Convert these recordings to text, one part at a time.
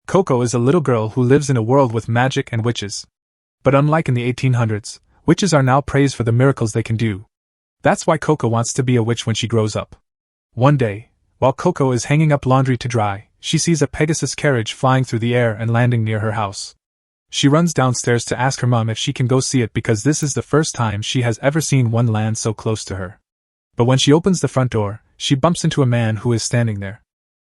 Coco is a little girl who lives in a world with magic and witches. But unlike in the 1800s, witches are now praised for the miracles they can do. That's why Coco wants to be a witch when she grows up. One day, while Coco is hanging up laundry to dry, she sees a Pegasus carriage flying through the air and landing near her house. She runs downstairs to ask her mom if she can go see it because this is the first time she has ever seen one land so close to her. But when she opens the front door, she bumps into a man who is standing there.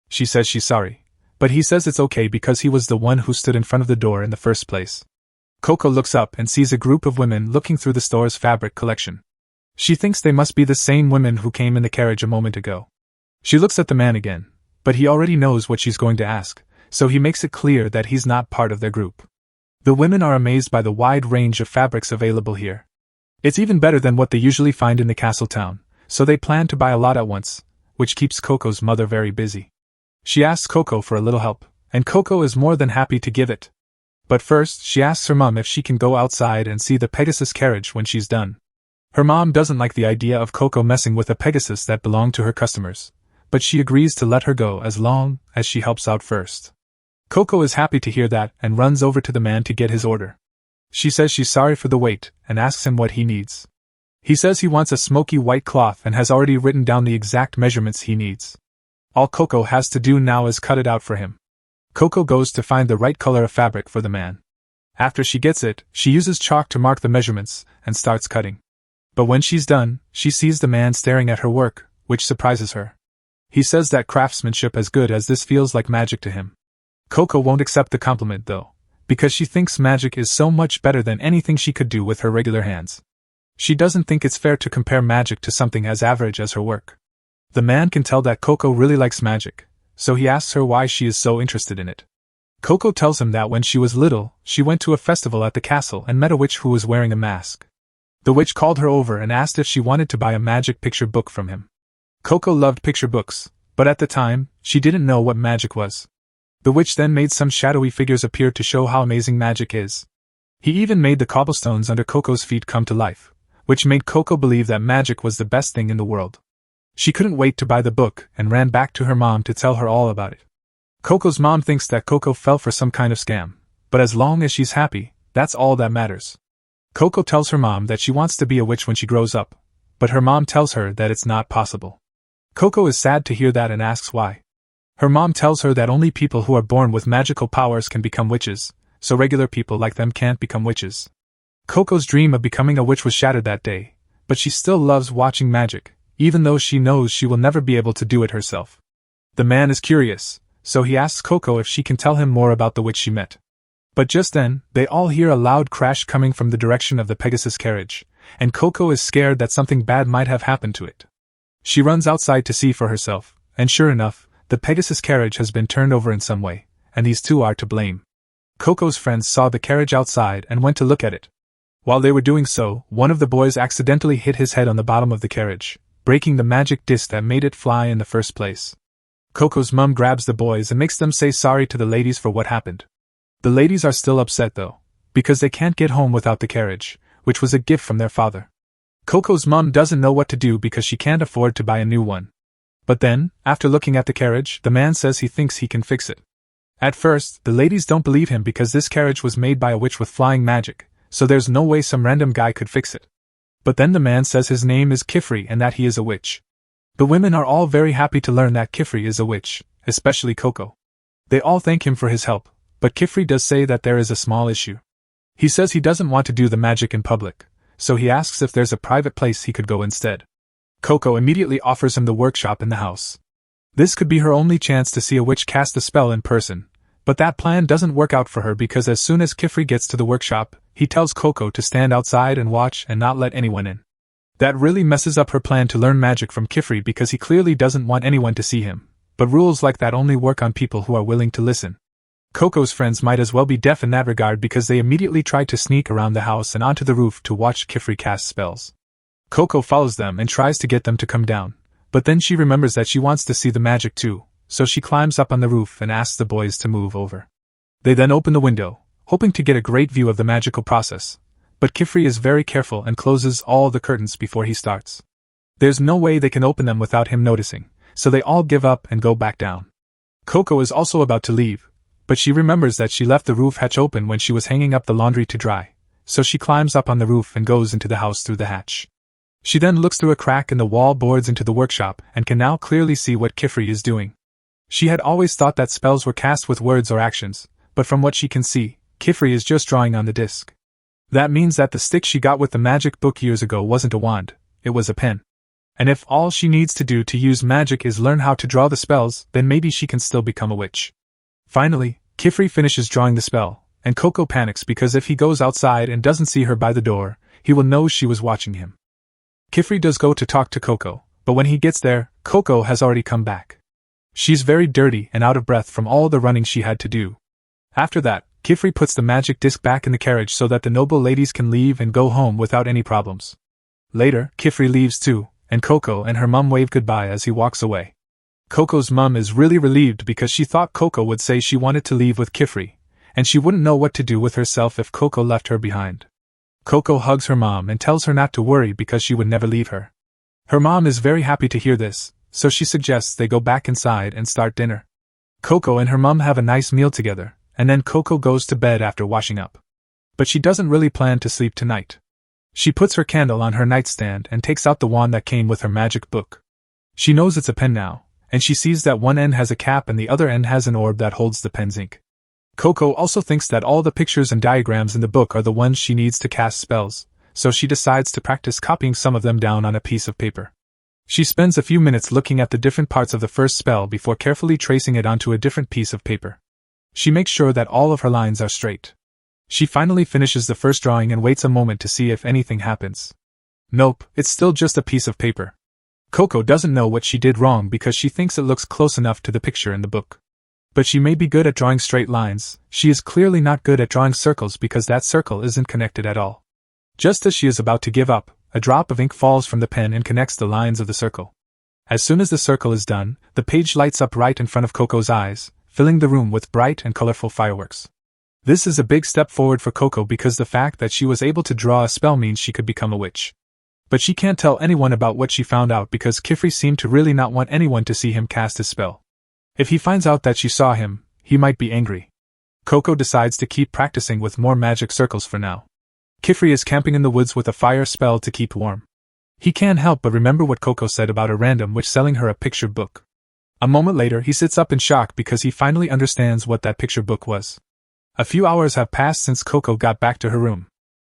She says she's sorry, but he says it's okay because he was the one who stood in front of the door in the first place. Coco looks up and sees a group of women looking through the store's fabric collection. She thinks they must be the same women who came in the carriage a moment ago. She looks at the man again, but he already knows what she's going to ask, so he makes it clear that he's not part of their group. The women are amazed by the wide range of fabrics available here. It's even better than what they usually find in the castle town, so they plan to buy a lot at once, which keeps Coco's mother very busy. She asks Coco for a little help, and Coco is more than happy to give it. But first, she asks her mom if she can go outside and see the Pegasus carriage when she's done. Her mom doesn't like the idea of Coco messing with a Pegasus that belonged to her customers, but she agrees to let her go as long as she helps out first. Coco is happy to hear that and runs over to the man to get his order. She says she's sorry for the wait and asks him what he needs. He says he wants a smoky white cloth and has already written down the exact measurements he needs. All Coco has to do now is cut it out for him. Coco goes to find the right color of fabric for the man. After she gets it, she uses chalk to mark the measurements and starts cutting. But when she's done, she sees the man staring at her work, which surprises her. He says that craftsmanship as good as this feels like magic to him. Coco won't accept the compliment though, because she thinks magic is so much better than anything she could do with her regular hands. She doesn't think it's fair to compare magic to something as average as her work. The man can tell that Coco really likes magic, so he asks her why she is so interested in it. Coco tells him that when she was little, she went to a festival at the castle and met a witch who was wearing a mask. The witch called her over and asked if she wanted to buy a magic picture book from him. Coco loved picture books, but at the time, she didn't know what magic was. The witch then made some shadowy figures appear to show how amazing magic is. He even made the cobblestones under Coco's feet come to life, which made Coco believe that magic was the best thing in the world. She couldn't wait to buy the book and ran back to her mom to tell her all about it. Coco's mom thinks that Coco fell for some kind of scam, but as long as she's happy, that's all that matters. Coco tells her mom that she wants to be a witch when she grows up, but her mom tells her that it's not possible. Coco is sad to hear that and asks why. Her mom tells her that only people who are born with magical powers can become witches, so regular people like them can't become witches. Coco's dream of becoming a witch was shattered that day, but she still loves watching magic, even though she knows she will never be able to do it herself. The man is curious, so he asks Coco if she can tell him more about the witch she met. But just then, they all hear a loud crash coming from the direction of the Pegasus carriage, and Coco is scared that something bad might have happened to it. She runs outside to see for herself, and sure enough, the Pegasus carriage has been turned over in some way, and these two are to blame. Coco's friends saw the carriage outside and went to look at it. While they were doing so, one of the boys accidentally hit his head on the bottom of the carriage, breaking the magic disc that made it fly in the first place. Coco's mom grabs the boys and makes them say sorry to the ladies for what happened. The ladies are still upset though, because they can't get home without the carriage, which was a gift from their father. Coco's mom doesn't know what to do because she can't afford to buy a new one. But then, after looking at the carriage, the man says he thinks he can fix it. At first, the ladies don't believe him because this carriage was made by a witch with flying magic, so there's no way some random guy could fix it. But then the man says his name is Kifri and that he is a witch. The women are all very happy to learn that Kifri is a witch, especially Coco. They all thank him for his help, but Kifri does say that there is a small issue. He says he doesn't want to do the magic in public, so he asks if there's a private place he could go instead. Coco immediately offers him the workshop in the house. This could be her only chance to see a witch cast a spell in person, but that plan doesn't work out for her because as soon as Kifri gets to the workshop, he tells Coco to stand outside and watch and not let anyone in. That really messes up her plan to learn magic from Kifri because he clearly doesn't want anyone to see him, but rules like that only work on people who are willing to listen. Coco's friends might as well be deaf in that regard because they immediately try to sneak around the house and onto the roof to watch Kifri cast spells. Coco follows them and tries to get them to come down, but then she remembers that she wants to see the magic too, so she climbs up on the roof and asks the boys to move over. They then open the window, hoping to get a great view of the magical process, but Kifri is very careful and closes all the curtains before he starts. There's no way they can open them without him noticing, so they all give up and go back down. Coco is also about to leave, But she remembers that she left the roof hatch open when she was hanging up the laundry to dry, so she climbs up on the roof and goes into the house through the hatch. She then looks through a crack in the wall boards into the workshop and can now clearly see what Kifri is doing. She had always thought that spells were cast with words or actions, but from what she can see, Kifri is just drawing on the disc. That means that the stick she got with the magic book years ago wasn't a wand, it was a pen. And if all she needs to do to use magic is learn how to draw the spells, then maybe she can still become a witch. Finally, Kifri finishes drawing the spell, and Coco panics because if he goes outside and doesn't see her by the door, he will know she was watching him. Kifri does go to talk to Coco, but when he gets there, Coco has already come back. She's very dirty and out of breath from all the running she had to do. After that, Kifri puts the magic disc back in the carriage so that the noble ladies can leave and go home without any problems. Later, Kifri leaves too, and Coco and her mum wave goodbye as he walks away. Coco's mum is really relieved because she thought Coco would say she wanted to leave with Kifri, and she wouldn't know what to do with herself if Coco left her behind. Coco hugs her mom and tells her not to worry because she would never leave her. Her mom is very happy to hear this, so she suggests they go back inside and start dinner. Coco and her mom have a nice meal together, and then Coco goes to bed after washing up. But she doesn't really plan to sleep tonight. She puts her candle on her nightstand and takes out the wand that came with her magic book. She knows it's a pen now, and she sees that one end has a cap and the other end has an orb that holds the pen's ink. Coco also thinks that all the pictures and diagrams in the book are the ones she needs to cast spells, so she decides to practice copying some of them down on a piece of paper. She spends a few minutes looking at the different parts of the first spell before carefully tracing it onto a different piece of paper. She makes sure that all of her lines are straight. She finally finishes the first drawing and waits a moment to see if anything happens. Nope, it's still just a piece of paper. Coco doesn't know what she did wrong because she thinks it looks close enough to the picture in the book. But she may be good at drawing straight lines, she is clearly not good at drawing circles because that circle isn't connected at all. Just as she is about to give up, a drop of ink falls from the pen and connects the lines of the circle. As soon as the circle is done, the page lights up right in front of Coco's eyes, filling the room with bright and colorful fireworks. This is a big step forward for Coco because the fact that she was able to draw a spell means she could become a witch. But she can't tell anyone about what she found out because Kifri seemed to really not want anyone to see him cast his spell. If he finds out that she saw him, he might be angry. Coco decides to keep practicing with more magic circles for now. Kifri is camping in the woods with a fire spell to keep warm. He can't help but remember what Coco said about a random witch selling her a picture book. A moment later he sits up in shock because he finally understands what that picture book was. A few hours have passed since Coco got back to her room.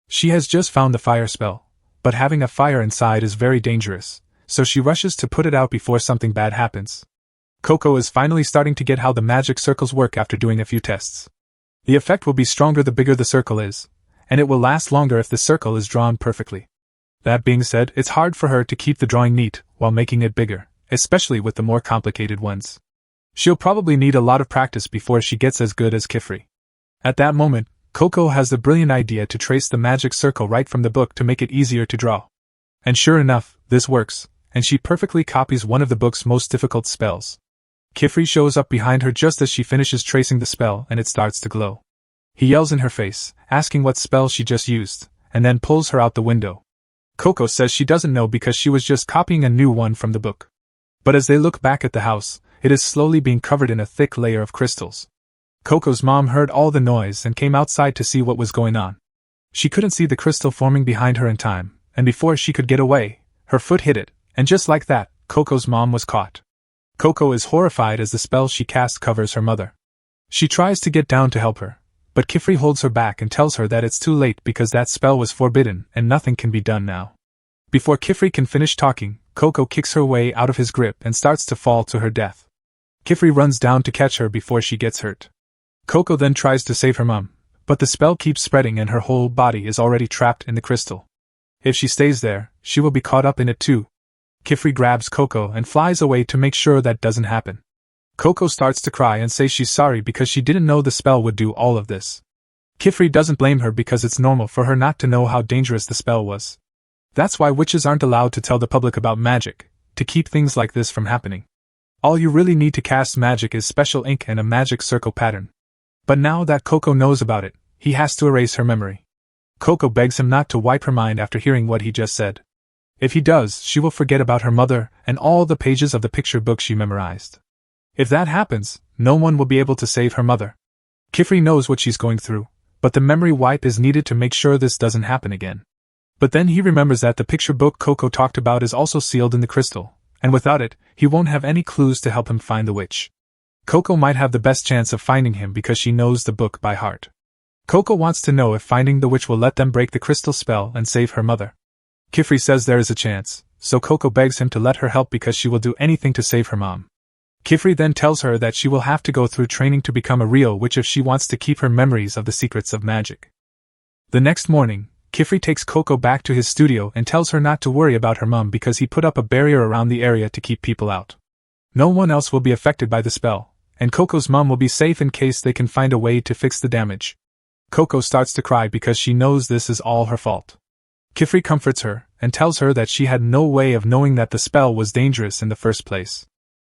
She has just found the fire spell, but having a fire inside is very dangerous, so she rushes to put it out before something bad happens. Coco is finally starting to get how the magic circles work after doing a few tests. The effect will be stronger the bigger the circle is, and it will last longer if the circle is drawn perfectly. That being said, it's hard for her to keep the drawing neat while making it bigger, especially with the more complicated ones. She'll probably need a lot of practice before she gets as good as Kifri. At that moment, Coco has the brilliant idea to trace the magic circle right from the book to make it easier to draw. And sure enough, this works, and she perfectly copies one of the book's most difficult spells. Kifri shows up behind her just as she finishes tracing the spell and it starts to glow. He yells in her face, asking what spell she just used, and then pulls her out the window. Coco says she doesn't know because she was just copying a new one from the book. But as they look back at the house, it is slowly being covered in a thick layer of crystals. Coco's mom heard all the noise and came outside to see what was going on. She couldn't see the crystal forming behind her in time, and before she could get away, her foot hit it, and just like that, Coco's mom was caught. Coco is horrified as the spell she cast covers her mother. She tries to get down to help her, but Kifri holds her back and tells her that it's too late because that spell was forbidden and nothing can be done now. Before Kifri can finish talking, Coco kicks her way out of his grip and starts to fall to her death. Kifri runs down to catch her before she gets hurt. Coco then tries to save her mom, but the spell keeps spreading and her whole body is already trapped in the crystal. If she stays there, she will be caught up in it too. Kifri grabs Coco and flies away to make sure that doesn't happen. Coco starts to cry and says she's sorry because she didn't know the spell would do all of this. Kifri doesn't blame her because it's normal for her not to know how dangerous the spell was. That's why witches aren't allowed to tell the public about magic, to keep things like this from happening. All you really need to cast magic is special ink and a magic circle pattern. But now that Coco knows about it, he has to erase her memory. Coco begs him not to wipe her mind after hearing what he just said. If he does, she will forget about her mother and all the pages of the picture book she memorized. If that happens, no one will be able to save her mother. Kifri knows what she's going through, but the memory wipe is needed to make sure this doesn't happen again. But then he remembers that the picture book Coco talked about is also sealed in the crystal, and without it, he won't have any clues to help him find the witch. Coco might have the best chance of finding him because she knows the book by heart. Coco wants to know if finding the witch will let them break the crystal spell and save her mother. Kifri says there is a chance, so Coco begs him to let her help because she will do anything to save her mom. Kifri then tells her that she will have to go through training to become a real witch if she wants to keep her memories of the secrets of magic. The next morning, Kifri takes Coco back to his studio and tells her not to worry about her mom because he put up a barrier around the area to keep people out. No one else will be affected by the spell, and Coco's mom will be safe in case they can find a way to fix the damage. Coco starts to cry because she knows this is all her fault. Kifri comforts her and tells her that she had no way of knowing that the spell was dangerous in the first place.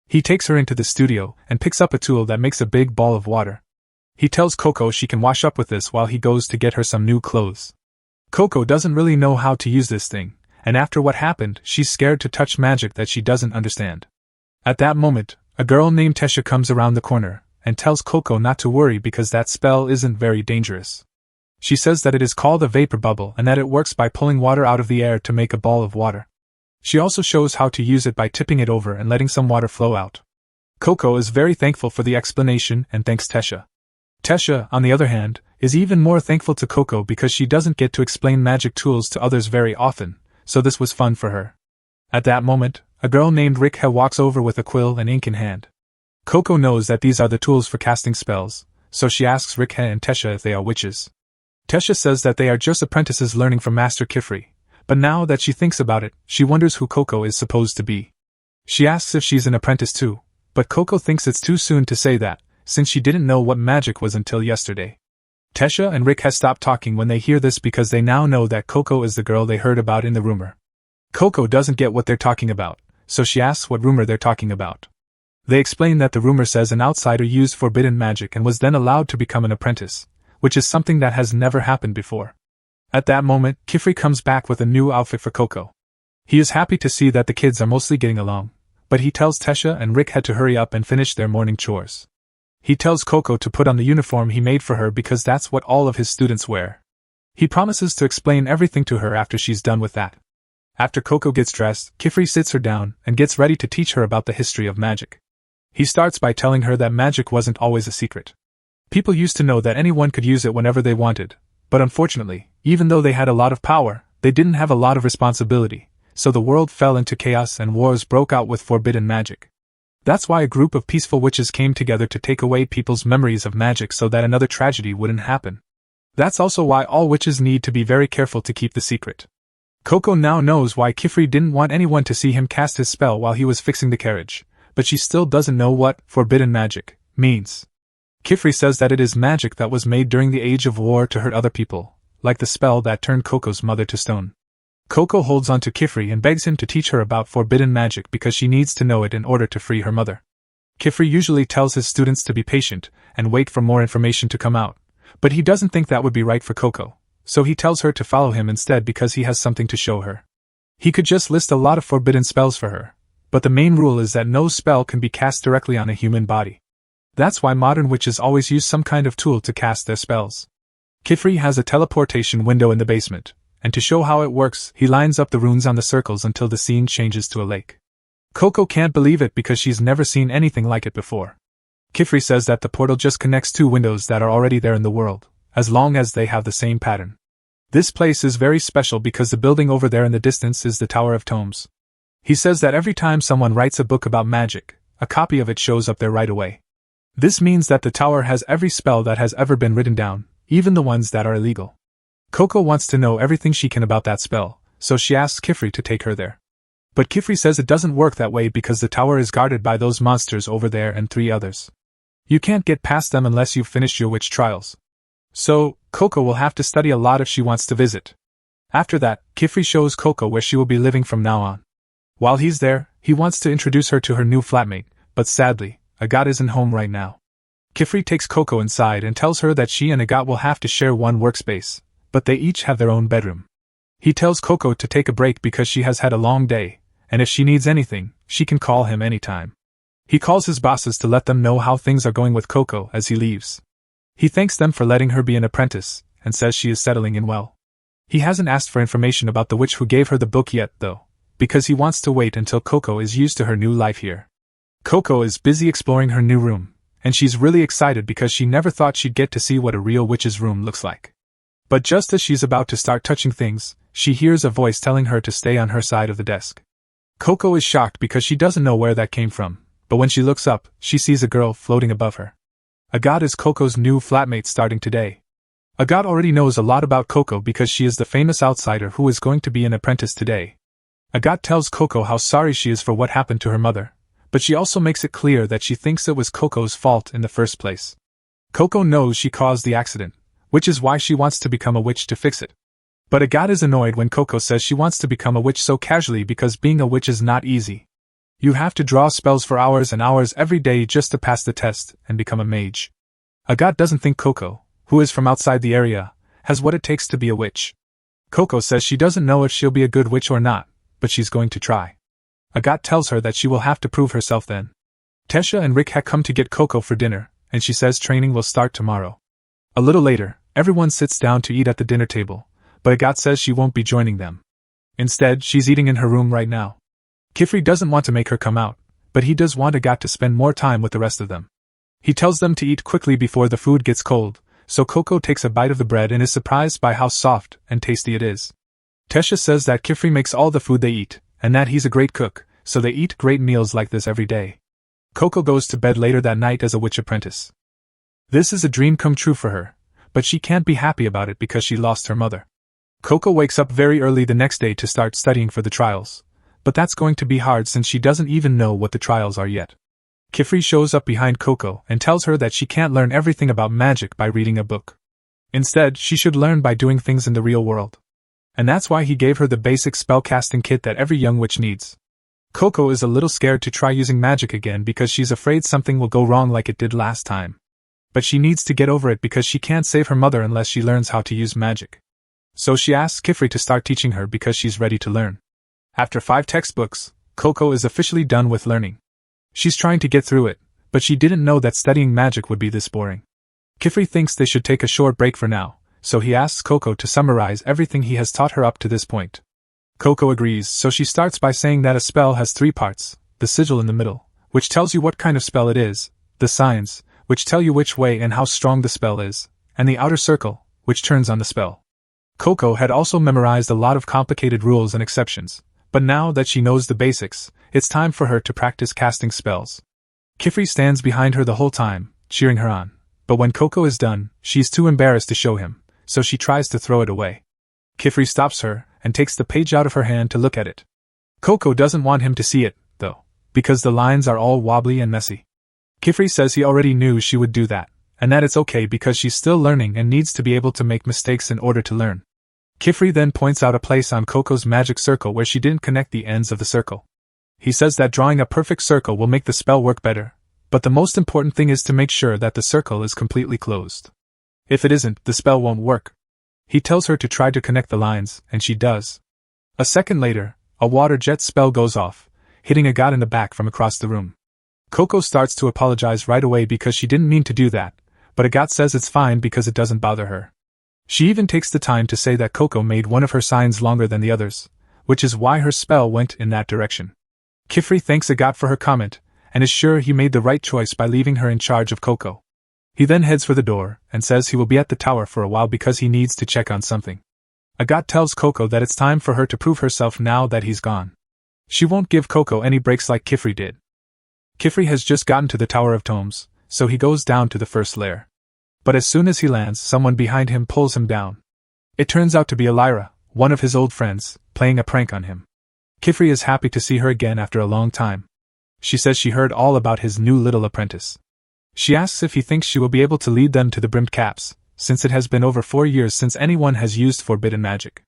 He takes her into the studio and picks up a tool that makes a big ball of water. He tells Coco she can wash up with this while he goes to get her some new clothes. Coco doesn't really know how to use this thing, and after what happened, she's scared to touch magic that she doesn't understand. At that moment, a girl named Tesha comes around the corner and tells Coco not to worry because that spell isn't very dangerous. She says that it is called a vapor bubble and that it works by pulling water out of the air to make a ball of water. She also shows how to use it by tipping it over and letting some water flow out. Coco is very thankful for the explanation and thanks Tesha. Tesha, on the other hand, is even more thankful to Coco because she doesn't get to explain magic tools to others very often, so this was fun for her. At that moment, a girl named Rikha walks over with a quill and ink in hand. Coco knows that these are the tools for casting spells, so she asks Rikha and Tesha if they are witches. Tesha says that they are just apprentices learning from Master Kifri, but now that she thinks about it, she wonders who Coco is supposed to be. She asks if she's an apprentice too, but Coco thinks it's too soon to say that, since she didn't know what magic was until yesterday. Tesha and Rikha stop talking when they hear this because they now know that Coco is the girl they heard about in the rumor. Coco doesn't get what they're talking about, so she asks what rumor they're talking about. They explain that the rumor says an outsider used forbidden magic and was then allowed to become an apprentice, which is something that has never happened before. At that moment, Kifri comes back with a new outfit for Coco. He is happy to see that the kids are mostly getting along, but he tells Tesha and Rikha to hurry up and finish their morning chores. He tells Coco to put on the uniform he made for her because that's what all of his students wear. He promises to explain everything to her after she's done with that. After Coco gets dressed, Kifri sits her down and gets ready to teach her about the history of magic. He starts by telling her that magic wasn't always a secret. People used to know that anyone could use it whenever they wanted, but unfortunately, even though they had a lot of power, they didn't have a lot of responsibility, so the world fell into chaos and wars broke out with forbidden magic. That's why a group of peaceful witches came together to take away people's memories of magic so that another tragedy wouldn't happen. That's also why all witches need to be very careful to keep the secret. Coco now knows why Kifri didn't want anyone to see him cast his spell while he was fixing the carriage, but she still doesn't know what forbidden magic means. Kifri says that it is magic that was made during the age of war to hurt other people, like the spell that turned Coco's mother to stone. Coco holds on to Kifri and begs him to teach her about forbidden magic because she needs to know it in order to free her mother. Kifri usually tells his students to be patient and wait for more information to come out, but he doesn't think that would be right for Coco, so he tells her to follow him instead because he has something to show her. He could just list a lot of forbidden spells for her, but the main rule is that no spell can be cast directly on a human body. That's why modern witches always use some kind of tool to cast their spells. Kifri has a teleportation window in the basement, and to show how it works, he lines up the runes on the circles until the scene changes to a lake. Coco can't believe it because she's never seen anything like it before. Kifri says that the portal just connects two windows that are already there in the world, as long as they have the same pattern. This place is very special because the building over there in the distance is the Tower of Tomes. He says that every time someone writes a book about magic, a copy of it shows up there right away. This means that the tower has every spell that has ever been written down, even the ones that are illegal. Coco wants to know everything she can about that spell, so she asks Kifri to take her there. But Kifri says it doesn't work that way because the tower is guarded by those monsters over there and 3 others. You can't get past them unless you've finished your witch trials. So, Coco will have to study a lot if she wants to visit. After that, Kifri shows Coco where she will be living from now on. While he's there, he wants to introduce her to her new flatmate, but sadly, Agat isn't home right now. Kifri takes Coco inside and tells her that she and Agat will have to share one workspace, but they each have their own bedroom. He tells Coco to take a break because she has had a long day, and if she needs anything, she can call him anytime. He calls his bosses to let them know how things are going with Coco as he leaves. He thanks them for letting her be an apprentice, and says she is settling in well. He hasn't asked for information about the witch who gave her the book yet, though, because he wants to wait until Coco is used to her new life here. Coco is busy exploring her new room, and she's really excited because she never thought she'd get to see what a real witch's room looks like. But just as she's about to start touching things, she hears a voice telling her to stay on her side of the desk. Coco is shocked because she doesn't know where that came from, but when she looks up, she sees a girl floating above her. Agathe is Coco's new flatmate starting today. Agathe already knows a lot about Coco because she is the famous outsider who is going to be an apprentice today. Agathe tells Coco how sorry she is for what happened to her mother, but she also makes it clear that she thinks it was Coco's fault in the first place. Coco knows she caused the accident, which is why she wants to become a witch to fix it. But Agathe is annoyed when Coco says she wants to become a witch so casually because being a witch is not easy. You have to draw spells for hours and hours every day just to pass the test and become a mage. Agathe doesn't think Coco, who is from outside the area, has what it takes to be a witch. Coco says she doesn't know if she'll be a good witch or not, but she's going to try. Agathe tells her that she will have to prove herself then. Tesha and Rick have come to get Coco for dinner, and she says training will start tomorrow. A little later, everyone sits down to eat at the dinner table, but Agathe says she won't be joining them. Instead, she's eating in her room right now. Kifri doesn't want to make her come out, but he does want Agathe to spend more time with the rest of them. He tells them to eat quickly before the food gets cold, so Coco takes a bite of the bread and is surprised by how soft and tasty it is. Tesha says that Kifri makes all the food they eat, and that he's a great cook, so they eat great meals like this every day. Coco goes to bed later that night as a witch apprentice. This is a dream come true for her, but she can't be happy about it because she lost her mother. Coco wakes up very early the next day to start studying for the trials, but that's going to be hard since she doesn't even know what the trials are yet. Kifri shows up behind Coco and tells her that she can't learn everything about magic by reading a book. Instead, she should learn by doing things in the real world. And that's why he gave her the basic spellcasting kit that every young witch needs. Coco is a little scared to try using magic again because she's afraid something will go wrong like it did last time. But she needs to get over it because she can't save her mother unless she learns how to use magic. So she asks Kifri to start teaching her because she's ready to learn. After 5 textbooks, Coco is officially done with learning. She's trying to get through it, but she didn't know that studying magic would be this boring. Kifri thinks they should take a short break for now, so he asks Coco to summarize everything he has taught her up to this point. Coco agrees, so she starts by saying that a spell has 3 parts: the sigil in the middle, which tells you what kind of spell it is, the signs, which tell you which way and how strong the spell is, and the outer circle, which turns on the spell. Coco had also memorized a lot of complicated rules and exceptions, but now that she knows the basics, it's time for her to practice casting spells. Kifri stands behind her the whole time, cheering her on, but when Coco is done, she's too embarrassed to show him, so she tries to throw it away. Kifri stops her and takes the page out of her hand to look at it. Coco doesn't want him to see it, though, because the lines are all wobbly and messy. Kifri says he already knew she would do that, and that it's okay because she's still learning and needs to be able to make mistakes in order to learn. Kifri then points out a place on Coco's magic circle where she didn't connect the ends of the circle. He says that drawing a perfect circle will make the spell work better, but the most important thing is to make sure that the circle is completely closed. If it isn't, the spell won't work. He tells her to try to connect the lines, and she does. A second later, a water jet spell goes off, hitting Agathe in the back from across the room. Coco starts to apologize right away because she didn't mean to do that, but Agathe says it's fine because it doesn't bother her. She even takes the time to say that Coco made one of her signs longer than the others, which is why her spell went in that direction. Kifri thanks Agathe for her comment, and is sure he made the right choice by leaving her in charge of Coco. He then heads for the door, and says he will be at the tower for a while because he needs to check on something. Agathe tells Coco that it's time for her to prove herself now that he's gone. She won't give Coco any breaks like Kifri did. Kifri has just gotten to the Tower of Tomes, so he goes down to the first lair. But as soon as he lands, someone behind him pulls him down. It turns out to be Elira, one of his old friends, playing a prank on him. Kifri is happy to see her again after a long time. She says she heard all about his new little apprentice. She asks if he thinks she will be able to lead them to the brimmed caps, since it has been over 4 years since anyone has used forbidden magic.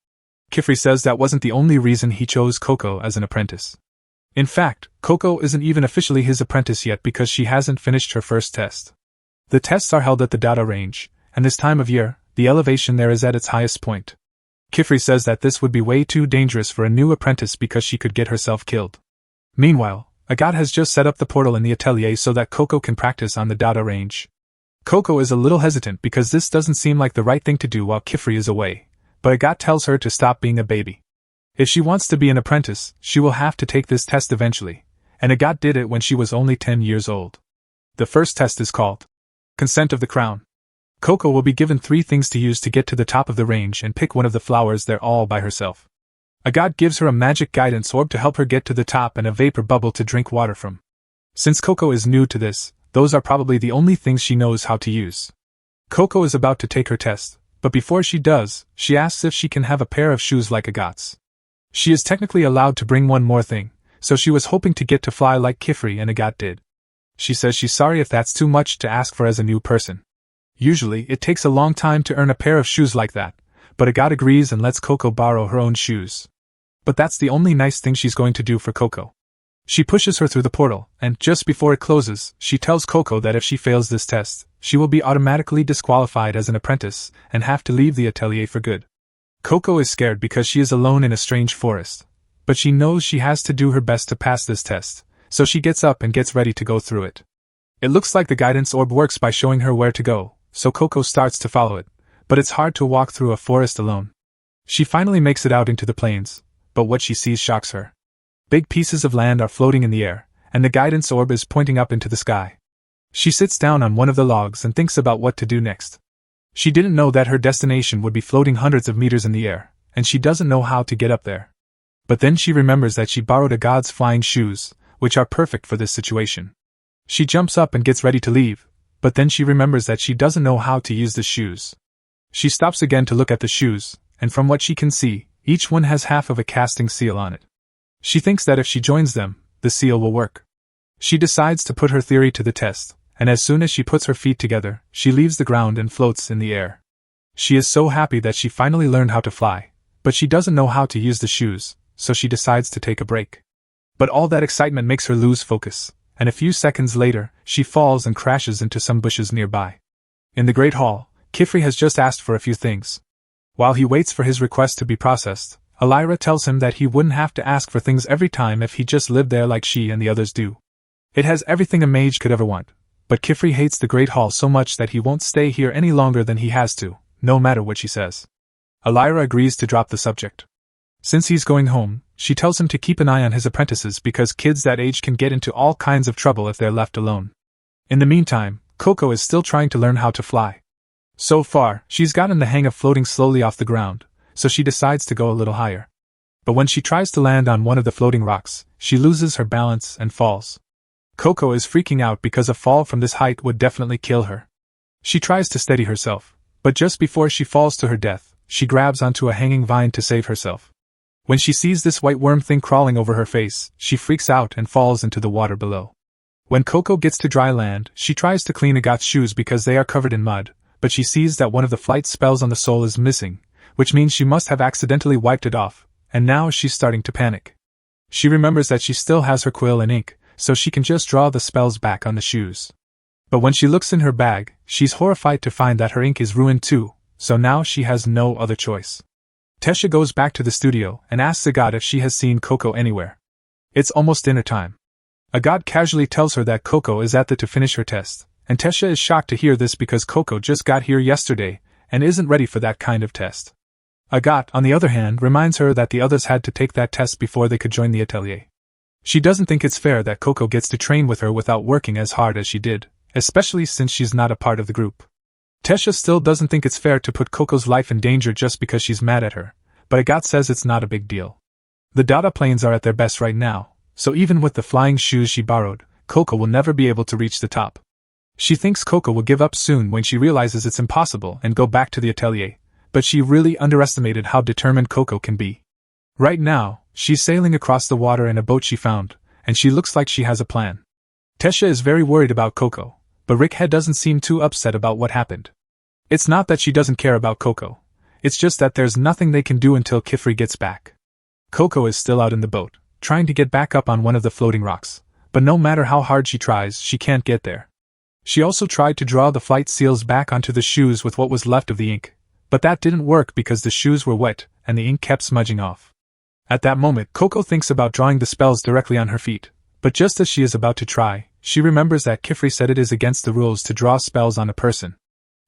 Kifri says that wasn't the only reason he chose Coco as an apprentice. In fact, Coco isn't even officially his apprentice yet because she hasn't finished her first test. The tests are held at the Dada range, and this time of year, the elevation there is at its highest point. Kifri says that this would be way too dangerous for a new apprentice because she could get herself killed. Meanwhile, Agathe has just set up the portal in the Atelier so that Coco can practice on the Dada range. Coco is a little hesitant because this doesn't seem like the right thing to do while Kifri is away, but Agat tells her to stop being a baby. If she wants to be an apprentice, she will have to take this test eventually, and Agat did it when she was only 10 years old. The first test is called Consent of the Crown. Coco will be given 3 things to use to get to the top of the range and pick one of the flowers there all by herself. Agat gives her a magic guidance orb to help her get to the top and a vapor bubble to drink water from. Since Coco is new to this, those are probably the only things she knows how to use. Coco is about to take her test, but before she does, she asks if she can have a pair of shoes like Agat's. She is technically allowed to bring one more thing, so she was hoping to get to fly like Kifri and Agat did. She says she's sorry if that's too much to ask for as a new person. Usually, it takes a long time to earn a pair of shoes like that, but Agat agrees and lets Coco borrow her own shoes. But that's the only nice thing she's going to do for Coco. She pushes her through the portal, and just before it closes, she tells Coco that if she fails this test, she will be automatically disqualified as an apprentice and have to leave the atelier for good. Coco is scared because she is alone in a strange forest, but she knows she has to do her best to pass this test, so she gets up and gets ready to go through it. It looks like the guidance orb works by showing her where to go, so Coco starts to follow it, but it's hard to walk through a forest alone. She finally makes it out into the plains, but what she sees shocks her. Big pieces of land are floating in the air, and the guidance orb is pointing up into the sky. She sits down on one of the logs and thinks about what to do next. She didn't know that her destination would be floating hundreds of meters in the air, and she doesn't know how to get up there. But then she remembers that she borrowed a god's flying shoes, which are perfect for this situation. She jumps up and gets ready to leave, but then she remembers that she doesn't know how to use the shoes. She stops again to look at the shoes, and from what she can see, each one has half of a casting seal on it. She thinks that if she joins them, the seal will work. She decides to put her theory to the test, and as soon as she puts her feet together, she leaves the ground and floats in the air. She is so happy that she finally learned how to fly, but she doesn't know how to use the shoes, so she decides to take a break. But all that excitement makes her lose focus, and a few seconds later, she falls and crashes into some bushes nearby. In the Great Hall, Kifri has just asked for a few things. While he waits for his request to be processed, Elira tells him that he wouldn't have to ask for things every time if he just lived there like she and the others do. It has everything a mage could ever want, but Kifri hates the Great Hall so much that he won't stay here any longer than he has to, no matter what she says. Elira agrees to drop the subject. Since he's going home, she tells him to keep an eye on his apprentices because kids that age can get into all kinds of trouble if they're left alone. In the meantime, Coco is still trying to learn how to fly. So far, she's gotten the hang of floating slowly off the ground, so she decides to go a little higher. But when she tries to land on one of the floating rocks, she loses her balance and falls. Coco is freaking out because a fall from this height would definitely kill her. She tries to steady herself, but just before she falls to her death, she grabs onto a hanging vine to save herself. When she sees this white worm thing crawling over her face, she freaks out and falls into the water below. When Coco gets to dry land, she tries to clean Agat's shoes because they are covered in mud, but she sees that one of the flight spells on the soul is missing, which means she must have accidentally wiped it off, and now she's starting to panic. She remembers that she still has her quill and ink, so she can just draw the spells back on the shoes. But when she looks in her bag, she's horrified to find that her ink is ruined too, so now she has no other choice. Tesha goes back to the studio and asks Agat if she has seen Coco anywhere. It's almost dinner time. Agat casually tells her that Coco is at the to finish her test, and Tesha is shocked to hear this because Coco just got here yesterday and isn't ready for that kind of test. Agat, on the other hand, reminds her that the others had to take that test before they could join the atelier. She doesn't think it's fair that Coco gets to train with her without working as hard as she did, especially since she's not a part of the group. Tesha still doesn't think it's fair to put Coco's life in danger just because she's mad at her, but Agat says it's not a big deal. The data planes are at their best right now, so even with the flying shoes she borrowed, Coco will never be able to reach the top. She thinks Coco will give up soon when she realizes it's impossible and go back to the atelier, but she really underestimated how determined Coco can be. Right now, she's sailing across the water in a boat she found, and she looks like she has a plan. Tesha is very worried about Coco, but Rickhead doesn't seem too upset about what happened. It's not that she doesn't care about Coco, it's just that there's nothing they can do until Kifri gets back. Coco is still out in the boat, trying to get back up on one of the floating rocks, but no matter how hard she tries, she can't get there. She also tried to draw the flight seals back onto the shoes with what was left of the ink, but that didn't work because the shoes were wet and the ink kept smudging off. At that moment, Coco thinks about drawing the spells directly on her feet, but just as she is about to try, she remembers that Kifri said it is against the rules to draw spells on a person.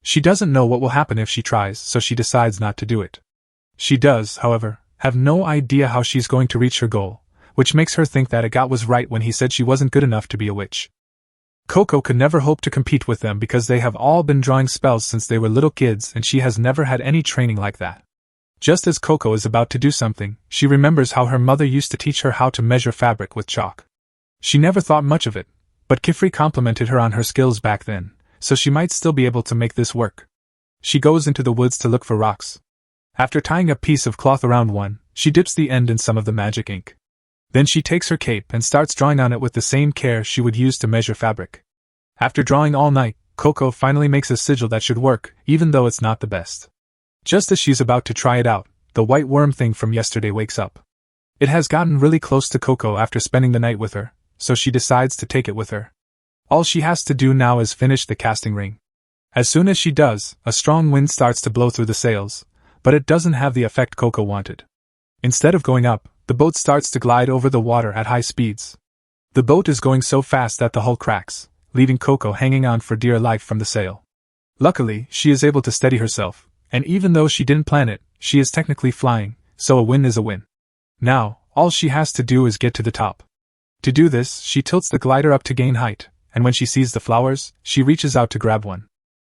She doesn't know what will happen if she tries, so she decides not to do it. She does, however, have no idea how she's going to reach her goal, which makes her think that Agat was right when he said she wasn't good enough to be a witch. Coco could never hope to compete with them because they have all been drawing spells since they were little kids and she has never had any training like that. Just as Coco is about to do something, she remembers how her mother used to teach her how to measure fabric with chalk. She never thought much of it, but Kifri complimented her on her skills back then, so she might still be able to make this work. She goes into the woods to look for rocks. After tying a piece of cloth around one, she dips the end in some of the magic ink. Then she takes her cape and starts drawing on it with the same care she would use to measure fabric. After drawing all night, Coco finally makes a sigil that should work, even though it's not the best. Just as she's about to try it out, the white worm thing from yesterday wakes up. It has gotten really close to Coco after spending the night with her, so she decides to take it with her. All she has to do now is finish the casting ring. As soon as she does, a strong wind starts to blow through the sails, but it doesn't have the effect Coco wanted. Instead of going up, the boat starts to glide over the water at high speeds. The boat is going so fast that the hull cracks, leaving Coco hanging on for dear life from the sail. Luckily, she is able to steady herself, and even though she didn't plan it, she is technically flying, so a win is a win. Now, all she has to do is get to the top. To do this, she tilts the glider up to gain height, and when she sees the flowers, she reaches out to grab one.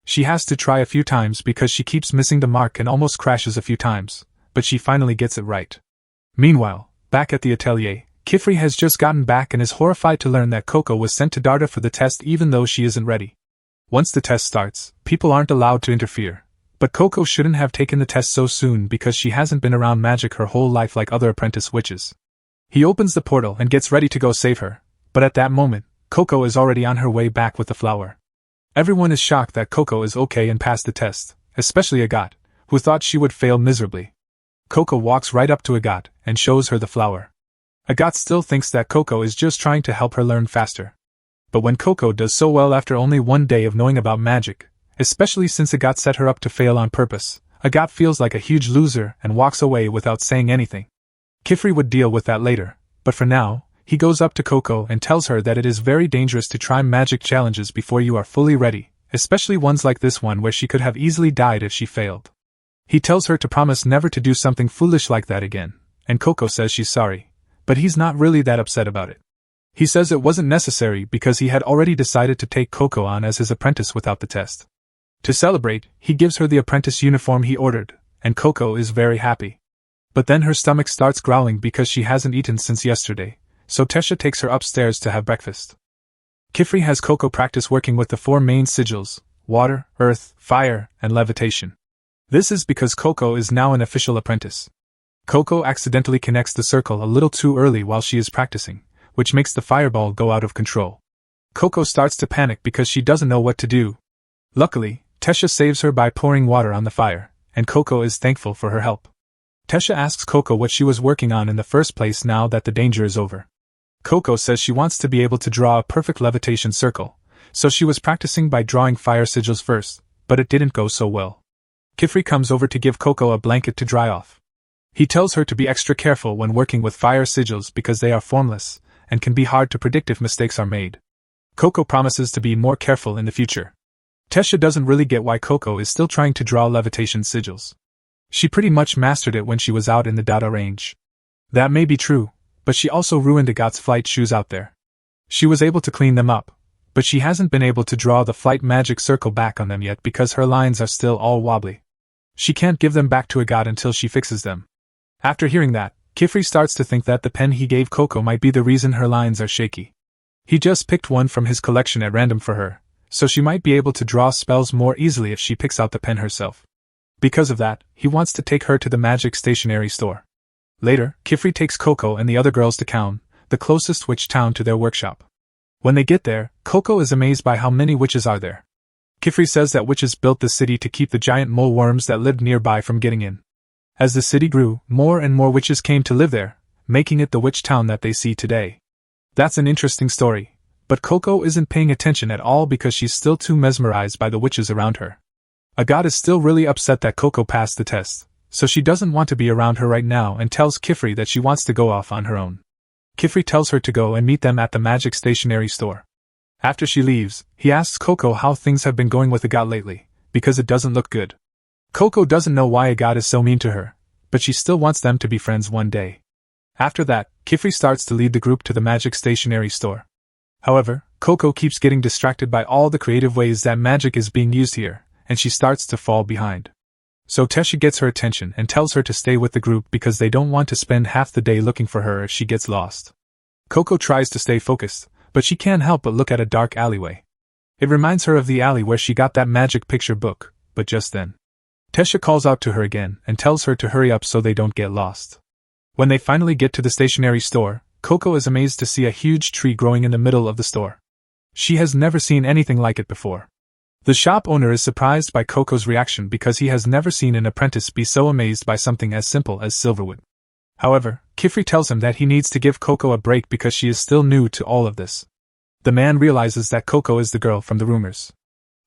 She has to try a few times because she keeps missing the mark and almost crashes a few times, but she finally gets it right. Meanwhile, back at the Atelier, Kifri has just gotten back and is horrified to learn that Coco was sent to Darda for the test even though she isn't ready. Once the test starts, people aren't allowed to interfere. But Coco shouldn't have taken the test so soon because she hasn't been around magic her whole life like other apprentice witches. He opens the portal and gets ready to go save her, but at that moment, Coco is already on her way back with the flower. Everyone is shocked that Coco is okay and passed the test, especially Agat, who thought she would fail miserably. Coco walks right up to Agat and shows her the flower. Agat still thinks that Coco is just trying to help her learn faster. But when Coco does so well after only one day of knowing about magic, especially since Agat set her up to fail on purpose, Agat feels like a huge loser and walks away without saying anything. Kifri would deal with that later, but for now, he goes up to Coco and tells her that it is very dangerous to try magic challenges before you are fully ready, especially ones like this one where she could have easily died if she failed. He tells her to promise never to do something foolish like that again, and Coco says she's sorry, but he's not really that upset about it. He says it wasn't necessary because he had already decided to take Coco on as his apprentice without the test. To celebrate, he gives her the apprentice uniform he ordered, and Coco is very happy. But then her stomach starts growling because she hasn't eaten since yesterday, so Tesha takes her upstairs to have breakfast. Kifri has Coco practice working with the four main sigils: water, earth, fire, and levitation. This is because Coco is now an official apprentice. Coco accidentally connects the circle a little too early while she is practicing, which makes the fireball go out of control. Coco starts to panic because she doesn't know what to do. Luckily, Tesha saves her by pouring water on the fire, and Coco is thankful for her help. Tesha asks Coco what she was working on in the first place now that the danger is over. Coco says she wants to be able to draw a perfect levitation circle, so she was practicing by drawing fire sigils first, but it didn't go so well. Kifri comes over to give Coco a blanket to dry off. He tells her to be extra careful when working with fire sigils because they are formless, and can be hard to predict if mistakes are made. Coco promises to be more careful in the future. Tesha doesn't really get why Coco is still trying to draw levitation sigils. She pretty much mastered it when she was out in the Dada range. That may be true, but she also ruined Agat's flight shoes out there. She was able to clean them up, but she hasn't been able to draw the flight magic circle back on them yet because her lines are still all wobbly. She can't give them back to Agat until she fixes them. After hearing that, Kifri starts to think that the pen he gave Coco might be the reason her lines are shaky. He just picked one from his collection at random for her, so she might be able to draw spells more easily if she picks out the pen herself. Because of that, he wants to take her to the magic stationery store. Later, Kifri takes Coco and the other girls to Kaun, the closest witch town to their workshop. When they get there, Coco is amazed by how many witches are there. Kifri says that witches built the city to keep the giant mole worms that lived nearby from getting in. As the city grew, more and more witches came to live there, making it the witch town that they see today. That's an interesting story, but Coco isn't paying attention at all because she's still too mesmerized by the witches around her. Agat is still really upset that Coco passed the test, so she doesn't want to be around her right now and tells Kifri that she wants to go off on her own. Kifri tells her to go and meet them at the magic stationery store. After she leaves, he asks Coco how things have been going with Agat lately, because it doesn't look good. Coco doesn't know why Agat is so mean to her, but she still wants them to be friends one day. After that, Kifri starts to lead the group to the magic stationery store. However, Coco keeps getting distracted by all the creative ways that magic is being used here, and she starts to fall behind. So Tesha gets her attention and tells her to stay with the group because they don't want to spend half the day looking for her if she gets lost. Coco tries to stay focused, but she can't help but look at a dark alleyway. It reminds her of the alley where she got that magic picture book, but just then, Tesha calls out to her again and tells her to hurry up so they don't get lost. When they finally get to the stationery store, Coco is amazed to see a huge tree growing in the middle of the store. She has never seen anything like it before. The shop owner is surprised by Coco's reaction because he has never seen an apprentice be so amazed by something as simple as silverwood. However, Kifri tells him that he needs to give Coco a break because she is still new to all of this. The man realizes that Coco is the girl from the rumors.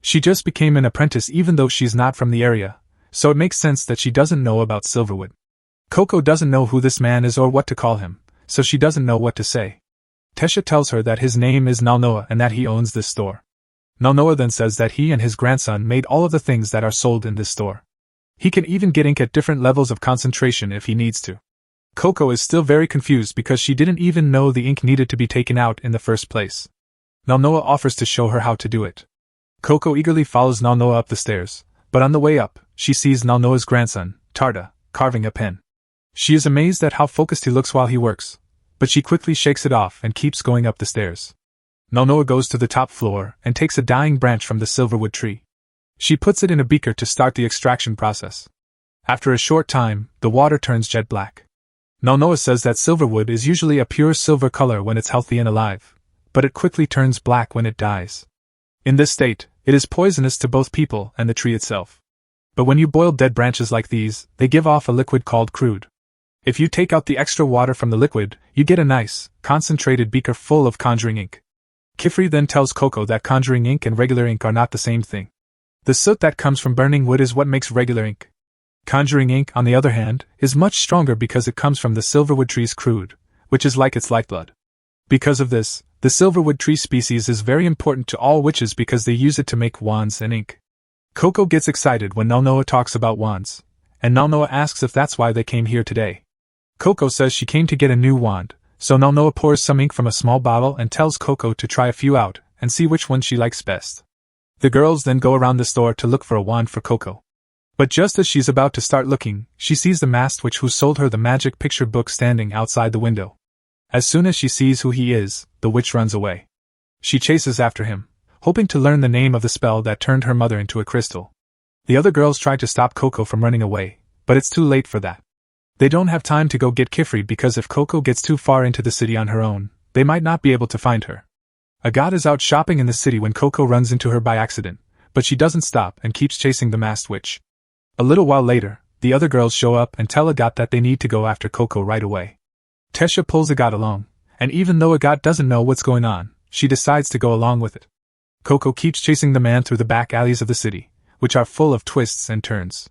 She just became an apprentice even though she's not from the area, so it makes sense that she doesn't know about silverwood. Coco doesn't know who this man is or what to call him, so she doesn't know what to say. Tesha tells her that his name is Nalnoa and that he owns this store. Nalnoa then says that he and his grandson made all of the things that are sold in this store. He can even get ink at different levels of concentration if he needs to. Coco is still very confused because she didn't even know the ink needed to be taken out in the first place. Nalnoa offers to show her how to do it. Coco eagerly follows Nalnoa up the stairs, but on the way up, she sees Nalnoa's grandson, Tarda, carving a pen. She is amazed at how focused he looks while he works, but she quickly shakes it off and keeps going up the stairs. Nalnoa goes to the top floor and takes a dying branch from the silverwood tree. She puts it in a beaker to start the extraction process. After a short time, the water turns jet black. Nalnoa says that silverwood is usually a pure silver color when it's healthy and alive, but it quickly turns black when it dies. In this state, it is poisonous to both people and the tree itself. But when you boil dead branches like these, they give off a liquid called crude. If you take out the extra water from the liquid, you get a nice, concentrated beaker full of conjuring ink. Kifri then tells Coco that conjuring ink and regular ink are not the same thing. The soot that comes from burning wood is what makes regular ink. Conjuring ink, on the other hand, is much stronger because it comes from the silverwood tree's crude, which is like its lifeblood. Because of this, the silverwood tree species is very important to all witches because they use it to make wands and ink. Coco gets excited when Nalnoa talks about wands, and Nalnoa asks if that's why they came here today. Coco says she came to get a new wand, so Nalnoa pours some ink from a small bottle and tells Coco to try a few out and see which one she likes best. The girls then go around the store to look for a wand for Coco. But just as she's about to start looking, she sees the masked witch who sold her the magic picture book standing outside the window. As soon as she sees who he is, the witch runs away. She chases after him, hoping to learn the name of the spell that turned her mother into a crystal. The other girls try to stop Coco from running away, but it's too late for that. They don't have time to go get Kifri because if Coco gets too far into the city on her own, they might not be able to find her. Agat is out shopping in the city when Coco runs into her by accident, but she doesn't stop and keeps chasing the masked witch. A little while later, the other girls show up and tell Agat that they need to go after Coco right away. Tesha pulls Agat along, and even though Agat doesn't know what's going on, she decides to go along with it. Coco keeps chasing the man through the back alleys of the city, which are full of twists and turns.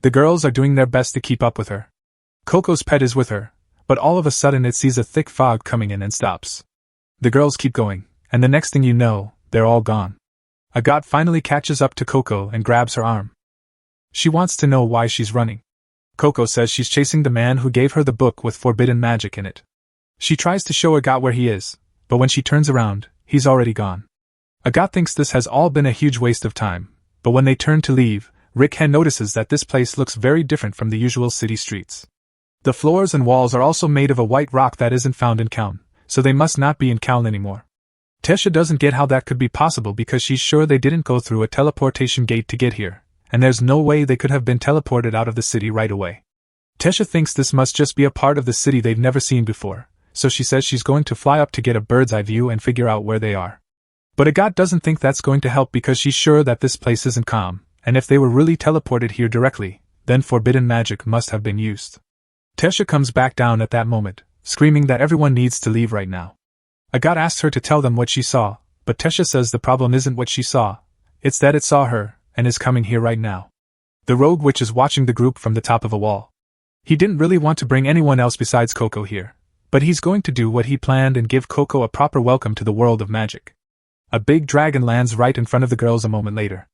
The girls are doing their best to keep up with her. Coco's pet is with her, but all of a sudden it sees a thick fog coming in and stops. The girls keep going, and the next thing you know, they're all gone. Agat finally catches up to Coco and grabs her arm. She wants to know why she's running. Coco says she's chasing the man who gave her the book with forbidden magic in it. She tries to show Agat where he is, but when she turns around, he's already gone. Agat thinks this has all been a huge waste of time, but when they turn to leave, Rickhen notices that this place looks very different from the usual city streets. The floors and walls are also made of a white rock that isn't found in Kaln, so they must not be in Kaln anymore. Tesha doesn't get how that could be possible because she's sure they didn't go through a teleportation gate to get here, and there's no way they could have been teleported out of the city right away. Tesha thinks this must just be a part of the city they've never seen before, so she says she's going to fly up to get a bird's eye view and figure out where they are. But Agat doesn't think that's going to help because she's sure that this place isn't calm, and if they were really teleported here directly, then forbidden magic must have been used. Tesha comes back down at that moment, screaming that everyone needs to leave right now. Agat asks her to tell them what she saw, but Tesha says the problem isn't what she saw, it's that it saw her, and is coming here right now. The rogue witch is watching the group from the top of a wall. He didn't really want to bring anyone else besides Coco here, but he's going to do what he planned and give Coco a proper welcome to the world of magic. A big dragon lands right in front of the girls a moment later.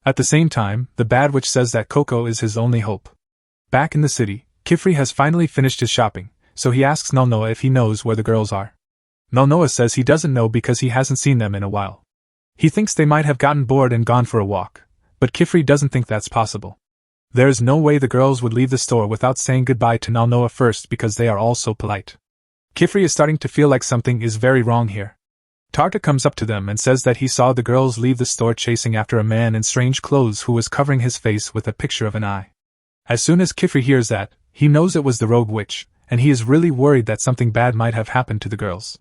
At the same time, the bad witch says that Coco is his only hope. Back in the city, Kifri has finally finished his shopping, so he asks Nulnoa if he knows where the girls are. Nulnoa says he doesn't know because he hasn't seen them in a while. He thinks they might have gotten bored and gone for a walk, but Kifri doesn't think that's possible. There is no way the girls would leave the store without saying goodbye to Nulnoa first because they are all so polite. Kifri is starting to feel like something is very wrong here. Tarta comes up to them and says that he saw the girls leave the store chasing after a man in strange clothes who was covering his face with a picture of an eye. As soon as Kifri hears that, he knows it was the rogue witch, and he is really worried that something bad might have happened to the girls.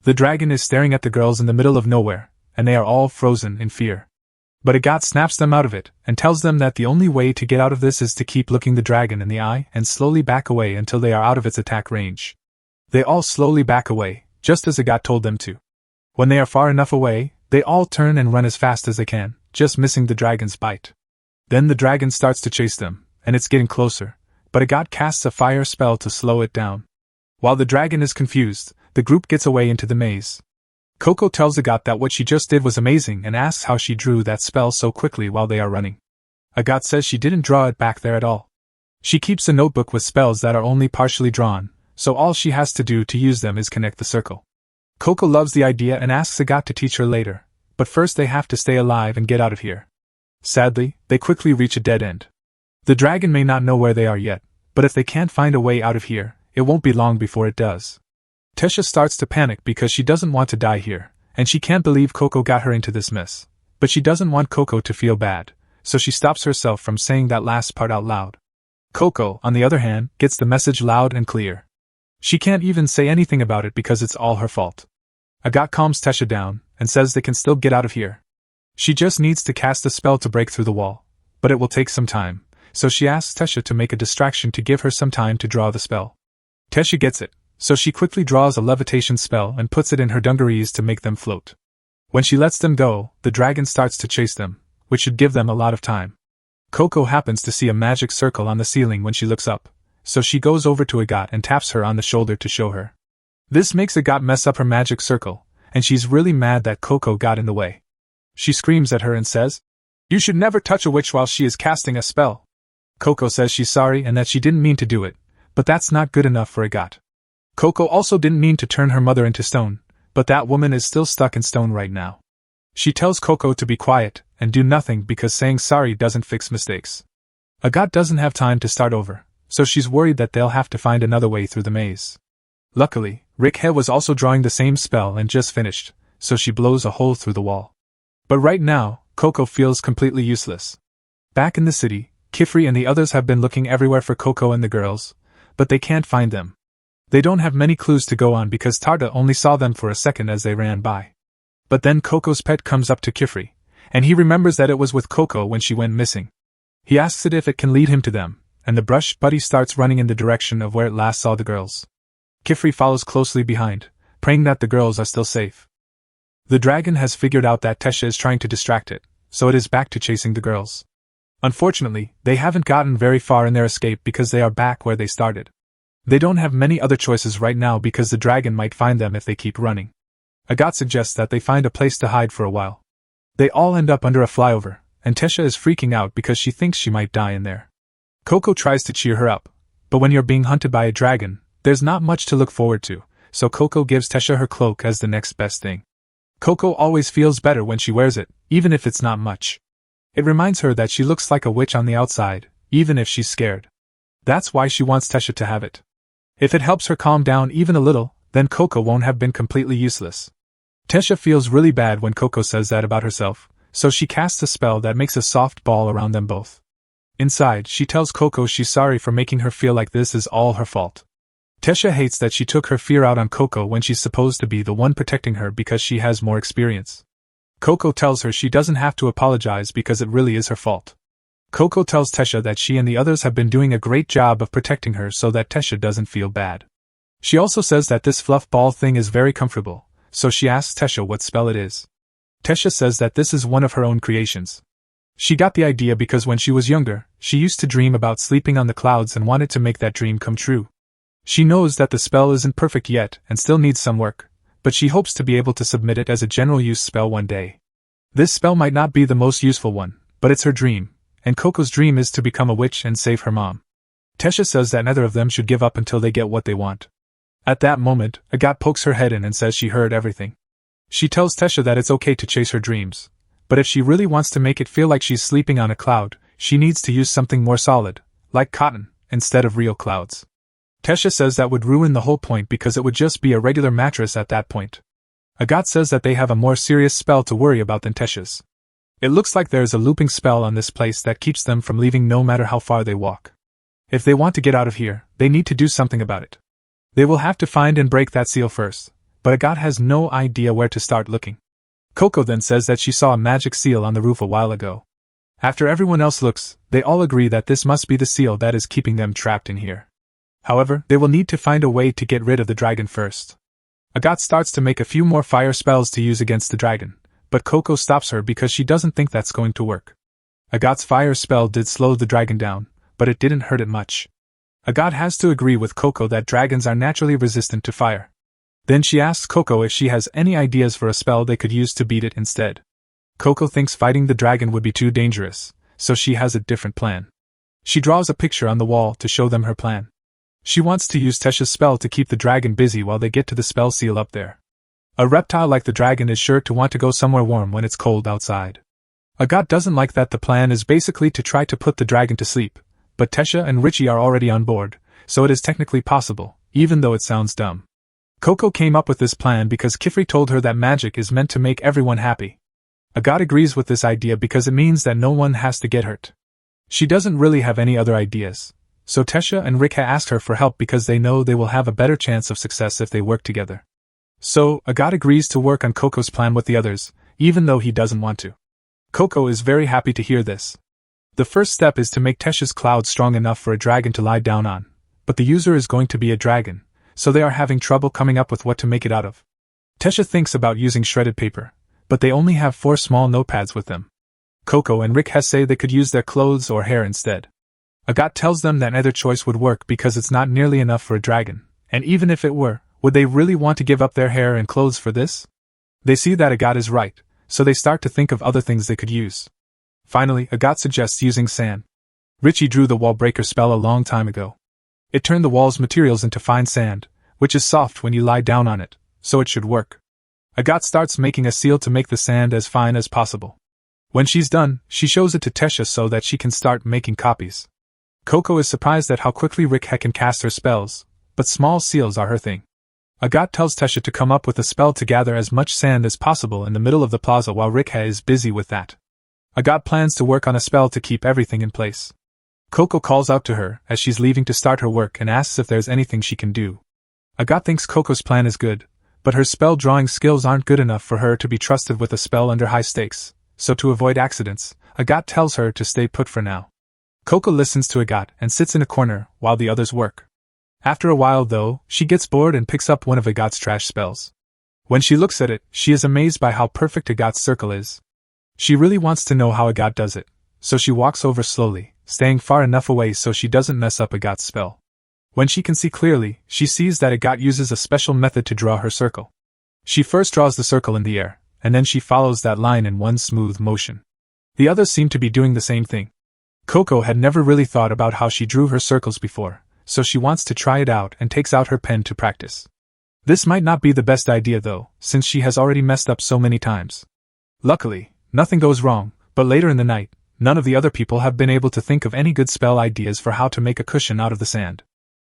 The dragon is staring at the girls in the middle of nowhere, and they are all frozen in fear. But Agat snaps them out of it, and tells them that the only way to get out of this is to keep looking the dragon in the eye and slowly back away until they are out of its attack range. They all slowly back away, just as Agat told them to. When they are far enough away, they all turn and run as fast as they can, just missing the dragon's bite. Then the dragon starts to chase them, and it's getting closer, but Agat casts a fire spell to slow it down. While the dragon is confused, the group gets away into the maze. Coco tells Agat that what she just did was amazing and asks how she drew that spell so quickly while they are running. Agat says she didn't draw it back there at all. She keeps a notebook with spells that are only partially drawn, so all she has to do to use them is connect the circle. Coco loves the idea and asks Agat to teach her later, but first they have to stay alive and get out of here. Sadly, they quickly reach a dead end. The dragon may not know where they are yet, but if they can't find a way out of here, it won't be long before it does. Tesha starts to panic because she doesn't want to die here, and she can't believe Coco got her into this mess, but she doesn't want Coco to feel bad, so she stops herself from saying that last part out loud. Coco, on the other hand, gets the message loud and clear. She can't even say anything about it because it's all her fault. Agat calms Tesha down, and says they can still get out of here. She just needs to cast a spell to break through the wall, but it will take some time, so she asks Tesha to make a distraction to give her some time to draw the spell. Tesha gets it, so she quickly draws a levitation spell and puts it in her dungarees to make them float. When she lets them go, the dragon starts to chase them, which should give them a lot of time. Coco happens to see a magic circle on the ceiling when she looks up, so she goes over to Agat and taps her on the shoulder to show her. This makes Agat mess up her magic circle, and she's really mad that Coco got in the way. She screams at her and says, "You should never touch a witch while she is casting a spell." Coco says she's sorry and that she didn't mean to do it, but that's not good enough for Agat. Coco also didn't mean to turn her mother into stone, but that woman is still stuck in stone right now. She tells Coco to be quiet and do nothing because saying sorry doesn't fix mistakes. Agat doesn't have time to start over, so she's worried that they'll have to find another way through the maze. Luckily, Rickhe was also drawing the same spell and just finished, so she blows a hole through the wall. But right now, Coco feels completely useless. Back in the city, Kifri and the others have been looking everywhere for Coco and the girls, but they can't find them. They don't have many clues to go on because Tarta only saw them for a second as they ran by. But then Coco's pet comes up to Kifri, and he remembers that it was with Coco when she went missing. He asks it if it can lead him to them, and the brush buddy starts running in the direction of where it last saw the girls. Kifri follows closely behind, praying that the girls are still safe. The dragon has figured out that Tesha is trying to distract it, so it is back to chasing the girls. Unfortunately, they haven't gotten very far in their escape because they are back where they started. They don't have many other choices right now because the dragon might find them if they keep running. Agat suggests that they find a place to hide for a while. They all end up under a flyover, and Tesha is freaking out because she thinks she might die in there. Coco tries to cheer her up, but when you're being hunted by a dragon, there's not much to look forward to, so Coco gives Tesha her cloak as the next best thing. Coco always feels better when she wears it, even if it's not much. It reminds her that she looks like a witch on the outside, even if she's scared. That's why she wants Tesha to have it. If it helps her calm down even a little, then Coco won't have been completely useless. Tesha feels really bad when Coco says that about herself, so she casts a spell that makes a soft ball around them both. Inside, she tells Coco she's sorry for making her feel like this is all her fault. Tesha hates that she took her fear out on Coco when she's supposed to be the one protecting her because she has more experience. Coco tells her she doesn't have to apologize because it really is her fault. Coco tells Tesha that she and the others have been doing a great job of protecting her so that Tesha doesn't feel bad. She also says that this fluff ball thing is very comfortable, so she asks Tesha what spell it is. Tesha says that this is one of her own creations. She got the idea because when she was younger, she used to dream about sleeping on the clouds and wanted to make that dream come true. She knows that the spell isn't perfect yet and still needs some work, but she hopes to be able to submit it as a general use spell one day. This spell might not be the most useful one, but it's her dream, and Coco's dream is to become a witch and save her mom. Tesha says that neither of them should give up until they get what they want. At that moment, Agathe pokes her head in and says she heard everything. She tells Tesha that it's okay to chase her dreams, but if she really wants to make it feel like she's sleeping on a cloud, she needs to use something more solid, like cotton, instead of real clouds. Tesha says that would ruin the whole point because it would just be a regular mattress at that point. Agathe says that they have a more serious spell to worry about than Tesha's. It looks like there's a looping spell on this place that keeps them from leaving no matter how far they walk. If they want to get out of here, they need to do something about it. They will have to find and break that seal first, but Agathe has no idea where to start looking. Coco then says that she saw a magic seal on the roof a while ago. After everyone else looks, they all agree that this must be the seal that is keeping them trapped in here. However, they will need to find a way to get rid of the dragon first. Agathe starts to make a few more fire spells to use against the dragon, but Coco stops her because she doesn't think that's going to work. Agathe's fire spell did slow the dragon down, but it didn't hurt it much. Agathe has to agree with Coco that dragons are naturally resistant to fire. Then she asks Coco if she has any ideas for a spell they could use to beat it instead. Coco thinks fighting the dragon would be too dangerous, so she has a different plan. She draws a picture on the wall to show them her plan. She wants to use Tesha's spell to keep the dragon busy while they get to the spell seal up there. A reptile like the dragon is sure to want to go somewhere warm when it's cold outside. Agathe doesn't like that the plan is basically to try to put the dragon to sleep, but Tesha and Richie are already on board, so it is technically possible, even though it sounds dumb. Coco came up with this plan because Kifri told her that magic is meant to make everyone happy. Agathe agrees with this idea because it means that no one has to get hurt. She doesn't really have any other ideas, so Tesha and Rikha ask her for help because they know they will have a better chance of success if they work together. So, Agathe agrees to work on Coco's plan with the others, even though he doesn't want to. Coco is very happy to hear this. The first step is to make Tesha's cloud strong enough for a dragon to lie down on, but the user is going to be a dragon, so they are having trouble coming up with what to make it out of. Tesha thinks about using shredded paper, but they only have 4 small notepads with them. Coco and Rikha say they could use their clothes or hair instead. Agathe tells them that neither choice would work because it's not nearly enough for a dragon, and even if it were, would they really want to give up their hair and clothes for this? They see that Agathe is right, so they start to think of other things they could use. Finally, Agathe suggests using sand. Richie drew the wall breaker spell a long time ago. It turned the wall's materials into fine sand, which is soft when you lie down on it, so it should work. Agathe starts making a seal to make the sand as fine as possible. When she's done, she shows it to Tesha so that she can start making copies. Coco is surprised at how quickly Rikha can cast her spells, but small seals are her thing. Agathe tells Tesha to come up with a spell to gather as much sand as possible in the middle of the plaza while Rikha is busy with that. Agathe plans to work on a spell to keep everything in place. Coco calls out to her as she's leaving to start her work and asks if there's anything she can do. Agathe thinks Coco's plan is good, but her spell drawing skills aren't good enough for her to be trusted with a spell under high stakes, so to avoid accidents, Agathe tells her to stay put for now. Coco listens to Agathe and sits in a corner while the others work. After a while, though, she gets bored and picks up one of Agathe's trash spells. When she looks at it, she is amazed by how perfect Agathe's circle is. She really wants to know how Agathe does it, so she walks over slowly, staying far enough away so she doesn't mess up Agathe's spell. When she can see clearly, she sees that Agathe uses a special method to draw her circle. She first draws the circle in the air, and then she follows that line in one smooth motion. The others seem to be doing the same thing. Coco had never really thought about how she drew her circles before, so she wants to try it out and takes out her pen to practice. This might not be the best idea though, since she has already messed up so many times. Luckily, nothing goes wrong, but later in the night, none of the other people have been able to think of any good spell ideas for how to make a cushion out of the sand.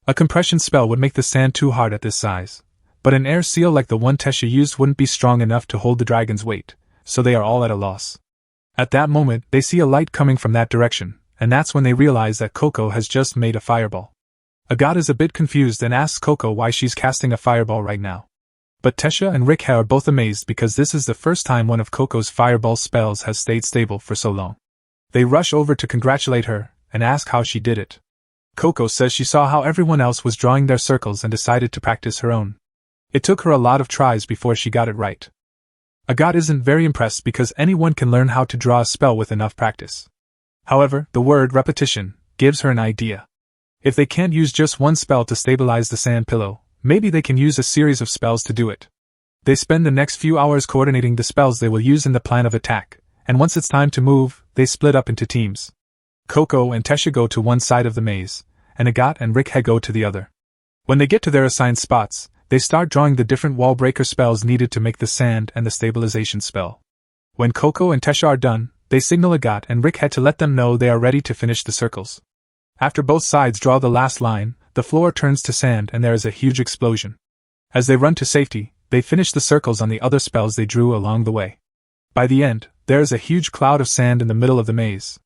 A compression spell would make the sand too hard at this size, but an air seal like the one Tesha used wouldn't be strong enough to hold the dragon's weight, so they are all at a loss. At that moment, they see a light coming from that direction, and that's when they realize that Coco has just made a fireball. Agathe is a bit confused and asks Coco why she's casting a fireball right now. But Tesha and Rikha are both amazed because this is the first time one of Coco's fireball spells has stayed stable for so long. They rush over to congratulate her and ask how she did it. Coco says she saw how everyone else was drawing their circles and decided to practice her own. It took her a lot of tries before she got it right. Agathe isn't very impressed because anyone can learn how to draw a spell with enough practice. However, the word repetition gives her an idea. If they can't use just one spell to stabilize the sand pillow, maybe they can use a series of spells to do it. They spend the next few hours coordinating the spells they will use in the plan of attack, and once it's time to move, they split up into teams. Coco and Tesha go to one side of the maze, and Agathe and Rickhe go to the other. When they get to their assigned spots, they start drawing the different wall breaker spells needed to make the sand and the stabilization spell. When Coco and Tesha are done, they signal Agathe and Rickhe to let them know they are ready to finish the circles. After both sides draw the last line, the floor turns to sand and there is a huge explosion. As they run to safety, they finish the circles on the other spells they drew along the way. By the end, there is a huge cloud of sand in the middle of the maze.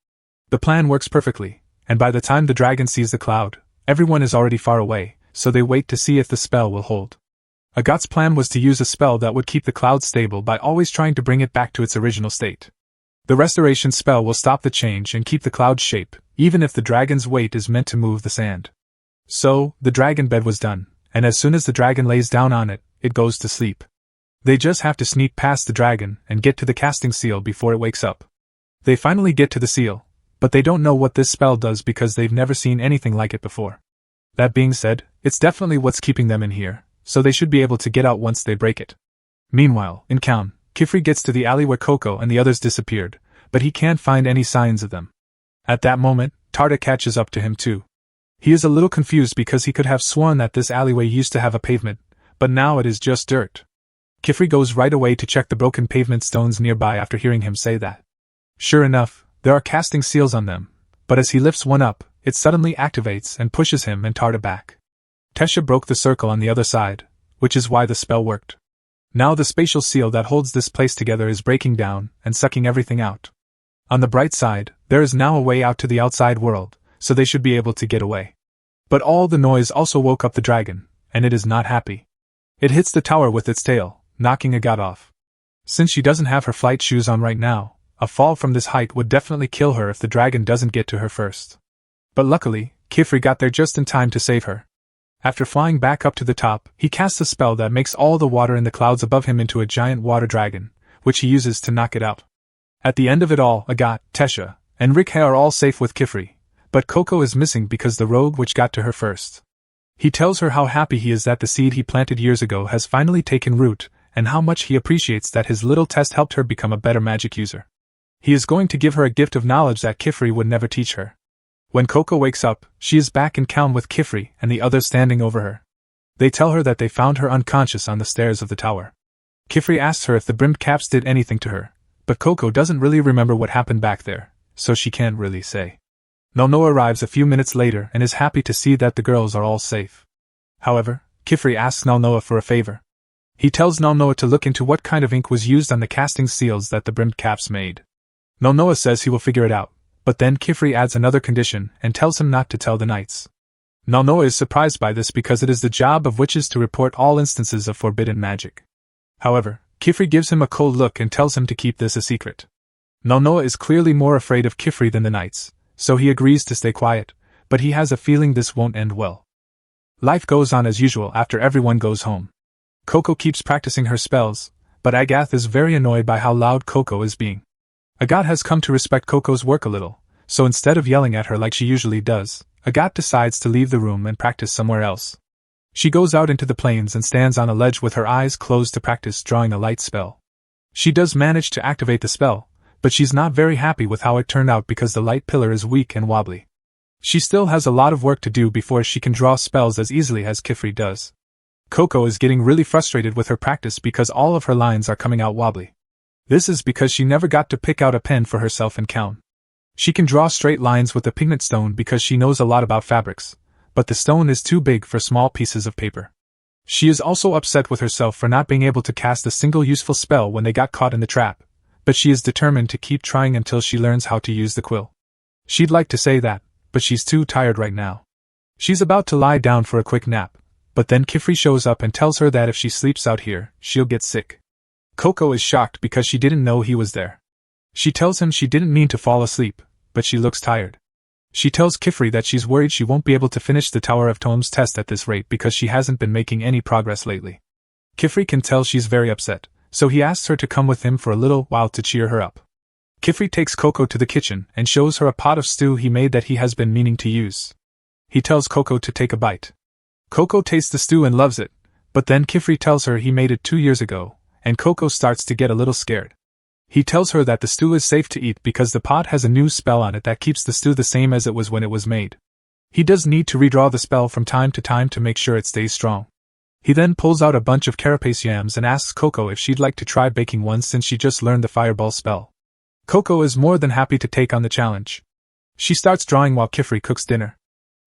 The plan works perfectly, and by the time the dragon sees the cloud, everyone is already far away, so they wait to see if the spell will hold. Agathe's plan was to use a spell that would keep the cloud stable by always trying to bring it back to its original state. The restoration spell will stop the change and keep the cloud's shape, even if the dragon's weight is meant to move the sand. So, the dragon bed was done, and as soon as the dragon lays down on it, it goes to sleep. They just have to sneak past the dragon and get to the casting seal before it wakes up. They finally get to the seal, but they don't know what this spell does because they've never seen anything like it before. That being said, it's definitely what's keeping them in here, so they should be able to get out once they break it. Meanwhile, in Kaun, Kifri gets to the alley where Coco and the others disappeared, but he can't find any signs of them. At that moment, Tarda catches up to him too. He is a little confused because he could have sworn that this alleyway used to have a pavement, but now it is just dirt. Kifri goes right away to check the broken pavement stones nearby after hearing him say that. Sure enough, there are casting seals on them, but as he lifts one up, it suddenly activates and pushes him and Tarda back. Tesha broke the circle on the other side, which is why the spell worked. Now the spatial seal that holds this place together is breaking down and sucking everything out. On the bright side, there is now a way out to the outside world, so they should be able to get away. But all the noise also woke up the dragon, and it is not happy. It hits the tower with its tail, knocking Agathe off. Since she doesn't have her flight shoes on right now, a fall from this height would definitely kill her if the dragon doesn't get to her first. But luckily, Kifri got there just in time to save her. After flying back up to the top, he casts a spell that makes all the water in the clouds above him into a giant water dragon, which he uses to knock it out. At the end of it all, Agathe, Tesha, and Rickhe are all safe with Kifri, but Coco is missing because the rogue witch got to her first. He tells her how happy he is that the seed he planted years ago has finally taken root, and how much he appreciates that his little test helped her become a better magic user. He is going to give her a gift of knowledge that Kifri would never teach her. When Coco wakes up, she is back in Kaun with Kifri and the others standing over her. They tell her that they found her unconscious on the stairs of the tower. Kifri asks her if the brimmed caps did anything to her, but Coco doesn't really remember what happened back there, so she can't really say. Nono arrives a few minutes later and is happy to see that the girls are all safe. However, Kifri asks Nalnoa for a favor. He tells Nalnoa to look into what kind of ink was used on the casting seals that the brimmed caps made. Nalnoa says he will figure it out, but then Kifri adds another condition and tells him not to tell the knights. Nalnoa is surprised by this because it is the job of witches to report all instances of forbidden magic. However, Kifri gives him a cold look and tells him to keep this a secret. Nalnoa is clearly more afraid of Kifri than the knights, so he agrees to stay quiet, but he has a feeling this won't end well. Life goes on as usual after everyone goes home. Coco keeps practicing her spells, but Agathe is very annoyed by how loud Coco is being. Agathe has come to respect Coco's work a little, so instead of yelling at her like she usually does, Agathe decides to leave the room and practice somewhere else. She goes out into the plains and stands on a ledge with her eyes closed to practice drawing a light spell. She does manage to activate the spell, but she's not very happy with how it turned out because the light pillar is weak and wobbly. She still has a lot of work to do before she can draw spells as easily as Kifri does. Coco is getting really frustrated with her practice because all of her lines are coming out wobbly. This is because she never got to pick out a pen for herself in Kaun. She can draw straight lines with the pigment stone because she knows a lot about fabrics, but the stone is too big for small pieces of paper. She is also upset with herself for not being able to cast a single useful spell when they got caught in the trap, but she is determined to keep trying until she learns how to use the quill. She'd like to say that, but she's too tired right now. She's about to lie down for a quick nap, but then Kifri shows up and tells her that if she sleeps out here, she'll get sick. Coco is shocked because she didn't know he was there. She tells him she didn't mean to fall asleep, but she looks tired. She tells Kifri that she's worried she won't be able to finish the Tower of Tomes test at this rate because she hasn't been making any progress lately. Kifri can tell she's very upset, so he asks her to come with him for a little while to cheer her up. Kifri takes Coco to the kitchen and shows her a pot of stew he made that he has been meaning to use. He tells Coco to take a bite. Coco tastes the stew and loves it, But then Kifri tells her he made it 2 years ago, and Coco starts to get a little scared. He tells her that the stew is safe to eat because the pot has a new spell on it that keeps the stew the same as it was when it was made. He does need to redraw the spell from time to time to make sure it stays strong. He then pulls out a bunch of carapace yams and asks Coco if she'd like to try baking one since she just learned the fireball spell. Coco is more than happy to take on the challenge. She starts drawing while Kifri cooks dinner.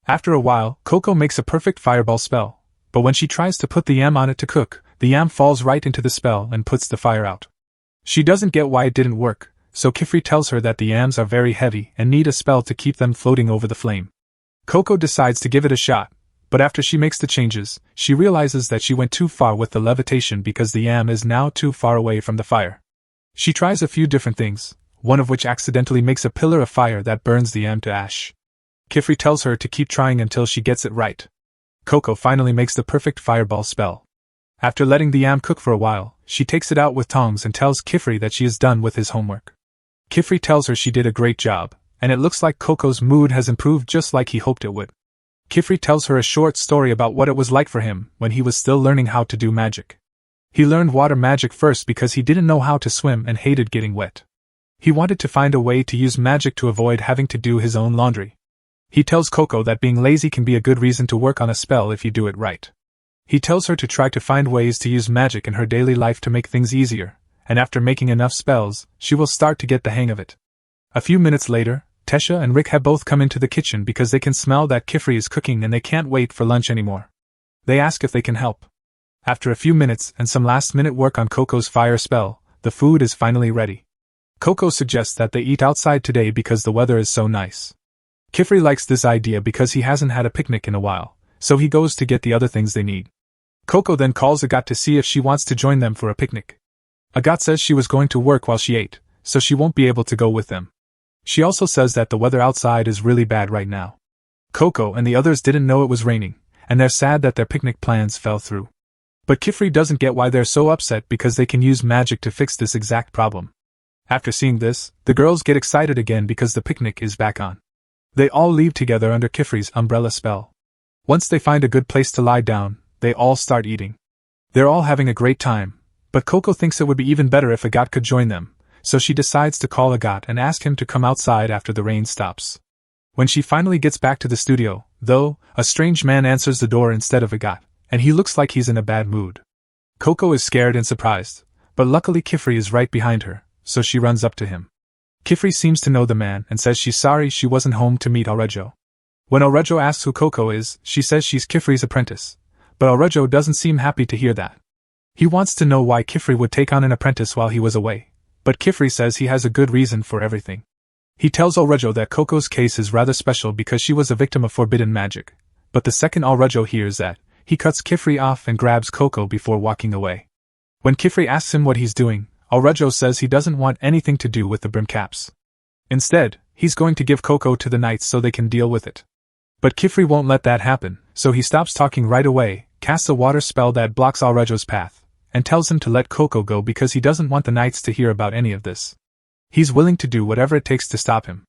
After a while, Coco makes a perfect fireball spell, but when she tries to put the yam on it to cook, the yam falls right into the spell and puts the fire out. She doesn't get why it didn't work, so Kifri tells her that the yams are very heavy and need a spell to keep them floating over the flame. Coco decides to give it a shot, but after she makes the changes, she realizes that she went too far with the levitation because the yam is now too far away from the fire. She tries a few different things, one of which accidentally makes a pillar of fire that burns the yam to ash. Kifri tells her to keep trying until she gets it right. Coco finally makes the perfect fireball spell. After letting the yam cook for a while, she takes it out with tongs and tells Kifri that she is done with his homework. Kifri tells her she did a great job, and it looks like Coco's mood has improved just like he hoped it would. Kifri tells her a short story about what it was like for him when he was still learning how to do magic. He learned water magic first because he didn't know how to swim and hated getting wet. He wanted to find a way to use magic to avoid having to do his own laundry. He tells Coco that being lazy can be a good reason to work on a spell if you do it right. He tells her to try to find ways to use magic in her daily life to make things easier, and after making enough spells, she will start to get the hang of it. A few minutes later, Tesha and Rick have both come into the kitchen because they can smell that Kifri is cooking and they can't wait for lunch anymore. They ask if they can help. After a few minutes and some last-minute work on Coco's fire spell, the food is finally ready. Coco suggests that they eat outside today because the weather is so nice. Kifri likes this idea because he hasn't had a picnic in a while, so he goes to get the other things they need. Coco then calls Agathe to see if she wants to join them for a picnic. Agathe says she was going to work while she ate, so she won't be able to go with them. She also says that the weather outside is really bad right now. Coco and the others didn't know it was raining, and they're sad that their picnic plans fell through. But Kifri doesn't get why they're so upset because they can use magic to fix this exact problem. After seeing this, the girls get excited again because the picnic is back on. They all leave together under Kifri's umbrella spell. Once they find a good place to lie down, they all start eating. They're all having a great time, but Coco thinks it would be even better if Agathe could join them, so she decides to call Agathe and ask him to come outside after the rain stops. When she finally gets back to the studio, though, a strange man answers the door instead of Agathe, and he looks like he's in a bad mood. Coco is scared and surprised, but luckily Kifri is right behind her, so she runs up to him. Kifri seems to know the man and says she's sorry she wasn't home to meet Aurejo. When Aurejo asks who Coco is, she says she's Kifri's apprentice, but Aurejo doesn't seem happy to hear that. He wants to know why Kifri would take on an apprentice while he was away, but Kifri says he has a good reason for everything. He tells Aurejo that Coco's case is rather special because she was a victim of forbidden magic, but the second Aurejo hears that, he cuts Kifri off and grabs Coco before walking away. When Kifri asks him what he's doing, Aurejo says he doesn't want anything to do with the brim caps. Instead, he's going to give Coco to the knights so they can deal with it. But Kifri won't let that happen, so he stops talking right away, casts a water spell that blocks Aurejo's path, and tells him to let Coco go because he doesn't want the knights to hear about any of this. He's willing to do whatever it takes to stop him.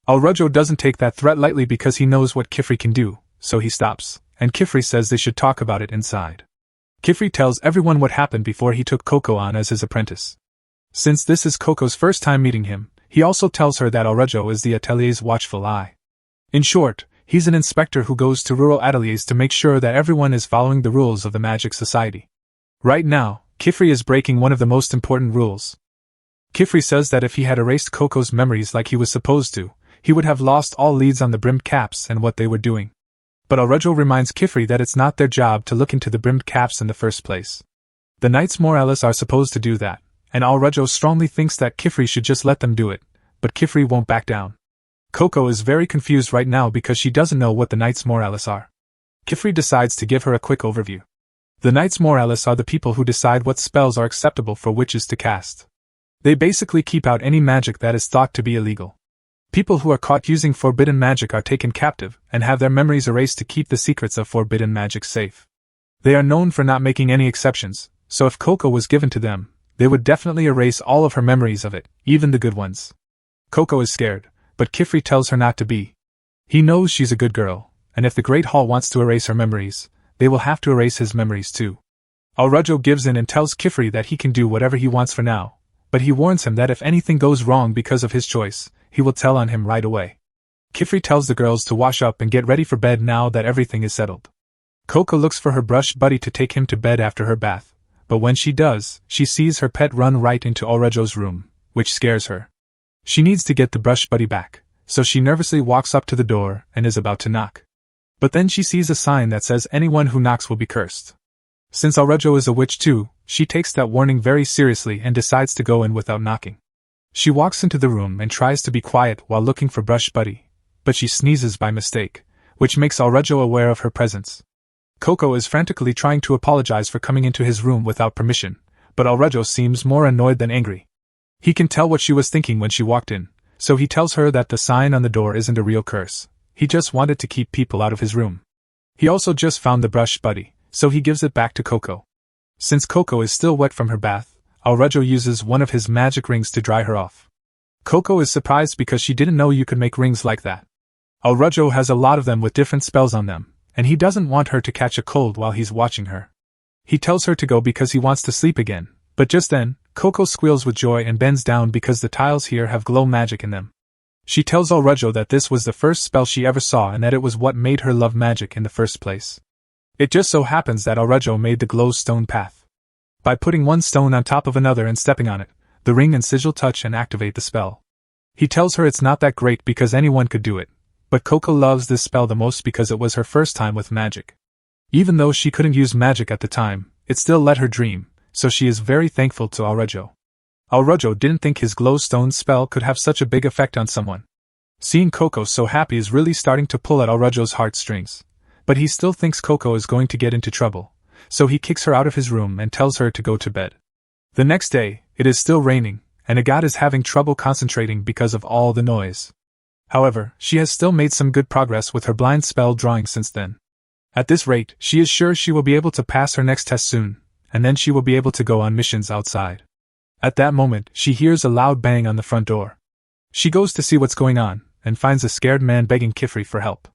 Aurejo doesn't take that threat lightly because he knows what Kifri can do, so he stops, and Kifri says they should talk about it inside. Kifri tells everyone what happened before he took Coco on as his apprentice. Since this is Coco's first time meeting him, he also tells her that Aurejo is the Atelier's watchful eye. In short, he's an inspector who goes to rural ateliers to make sure that everyone is following the rules of the Magic Society. Right now, Kifri is breaking one of the most important rules. Kifri says that if he had erased Coco's memories like he was supposed to, he would have lost all leads on the brimmed caps and what they were doing. But Aurejo reminds Kifri that it's not their job to look into the brimmed caps in the first place. The Knights Morales are supposed to do that, and Aurejo strongly thinks that Kifri should just let them do it, but Kifri won't back down. Coco is very confused right now because she doesn't know what the Knights Morales are. Kifri decides to give her a quick overview. The Knights Morales are the people who decide what spells are acceptable for witches to cast. They basically keep out any magic that is thought to be illegal. People who are caught using forbidden magic are taken captive and have their memories erased to keep the secrets of forbidden magic safe. They are known for not making any exceptions, so if Coco was given to them, they would definitely erase all of her memories of it, even the good ones. Coco is scared, but Kifri tells her not to be. He knows she's a good girl, and if the Great Hall wants to erase her memories, they will have to erase his memories too. Alrejo gives in and tells Kifri that he can do whatever he wants for now, but he warns him that if anything goes wrong because of his choice, he will tell on him right away. Kifri tells the girls to wash up and get ready for bed now that everything is settled. Coco looks for her brush buddy to take him to bed after her bath, but when she does, she sees her pet run right into Alrejo's room, which scares her. She needs to get the brush buddy back, so she nervously walks up to the door and is about to knock. But then she sees a sign that says anyone who knocks will be cursed. Since Alrejo is a witch too, she takes that warning very seriously and decides to go in without knocking. She walks into the room and tries to be quiet while looking for brush buddy, but she sneezes by mistake, which makes Alrejo aware of her presence. Coco is frantically trying to apologize for coming into his room without permission, but Alrejo seems more annoyed than angry. He can tell what she was thinking when she walked in, so he tells her that the sign on the door isn't a real curse. He just wanted to keep people out of his room. He also just found the brush buddy, so he gives it back to Coco. Since Coco is still wet from her bath, Alrejo uses one of his magic rings to dry her off. Coco is surprised because she didn't know you could make rings like that. Alrejo has a lot of them with different spells on them, and he doesn't want her to catch a cold while he's watching her. He tells her to go because he wants to sleep again, but just then, Coco squeals with joy and bends down because the tiles here have glow magic in them. She tells Alrejo that this was the first spell she ever saw and that it was what made her love magic in the first place. It just so happens that Alrejo made the glow stone path. By putting one stone on top of another and stepping on it, the ring and sigil touch and activate the spell. He tells her it's not that great because anyone could do it, but Coco loves this spell the most because it was her first time with magic. Even though she couldn't use magic at the time, it still let her dream, so she is very thankful to Alrejo. Alrejo didn't think his glowstone spell could have such a big effect on someone. Seeing Coco so happy is really starting to pull at Alrejo's heartstrings, but he still thinks Coco is going to get into trouble, so he kicks her out of his room and tells her to go to bed. The next day, it is still raining, and Agathe is having trouble concentrating because of all the noise. However, she has still made some good progress with her blind spell drawing since then. At this rate, she is sure she will be able to pass her next test soon, and then she will be able to go on missions outside. At that moment, she hears a loud bang on the front door. She goes to see what's going on, and finds a scared man begging Kifri for help.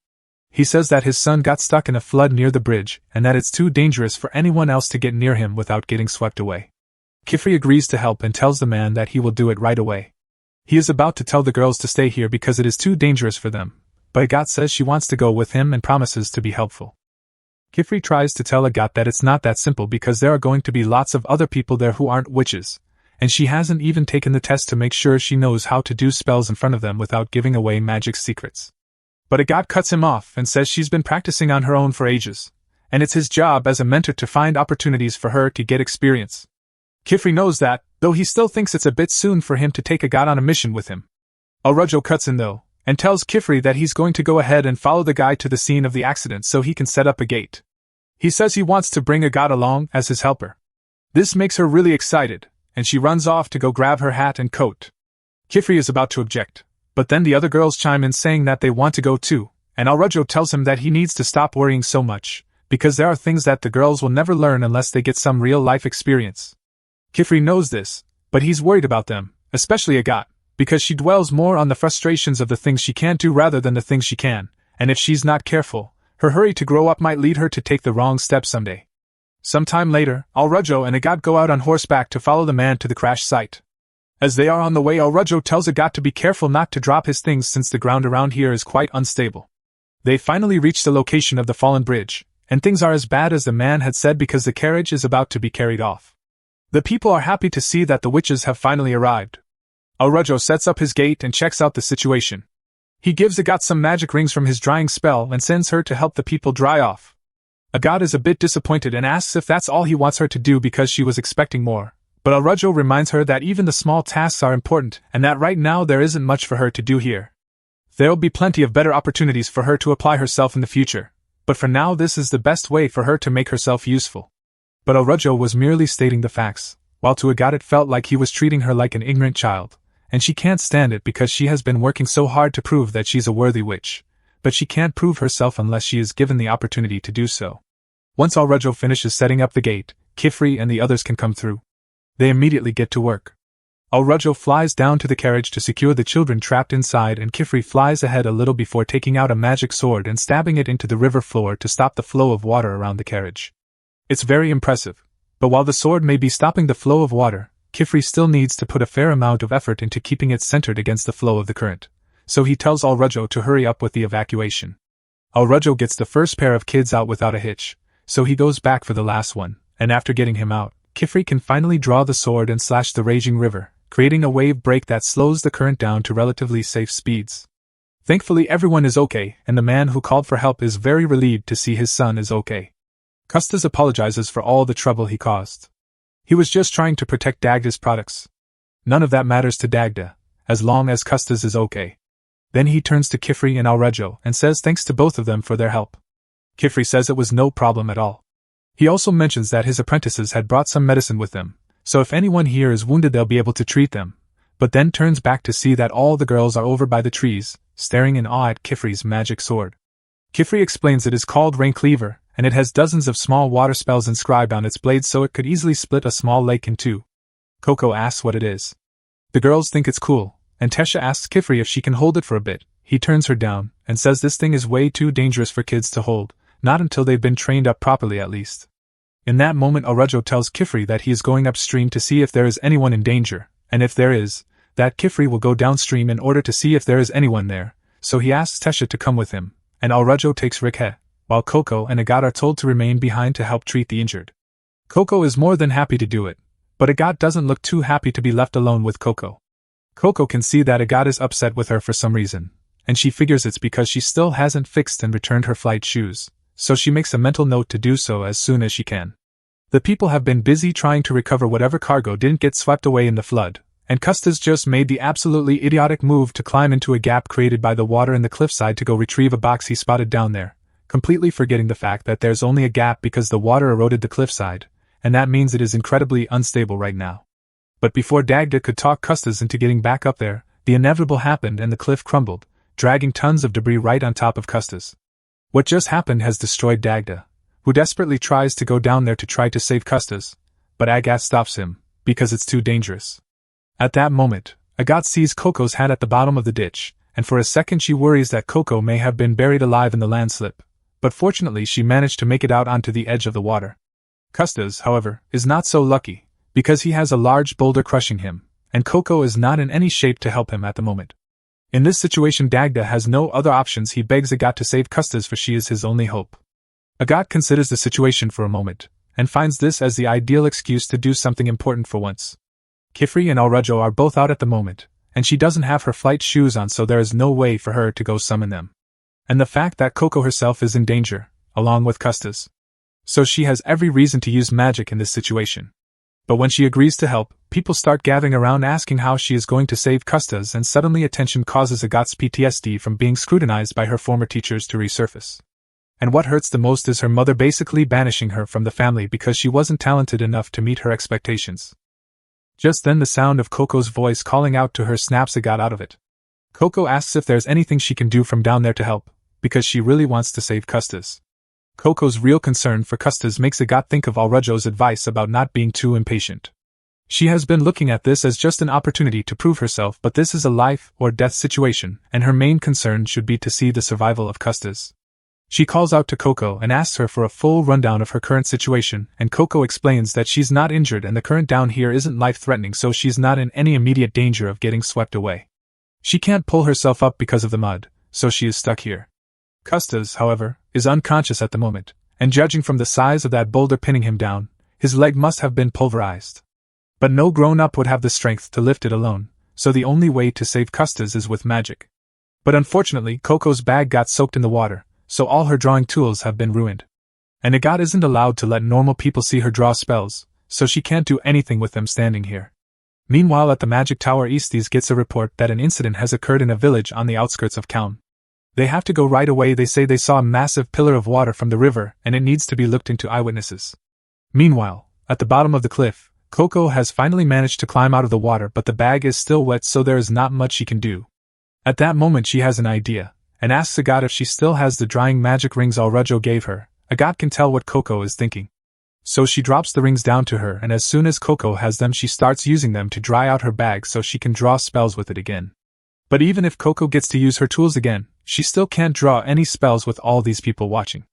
He says that his son got stuck in a flood near the bridge, and that it's too dangerous for anyone else to get near him without getting swept away. Kifri agrees to help and tells the man that he will do it right away. He is about to tell the girls to stay here because it is too dangerous for them, but Agathe says she wants to go with him and promises to be helpful. Kifri tries to tell Agathe that it's not that simple because there are going to be lots of other people there who aren't witches, and she hasn't even taken the test to make sure she knows how to do spells in front of them without giving away magic secrets. But Agathe cuts him off and says she's been practicing on her own for ages, and it's his job as a mentor to find opportunities for her to get experience. Kifri knows that, though he still thinks it's a bit soon for him to take Agathe on a mission with him. Alrejo cuts in though, and tells Kifri that he's going to go ahead and follow the guy to the scene of the accident so he can set up a gate. He says he wants to bring Agathe along as his helper. This makes her really excited, and she runs off to go grab her hat and coat. Kifri is about to object, but then the other girls chime in saying that they want to go too, and Alrejo tells him that he needs to stop worrying so much, because there are things that the girls will never learn unless they get some real-life experience. Kifri knows this, but he's worried about them, especially Agathe, because she dwells more on the frustrations of the things she can't do rather than the things she can, and if she's not careful, her hurry to grow up might lead her to take the wrong step someday. Sometime later, Alrejo and Agathe go out on horseback to follow the man to the crash site. As they are on the way, Alrejo tells Agathe to be careful not to drop his things since the ground around here is quite unstable. They finally reach the location of the fallen bridge, and things are as bad as the man had said because the carriage is about to be carried off. The people are happy to see that the witches have finally arrived. Alrejo sets up his gate and checks out the situation. He gives Agathe some magic rings from his drying spell and sends her to help the people dry off. Agathe is a bit disappointed and asks if that's all he wants her to do because she was expecting more, but Alrejo reminds her that even the small tasks are important and that right now there isn't much for her to do here. There'll be plenty of better opportunities for her to apply herself in the future, but for now this is the best way for her to make herself useful. But Alrejo was merely stating the facts, while to Agathe it felt like he was treating her like an ignorant child, and she can't stand it because she has been working so hard to prove that she's a worthy witch, but she can't prove herself unless she is given the opportunity to do so. Once Alrejo finishes setting up the gate, Kifri and the others can come through. They immediately get to work. Alrejo flies down to the carriage to secure the children trapped inside, and Kifri flies ahead a little before taking out a magic sword and stabbing it into the river floor to stop the flow of water around the carriage. It's very impressive, But while the sword may be stopping the flow of water, Kifri still needs to put a fair amount of effort into keeping it centered against the flow of the current. So he tells Alrujo to hurry up with the evacuation. Alrujo gets the first pair of kids out without a hitch, so he goes back for the last one, and after getting him out, Kifri can finally draw the sword and slash the raging river, creating a wave break that slows the current down to relatively safe speeds. Thankfully everyone is okay, and the man who called for help is very relieved to see his son is okay. Custis apologizes for all the trouble he caused. He was just trying to protect Dagda's products. None of that matters to Dagda, as long as Custis is okay. Then he turns to Kifri and Alrujo and says thanks to both of them for their help. Kifri says it was no problem at all. He also mentions that his apprentices had brought some medicine with them, so if anyone here is wounded they'll be able to treat them, but then turns back to see that all the girls are over by the trees, staring in awe at Kifri's magic sword. Kifri explains it is called Rain Cleaver, and it has dozens of small water spells inscribed on its blade so it could easily split a small lake in two. Coco asks what it is. The girls think it's cool, and Tesha asks Kifri if she can hold it for a bit. He turns her down, and says this thing is way too dangerous for kids to hold, not until they've been trained up properly at least. In that moment Alrujo tells Kifri that he is going upstream to see if there is anyone in danger, and if there is, that Kifri will go downstream in order to see if there is anyone there, so he asks Tesha to come with him, and Alrujo takes Rikhe, while Coco and Agat are told to remain behind to help treat the injured. Coco is more than happy to do it, but Agat doesn't look too happy to be left alone with Coco. Coco can see that Agat is upset with her for some reason, and she figures it's because she still hasn't fixed and returned her flight shoes, so she makes a mental note to do so as soon as she can. The people have been busy trying to recover whatever cargo didn't get swept away in the flood, and Custis just made the absolutely idiotic move to climb into a gap created by the water in the cliffside to go retrieve a box he spotted down there, completely forgetting the fact that there's only a gap because the water eroded the cliffside, and that means it is incredibly unstable right now. But before Dagda could talk Custis into getting back up there, the inevitable happened and the cliff crumbled, dragging tons of debris right on top of Custis. What just happened has destroyed Dagda, who desperately tries to go down there to try to save Custis, but Agat stops him, because it's too dangerous. At that moment, Agat sees Coco's hat at the bottom of the ditch, and for a second she worries that Coco may have been buried alive in the landslip, but fortunately she managed to make it out onto the edge of the water. Custis, however, is not so lucky, because he has a large boulder crushing him, and Coco is not in any shape to help him at the moment. In this situation Dagda has no other options. He begs Agat to save Custis for she is his only hope. Agat considers the situation for a moment, and finds this as the ideal excuse to do something important for once. Kifri and Alrujo are both out at the moment, and she doesn't have her flight shoes on, so there is no way for her to go summon them. And the fact that Coco herself is in danger, along with Custis. So she has every reason to use magic in this situation. But when she agrees to help, people start gathering around asking how she is going to save Custis, and suddenly attention causes Agat's PTSD from being scrutinized by her former teachers to resurface. And what hurts the most is her mother basically banishing her from the family because she wasn't talented enough to meet her expectations. Just then the sound of Coco's voice calling out to her snaps Agat out of it. Coco asks if there's anything she can do from down there to help, because she really wants to save Custis. Coco's real concern for Custis makes Agat think of Alrujo's advice about not being too impatient. She has been looking at this as just an opportunity to prove herself, but this is a life or death situation, and her main concern should be to see the survival of Custis. She calls out to Coco and asks her for a full rundown of her current situation, and Coco explains that she's not injured and the current down here isn't life-threatening, so she's not in any immediate danger of getting swept away. She can't pull herself up because of the mud, so she is stuck here. Custis, however, is unconscious at the moment, and judging from the size of that boulder pinning him down, his leg must have been pulverized. But no grown-up would have the strength to lift it alone, so the only way to save Custis is with magic. But unfortunately, Coco's bag got soaked in the water, so all her drawing tools have been ruined. And Agat isn't allowed to let normal people see her draw spells, so she can't do anything with them standing here. Meanwhile at the Magic Tower Easties gets a report that an incident has occurred in a village on the outskirts of Kaun. They have to go right away. They say they saw a massive pillar of water from the river and it needs to be looked into eyewitnesses. Meanwhile, at the bottom of the cliff, Coco has finally managed to climb out of the water, but the bag is still wet, so there is not much she can do. At that moment she has an idea, and asks Agat if she still has the drying magic rings Alrujo gave her. Agat can tell what Coco is thinking. So she drops the rings down to her, and as soon as Coco has them she starts using them to dry out her bag so she can draw spells with it again. But even if Coco gets to use her tools again, she still can't draw any spells with all these people watching.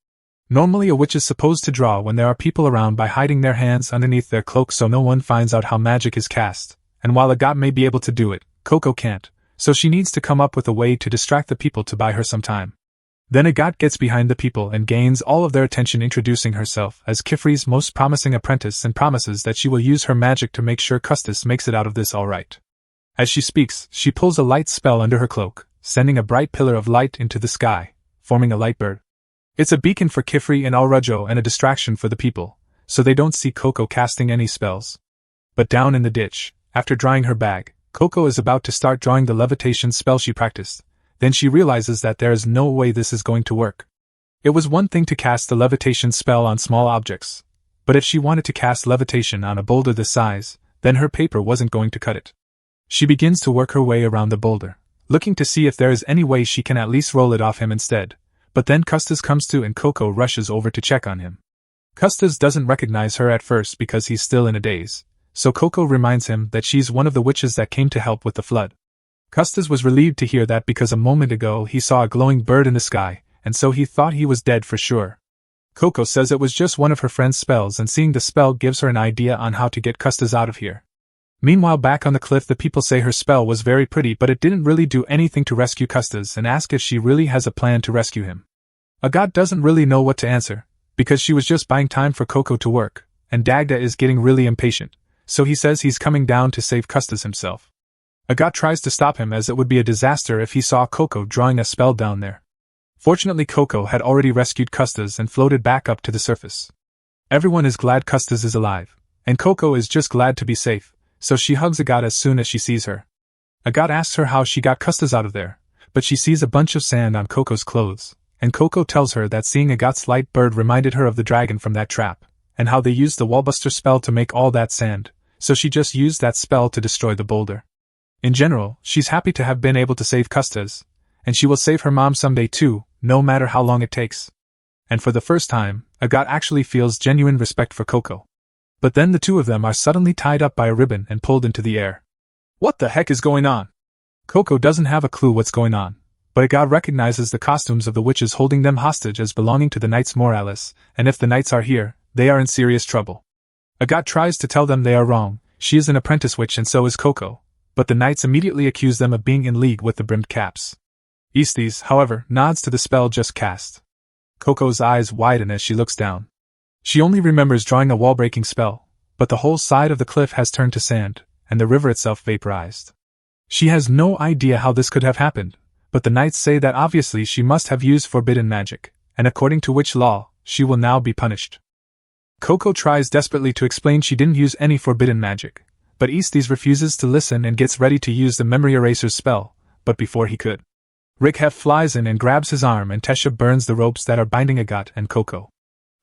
Normally a witch is supposed to draw when there are people around by hiding their hands underneath their cloak so no one finds out how magic is cast, and while Agathe may be able to do it, Coco can't, so she needs to come up with a way to distract the people to buy her some time. Then Agathe gets behind the people and gains all of their attention, introducing herself as Kifri's most promising apprentice and promises that she will use her magic to make sure Custis makes it out of this alright. As she speaks, she pulls a light spell under her cloak, sending a bright pillar of light into the sky, forming a light bird. It's a beacon for Kifri and Alrajo and a distraction for the people, so they don't see Coco casting any spells. But down in the ditch, after drying her bag, Coco is about to start drawing the levitation spell she practiced. Then she realizes that there is no way this is going to work. It was one thing to cast the levitation spell on small objects, but if she wanted to cast levitation on a boulder this size, then her paper wasn't going to cut it. She begins to work her way around the boulder, looking to see if there is any way she can at least roll it off him instead. But then Custis comes to and Coco rushes over to check on him. Custis doesn't recognize her at first because he's still in a daze, so Coco reminds him that she's one of the witches that came to help with the flood. Custis was relieved to hear that because a moment ago he saw a glowing bird in the sky, and so he thought he was dead for sure. Coco says it was just one of her friend's spells, and seeing the spell gives her an idea on how to get Custis out of here. Meanwhile, back on the cliff, the people say her spell was very pretty, but it didn't really do anything to rescue Custis, and ask if she really has a plan to rescue him. Agathe doesn't really know what to answer, because she was just buying time for Coco to work, and Dagda is getting really impatient, so he says he's coming down to save Custis himself. Agathe tries to stop him as it would be a disaster if he saw Coco drawing a spell down there. Fortunately, Coco had already rescued Custis and floated back up to the surface. Everyone is glad Custis is alive, and Coco is just glad to be safe, so she hugs Agathe as soon as she sees her. Agathe asks her how she got Custis out of there, but she sees a bunch of sand on Coco's clothes, and Coco tells her that seeing Agathe's light bird reminded her of the dragon from that trap, and how they used the Wallbuster spell to make all that sand, so she just used that spell to destroy the boulder. In general, she's happy to have been able to save Custis, and she will save her mom someday too, no matter how long it takes. And for the first time, Agathe actually feels genuine respect for Coco. But then the two of them are suddenly tied up by a ribbon and pulled into the air. What the heck is going on? Coco doesn't have a clue what's going on, but Agathe recognizes the costumes of the witches holding them hostage as belonging to the Knights Morales, and if the Knights are here, they are in serious trouble. Agathe tries to tell them they are wrong, she is an apprentice witch and so is Coco, but the Knights immediately accuse them of being in league with the brimmed caps. Aestes, however, nods to the spell just cast. Coco's eyes widen as she looks down. She only remembers drawing a wall-breaking spell, but the whole side of the cliff has turned to sand, and the river itself vaporized. She has no idea how this could have happened, but the Knights say that obviously she must have used forbidden magic, and according to witch law, she will now be punished. Coco tries desperately to explain she didn't use any forbidden magic, but Aestes refuses to listen and gets ready to use the memory eraser's spell, but before he could, Rikhef flies in and grabs his arm and Tesha burns the ropes that are binding Agathe and Coco.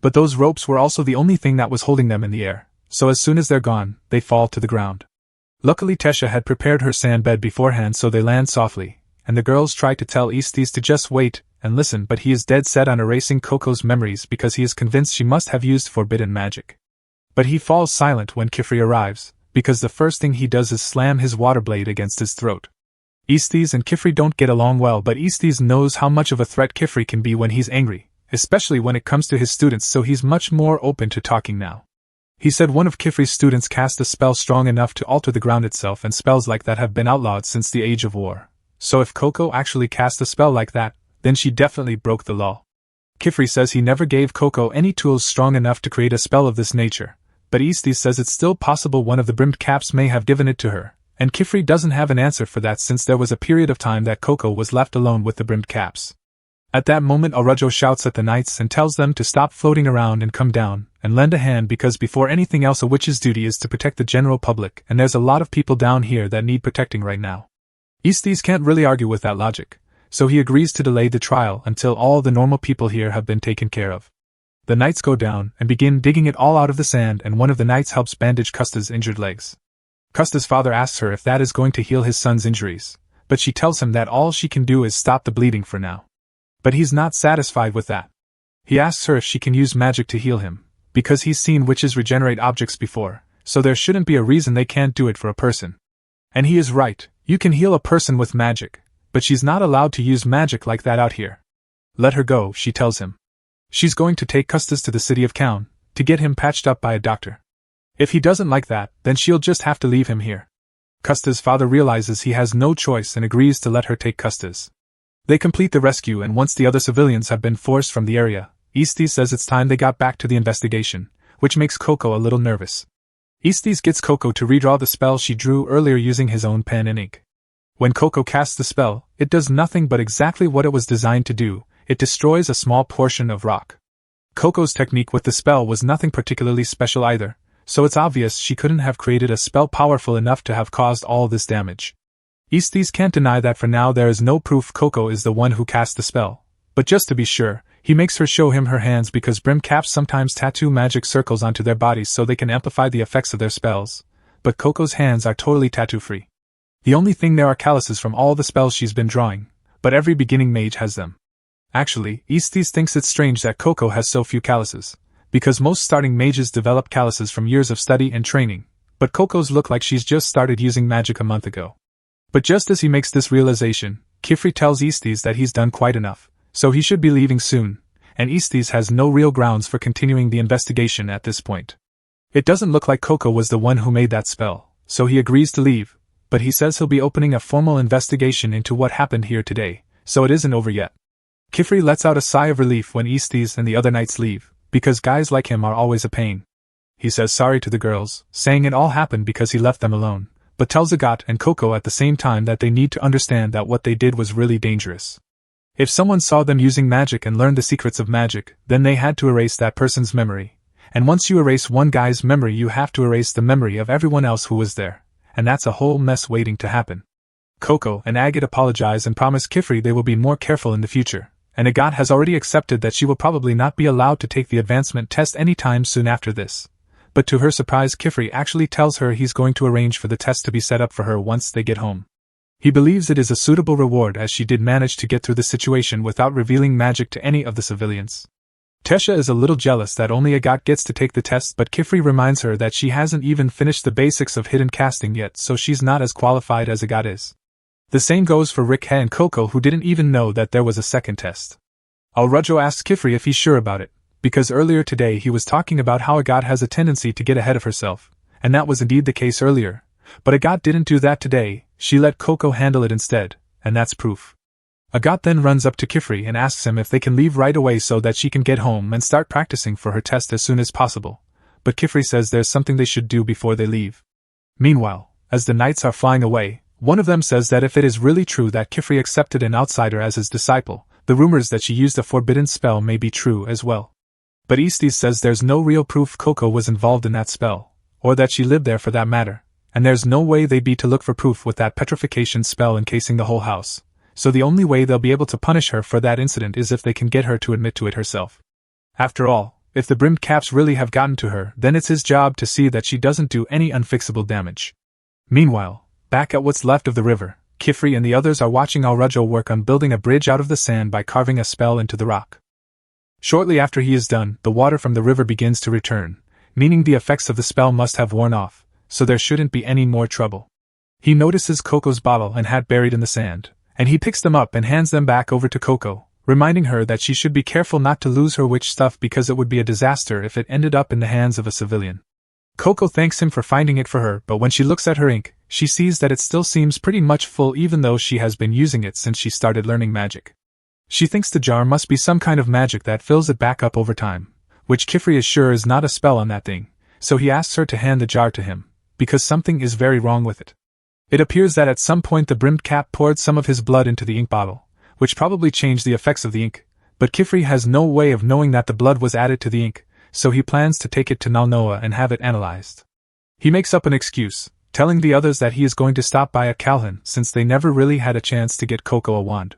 But those ropes were also the only thing that was holding them in the air, so as soon as they're gone, they fall to the ground. Luckily Tesha had prepared her sand bed beforehand so they land softly, and the girls try to tell Aestes to just wait and listen, but he is dead set on erasing Coco's memories because he is convinced she must have used forbidden magic. But he falls silent when Kifri arrives, because the first thing he does is slam his water blade against his throat. Aestes and Kifri don't get along well, but Aestes knows how much of a threat Kifri can be when he's angry, especially when it comes to his students, so he's much more open to talking now. He said one of Kifri's students cast a spell strong enough to alter the ground itself, and spells like that have been outlawed since the Age of War. So if Coco actually cast a spell like that, then she definitely broke the law. Kifri says he never gave Coco any tools strong enough to create a spell of this nature, but Aestes says it's still possible one of the brimmed caps may have given it to her, and Kifri doesn't have an answer for that since there was a period of time that Coco was left alone with the brimmed caps. At that moment Alrajo shouts at the Knights and tells them to stop floating around and come down and lend a hand, because before anything else a witch's duty is to protect the general public, and there's a lot of people down here that need protecting right now. Aestes can't really argue with that logic, so he agrees to delay the trial until all the normal people here have been taken care of. The Knights go down and begin digging it all out of the sand, and one of the Knights helps bandage Custis' injured legs. Custis' father asks her if that is going to heal his son's injuries, but she tells him that all she can do is stop the bleeding for now. But he's not satisfied with that. He asks her if she can use magic to heal him, because he's seen witches regenerate objects before, so there shouldn't be a reason they can't do it for a person. And he is right, you can heal a person with magic, but she's not allowed to use magic like that out here. Let her go, she tells him. She's going to take Custis to the city of Kaun, to get him patched up by a doctor. If he doesn't like that, then she'll just have to leave him here. Custis' father realizes he has no choice and agrees to let her take Custis. They complete the rescue, and once the other civilians have been forced from the area, Estes says it's time they got back to the investigation, which makes Coco a little nervous. Estes gets Coco to redraw the spell she drew earlier using his own pen and ink. When Coco casts the spell, it does nothing but exactly what it was designed to do. It destroys a small portion of rock. Coco's technique with the spell was nothing particularly special either, so it's obvious she couldn't have created a spell powerful enough to have caused all this damage. Estes can't deny that for now there is no proof Coco is the one who cast the spell, but just to be sure, he makes her show him her hands because brim caps sometimes tattoo magic circles onto their bodies so they can amplify the effects of their spells, but Coco's hands are totally tattoo-free. The only thing there are calluses from all the spells she's been drawing, but every beginning mage has them. Actually, Estes thinks it's strange that Coco has so few calluses, because most starting mages develop calluses from years of study and training, but Coco's look like she's just started using magic a month ago. But just as he makes this realization, Kifri tells Estes that he's done quite enough, so he should be leaving soon, and Estes has no real grounds for continuing the investigation at this point. It doesn't look like Coco was the one who made that spell, so he agrees to leave, but he says he'll be opening a formal investigation into what happened here today, so it isn't over yet. Kifri lets out a sigh of relief when Estes and the other knights leave, because guys like him are always a pain. He says sorry to the girls, saying it all happened because he left them alone, but tells Agathe and Coco at the same time that they need to understand that what they did was really dangerous. If someone saw them using magic and learned the secrets of magic, then they had to erase that person's memory, and once you erase one guy's memory you have to erase the memory of everyone else who was there, and that's a whole mess waiting to happen. Coco and Agathe apologize and promise Kifri they will be more careful in the future, and Agathe has already accepted that she will probably not be allowed to take the advancement test anytime soon after this. But to her surprise, Kifri actually tells her he's going to arrange for the test to be set up for her once they get home. He believes it is a suitable reward as she did manage to get through the situation without revealing magic to any of the civilians. Tesha is a little jealous that only Agathe gets to take the test, but Kifri reminds her that she hasn't even finished the basics of hidden casting yet, so she's not as qualified as Agathe is. The same goes for Rick and Coco, who didn't even know that there was a second test. Alrujo asks Kifri if he's sure about it, because earlier today he was talking about how Agathe has a tendency to get ahead of herself, and that was indeed the case earlier, but Agathe didn't do that today. She let Coco handle it instead, and that's proof. Agathe then runs up to Kifri and asks him if they can leave right away so that she can get home and start practicing for her test as soon as possible, but Kifri says there's something they should do before they leave. Meanwhile, as the knights are flying away, one of them says that if it is really true that Kifri accepted an outsider as his disciple, the rumors that she used a forbidden spell may be true as well. But Estes says there's no real proof Coco was involved in that spell, or that she lived there for that matter, and there's no way they'd be to look for proof with that petrification spell encasing the whole house, so the only way they'll be able to punish her for that incident is if they can get her to admit to it herself. After all, if the brimmed caps really have gotten to her, then it's his job to see that she doesn't do any unfixable damage. Meanwhile, back at what's left of the river, Kifri and the others are watching Alrujo work on building a bridge out of the sand by carving a spell into the rock. Shortly after he is done, the water from the river begins to return, meaning the effects of the spell must have worn off, so there shouldn't be any more trouble. He notices Coco's bottle and hat buried in the sand, and he picks them up and hands them back over to Coco, reminding her that she should be careful not to lose her witch stuff because it would be a disaster if it ended up in the hands of a civilian. Coco thanks him for finding it for her, but when she looks at her ink, she sees that it still seems pretty much full even though she has been using it since she started learning magic. She thinks the jar must be some kind of magic that fills it back up over time, which Kifri is sure is not a spell on that thing, so he asks her to hand the jar to him, because something is very wrong with it. It appears that at some point the brimmed cap poured some of his blood into the ink bottle, which probably changed the effects of the ink, but Kifri has no way of knowing that the blood was added to the ink, so he plans to take it to Nalnoa and have it analyzed. He makes up an excuse, telling the others that he is going to stop by at Calhoun since they never really had a chance to get Coco a wand.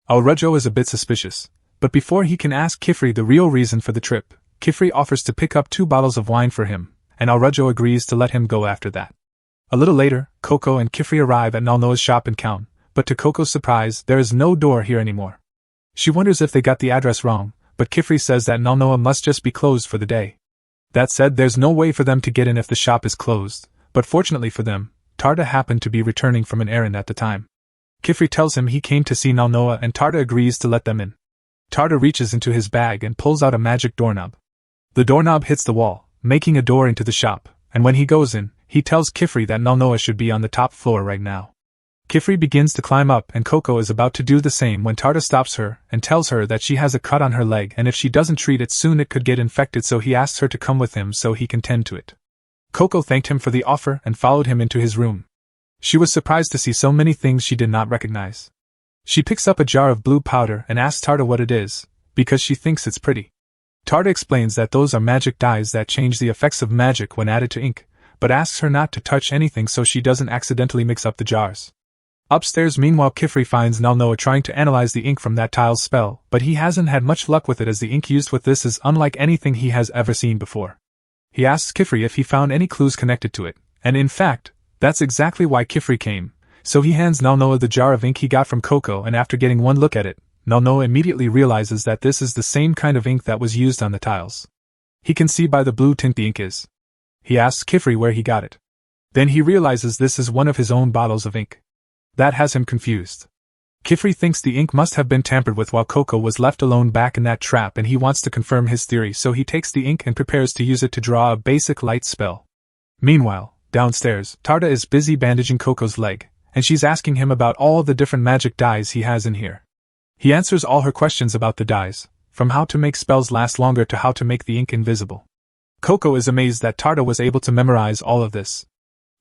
Alrujo is a bit suspicious, but before he can ask Kifri the real reason for the trip, Kifri offers to pick up 2 bottles of wine for him, and Alrujo agrees to let him go after that. A little later, Coco and Kifri arrive at Nalnoa's shop in Calhoun, but to Coco's surprise, there is no door here anymore. She wonders if they got the address wrong, but Kifri says that Nalnoa must just be closed for the day. That said, there's no way for them to get in if the shop is closed, but fortunately for them, Tarda happened to be returning from an errand at the time. Kifri tells him he came to see Nalnoa and Tarda agrees to let them in. Tarta reaches into his bag and pulls out a magic doorknob. The doorknob hits the wall, making a door into the shop, and when he goes in, he tells Kifri that Nalnoa should be on the top floor right now. Kifri begins to climb up and Coco is about to do the same when Tarta stops her and tells her that she has a cut on her leg and if she doesn't treat it soon it could get infected, so he asks her to come with him so he can tend to it. Coco thanked him for the offer and followed him into his room. She was surprised to see so many things she did not recognize. She picks up a jar of blue powder and asks Tarta what it is, because she thinks it's pretty. Tarta explains that those are magic dyes that change the effects of magic when added to ink, but asks her not to touch anything so she doesn't accidentally mix up the jars. Upstairs, meanwhile, Kifri finds Nalnoa trying to analyze the ink from that tile's spell, but he hasn't had much luck with it as the ink used with this is unlike anything he has ever seen before. He asks Kifri if he found any clues connected to it, and in fact, that's exactly why Kifri came, so he hands Nalnoa the jar of ink he got from Coco and after getting one look at it, Nalnoa immediately realizes that this is the same kind of ink that was used on the tiles. He can see by the blue tint the ink is. He asks Kifri where he got it. Then he realizes this is one of his own bottles of ink. That has him confused. Kifri thinks the ink must have been tampered with while Coco was left alone back in that trap and he wants to confirm his theory, so he takes the ink and prepares to use it to draw a basic light spell. Meanwhile, downstairs, Tarta is busy bandaging Coco's leg, and she's asking him about all the different magic dyes he has in here. He answers all her questions about the dyes, from how to make spells last longer to how to make the ink invisible. Coco is amazed that Tarta was able to memorize all of this.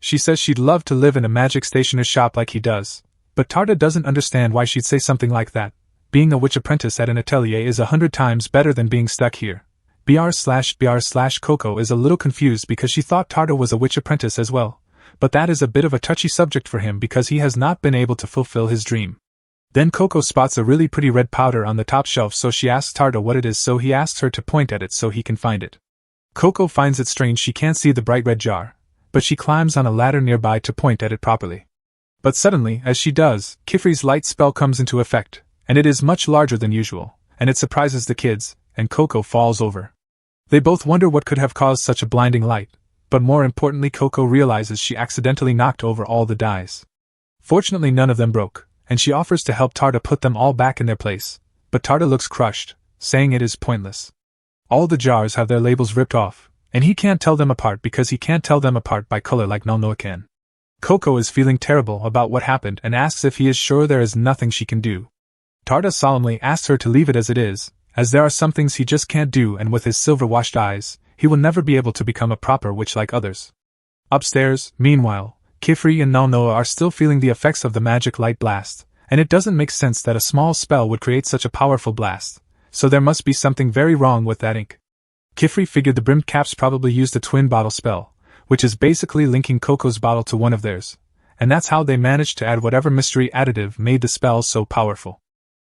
She says she'd love to live in a magic stationer's shop like he does, but Tarta doesn't understand why she'd say something like that. Being a witch apprentice at an atelier is 100 times better than being stuck here. Coco is a little confused because she thought Tarta was a witch apprentice as well, but that is a bit of a touchy subject for him because he has not been able to fulfill his dream. Then Coco spots a really pretty red powder on the top shelf, so she asks Tarta what it is, so he asks her to point at it so he can find it. Coco finds it strange she can't see the bright red jar, but she climbs on a ladder nearby to point at it properly. But suddenly, as she does, Kifri's light spell comes into effect, and it is much larger than usual, and it surprises the kids, and Coco falls over. They both wonder what could have caused such a blinding light, but more importantly Coco realizes she accidentally knocked over all the dyes. Fortunately none of them broke, and she offers to help Tarta put them all back in their place, but Tarta looks crushed, saying it is pointless. All the jars have their labels ripped off, and he can't tell them apart because he can't tell them apart by color like Nalnoa can. Coco is feeling terrible about what happened and asks if he is sure there is nothing she can do. Tarta solemnly asks her to leave it as it is, as there are some things he just can't do, and with his silver-washed eyes, he will never be able to become a proper witch like others. Upstairs, meanwhile, Kifri and Nalnoa are still feeling the effects of the magic light blast, and it doesn't make sense that a small spell would create such a powerful blast, so there must be something very wrong with that ink. Kifri figured the brimmed caps probably used a twin bottle spell, which is basically linking Coco's bottle to one of theirs, and that's how they managed to add whatever mystery additive made the spell so powerful.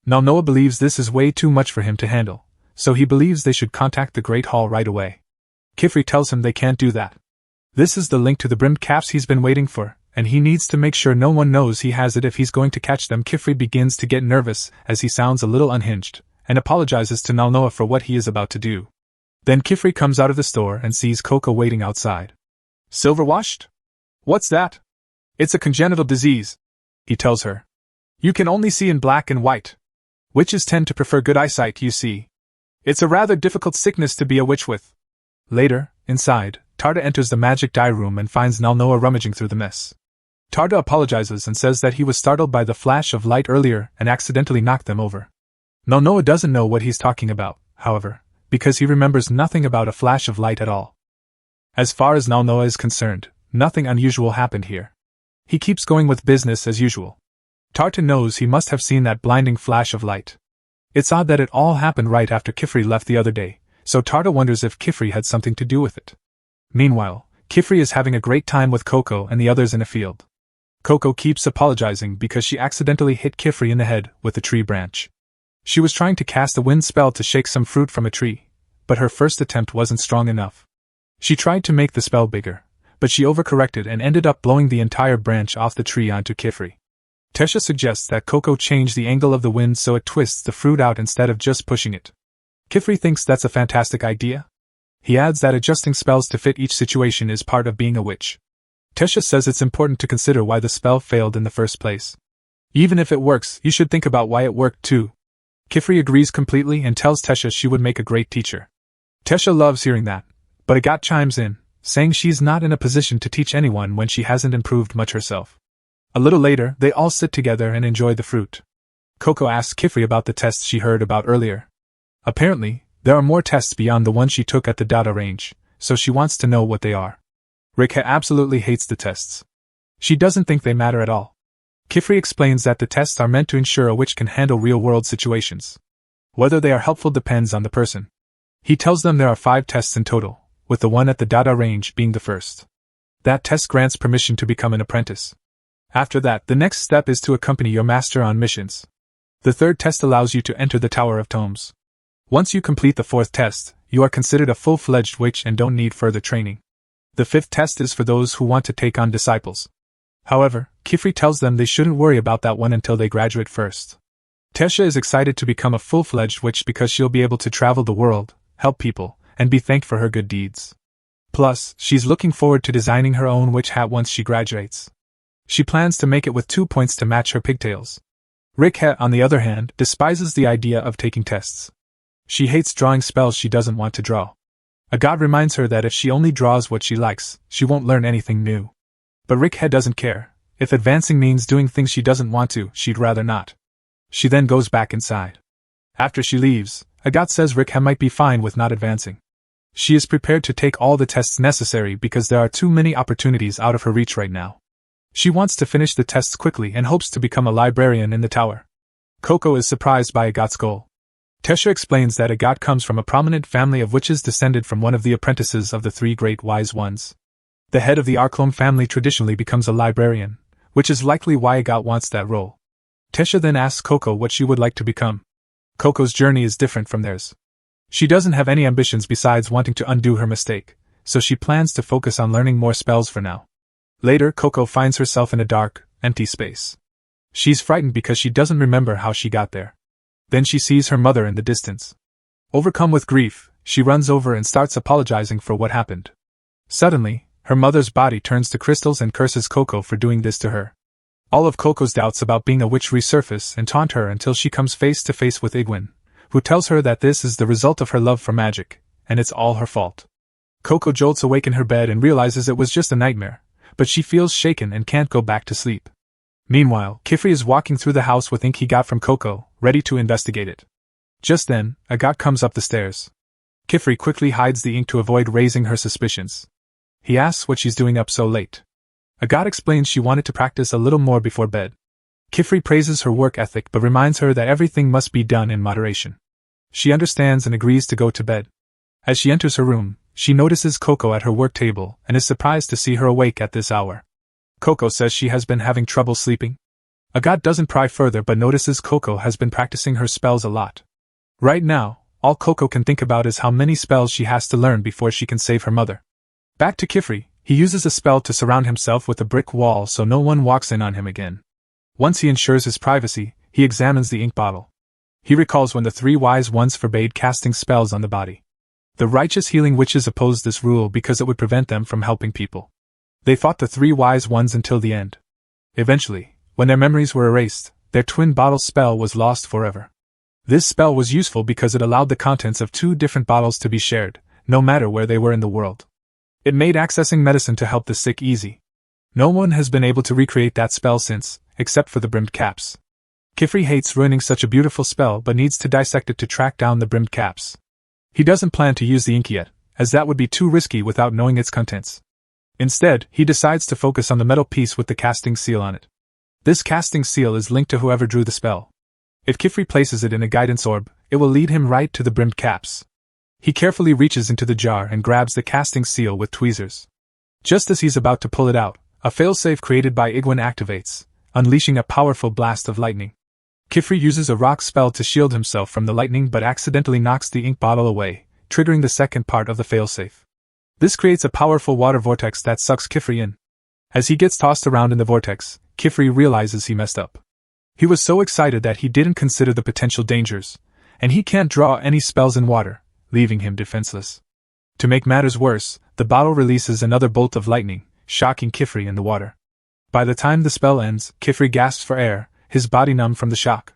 Nalnoa believes this is way too much for him to handle, so he believes they should contact the Great Hall right away. Kifri tells him they can't do that. This is the link to the brimmed caps he's been waiting for, and he needs to make sure no one knows he has it if he's going to catch them. Kifri begins to get nervous as he sounds a little unhinged, and apologizes to Nalnoa for what he is about to do. Then Kifri comes out of the store and sees Coco waiting outside. Silver-washed? What's that? It's a congenital disease, he tells her. You can only see in black and white. Witches tend to prefer good eyesight, you see. It's a rather difficult sickness to be a witch with. Later, inside, Tarta enters the magic dye room and finds Nalnoa rummaging through the mess. Tarta apologizes and says that he was startled by the flash of light earlier and accidentally knocked them over. Nalnoa doesn't know what he's talking about, however, because he remembers nothing about a flash of light at all. As far as Nalnoa is concerned, nothing unusual happened here. He keeps going with business as usual. Tarta knows he must have seen that blinding flash of light. It's odd that it all happened right after Kifri left the other day, so Tarta wonders if Kifri had something to do with it. Meanwhile, Kifri is having a great time with Coco and the others in a field. Coco keeps apologizing because she accidentally hit Kifri in the head with a tree branch. She was trying to cast a wind spell to shake some fruit from a tree, but her first attempt wasn't strong enough. She tried to make the spell bigger, but she overcorrected and ended up blowing the entire branch off the tree onto Kifri. Tesha suggests that Coco change the angle of the wind so it twists the fruit out instead of just pushing it. Kifri thinks that's a fantastic idea. He adds that adjusting spells to fit each situation is part of being a witch. Tesha says it's important to consider why the spell failed in the first place. Even if it works, you should think about why it worked too. Kifri agrees completely and tells Tesha she would make a great teacher. Tesha loves hearing that, but Agat chimes in, saying she's not in a position to teach anyone when she hasn't improved much herself. A little later, they all sit together and enjoy the fruit. Coco asks Kifri about the tests she heard about earlier. Apparently, there are more tests beyond the one she took at the data range, so she wants to know what they are. Rikha absolutely hates the tests. She doesn't think they matter at all. Kifri explains that the tests are meant to ensure a witch can handle real-world situations. Whether they are helpful depends on the person. He tells them there are 5 tests in total, with the one at the data range being the first. That test grants permission to become an apprentice. After that, the next step is to accompany your master on missions. The 3rd test allows you to enter the Tower of Tomes. Once you complete the 4th test, you are considered a full-fledged witch and don't need further training. The 5th test is for those who want to take on disciples. However, Kifri tells them they shouldn't worry about that one until they graduate first. Tesha is excited to become a full-fledged witch because she'll be able to travel the world, help people, and be thanked for her good deeds. Plus, she's looking forward to designing her own witch hat once she graduates. She plans to make it with 2 points to match her pigtails. Rikha, on the other hand, despises the idea of taking tests. She hates drawing spells she doesn't want to draw. A god reminds her that if she only draws what she likes, she won't learn anything new. But Rikha doesn't care. If advancing means doing things she doesn't want to, she'd rather not. She then goes back inside. After she leaves, Agat says Rikha might be fine with not advancing. She is prepared to take all the tests necessary because there are too many opportunities out of her reach right now. She wants to finish the tests quickly and hopes to become a librarian in the tower. Coco is surprised by Agat's goal. Tesha explains that Agat comes from a prominent family of witches descended from one of the apprentices of the 3 great wise ones. The head of the Arklom family traditionally becomes a librarian, which is likely why Agat wants that role. Tesha then asks Coco what she would like to become. Coco's journey is different from theirs. She doesn't have any ambitions besides wanting to undo her mistake, so she plans to focus on learning more spells for now. Later, Coco finds herself in a dark, empty space. She's frightened because she doesn't remember how she got there. Then she sees her mother in the distance. Overcome with grief, she runs over and starts apologizing for what happened. Suddenly, her mother's body turns to crystals and curses Coco for doing this to her. All of Coco's doubts about being a witch resurface and taunt her until she comes face to face with Igwin, who tells her that this is the result of her love for magic, and it's all her fault. Coco jolts awake in her bed and realizes it was just a nightmare, but she feels shaken and can't go back to sleep. Meanwhile, Kifri is walking through the house with ink he got from Coco, ready to investigate it. Just then, Agat comes up the stairs. Kifri quickly hides the ink to avoid raising her suspicions. He asks what she's doing up so late. Agat explains she wanted to practice a little more before bed. Kifri praises her work ethic but reminds her that everything must be done in moderation. She understands and agrees to go to bed. As she enters her room, she notices Coco at her work table and is surprised to see her awake at this hour. Coco says she has been having trouble sleeping. Agat doesn't pry further but notices Coco has been practicing her spells a lot. Right now, all Coco can think about is how many spells she has to learn before she can save her mother. Back to Kifri, he uses a spell to surround himself with a brick wall so no one walks in on him again. Once he ensures his privacy, he examines the ink bottle. He recalls when the 3 wise ones forbade casting spells on the body. The righteous healing witches opposed this rule because it would prevent them from helping people. They fought the 3 wise ones until the end. Eventually, when their memories were erased, their twin bottle spell was lost forever. This spell was useful because it allowed the contents of 2 different bottles to be shared, no matter where they were in the world. It made accessing medicine to help the sick easy. No one has been able to recreate that spell since, except for the brimmed caps. Kifri hates ruining such a beautiful spell but needs to dissect it to track down the brimmed caps. He doesn't plan to use the ink yet, as that would be too risky without knowing its contents. Instead, he decides to focus on the metal piece with the casting seal on it. This casting seal is linked to whoever drew the spell. If Kifri places it in a guidance orb, it will lead him right to the brimmed caps. He carefully reaches into the jar and grabs the casting seal with tweezers. Just as he's about to pull it out, a failsafe created by Igwin activates, unleashing a powerful blast of lightning. Kifri uses a rock spell to shield himself from the lightning but accidentally knocks the ink bottle away, triggering the second part of the failsafe. This creates a powerful water vortex that sucks Kifri in. As he gets tossed around in the vortex, Kifri realizes he messed up. He was so excited that he didn't consider the potential dangers, and he can't draw any spells in water, leaving him defenseless. To make matters worse, the bottle releases another bolt of lightning, shocking Kifri in the water. By the time the spell ends, Kifri gasps for air, his body numb from the shock.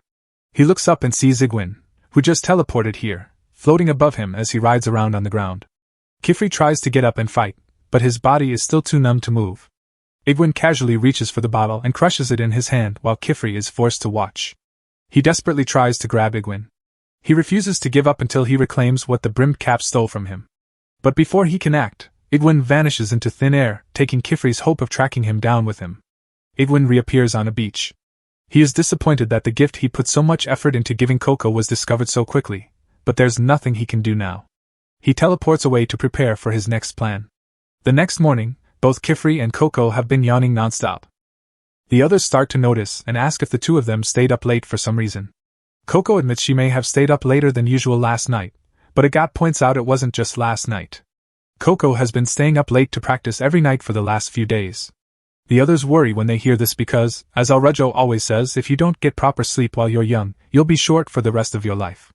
He looks up and sees Igwin, who just teleported here, floating above him as he rides around on the ground. Kifri tries to get up and fight, but his body is still too numb to move. Igwin casually reaches for the bottle and crushes it in his hand while Kifri is forced to watch. He desperately tries to grab Igwin. He refuses to give up until he reclaims what the brimmed cap stole from him. But before he can act, Igwin vanishes into thin air, taking Kifri's hope of tracking him down with him. Igwin reappears on a beach. He is disappointed that the gift he put so much effort into giving Coco was discovered so quickly, but there's nothing he can do now. He teleports away to prepare for his next plan. The next morning, both Kifri and Coco have been yawning nonstop. The others start to notice and ask if the two of them stayed up late for some reason. Coco admits she may have stayed up later than usual last night, but Agat points out it wasn't just last night. Coco has been staying up late to practice every night for the last few days. The others worry when they hear this because, as Alrejo always says, if you don't get proper sleep while you're young, you'll be short for the rest of your life.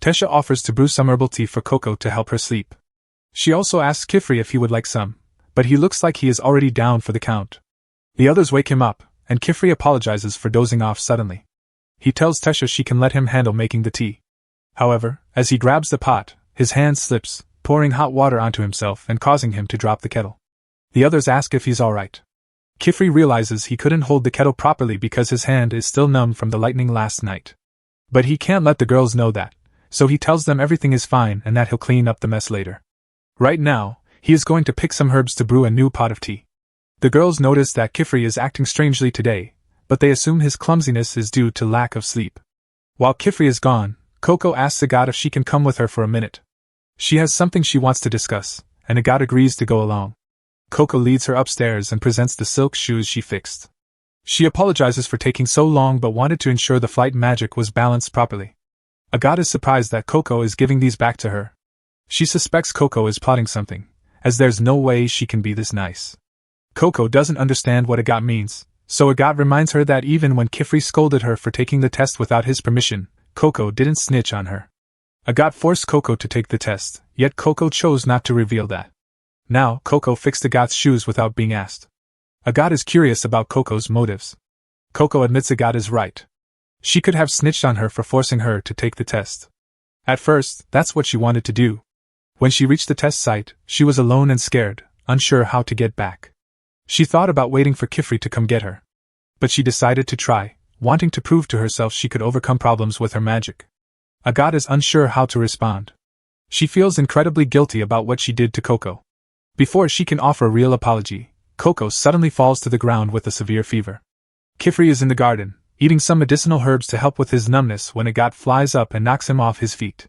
Tesha offers to brew some herbal tea for Coco to help her sleep. She also asks Kifri if he would like some, but he looks like he is already down for the count. The others wake him up, and Kifri apologizes for dozing off suddenly. He tells Tesha she can let him handle making the tea. However, as he grabs the pot, his hand slips, pouring hot water onto himself and causing him to drop the kettle. The others ask if he's alright. Kifri realizes he couldn't hold the kettle properly because his hand is still numb from the lightning last night. But he can't let the girls know that, so he tells them everything is fine and that he'll clean up the mess later. Right now, he is going to pick some herbs to brew a new pot of tea. The girls notice that Kifri is acting strangely today, but they assume his clumsiness is due to lack of sleep. While Kifri is gone, Coco asks Agat if she can come with her for a minute. She has something she wants to discuss, and Agat agrees to go along. Coco leads her upstairs and presents the silk shoes she fixed. She apologizes for taking so long but wanted to ensure the flight magic was balanced properly. Agat is surprised that Coco is giving these back to her. She suspects Coco is plotting something, as there's no way she can be this nice. Coco doesn't understand what Agat means, so Agat reminds her that even when Kifri scolded her for taking the test without his permission, Coco didn't snitch on her. Agat forced Coco to take the test, yet Coco chose not to reveal that. Now, Coco fixed Agat's shoes without being asked. Agat is curious about Coco's motives. Coco admits Agat is right. She could have snitched on her for forcing her to take the test. At first, that's what she wanted to do. When she reached the test site, she was alone and scared, unsure how to get back. She thought about waiting for Kifri to come get her. But she decided to try, wanting to prove to herself she could overcome problems with her magic. Agat is unsure how to respond. She feels incredibly guilty about what she did to Coco. Before she can offer a real apology, Coco suddenly falls to the ground with a severe fever. Kifri is in the garden, eating some medicinal herbs to help with his numbness when Agat flies up and knocks him off his feet.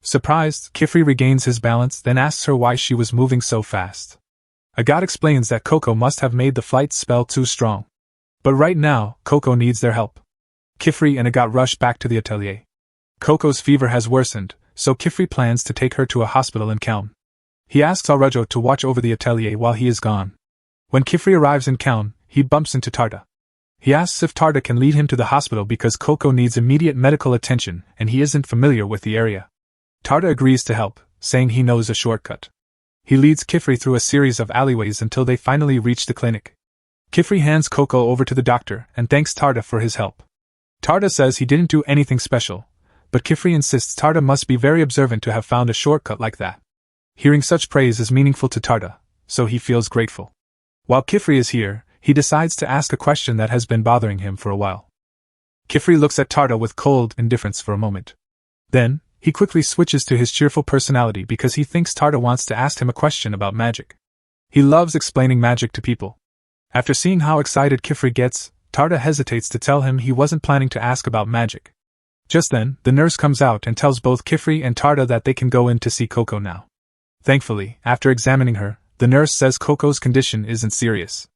Surprised, Kifri regains his balance, then asks her why she was moving so fast. Agat explains that Coco must have made the flight spell too strong. But right now, Coco needs their help. Kifri and Agat rush back to the atelier. Coco's fever has worsened, so Kifri plans to take her to a hospital in Kelm. He asks Alrejo to watch over the atelier while he is gone. When Kifri arrives in Kelm, he bumps into Tarta. He asks if Tarta can lead him to the hospital because Coco needs immediate medical attention and he isn't familiar with the area. Tarta agrees to help, saying he knows a shortcut. He leads Kifri through a series of alleyways until they finally reach the clinic. Kifri hands Coco over to the doctor and thanks Tarta for his help. Tarta says he didn't do anything special, but Kifri insists Tarta must be very observant to have found a shortcut like that. Hearing such praise is meaningful to Tarta, so he feels grateful. While Kifri is here, he decides to ask a question that has been bothering him for a while. Kifri looks at Tarta with cold indifference for a moment. Then, he quickly switches to his cheerful personality because he thinks Tarta wants to ask him a question about magic. He loves explaining magic to people. After seeing how excited Kifri gets, Tarta hesitates to tell him he wasn't planning to ask about magic. Just then, the nurse comes out and tells both Kifri and Tarta that they can go in to see Coco now. Thankfully, after examining her, the nurse says Coco's condition isn't serious.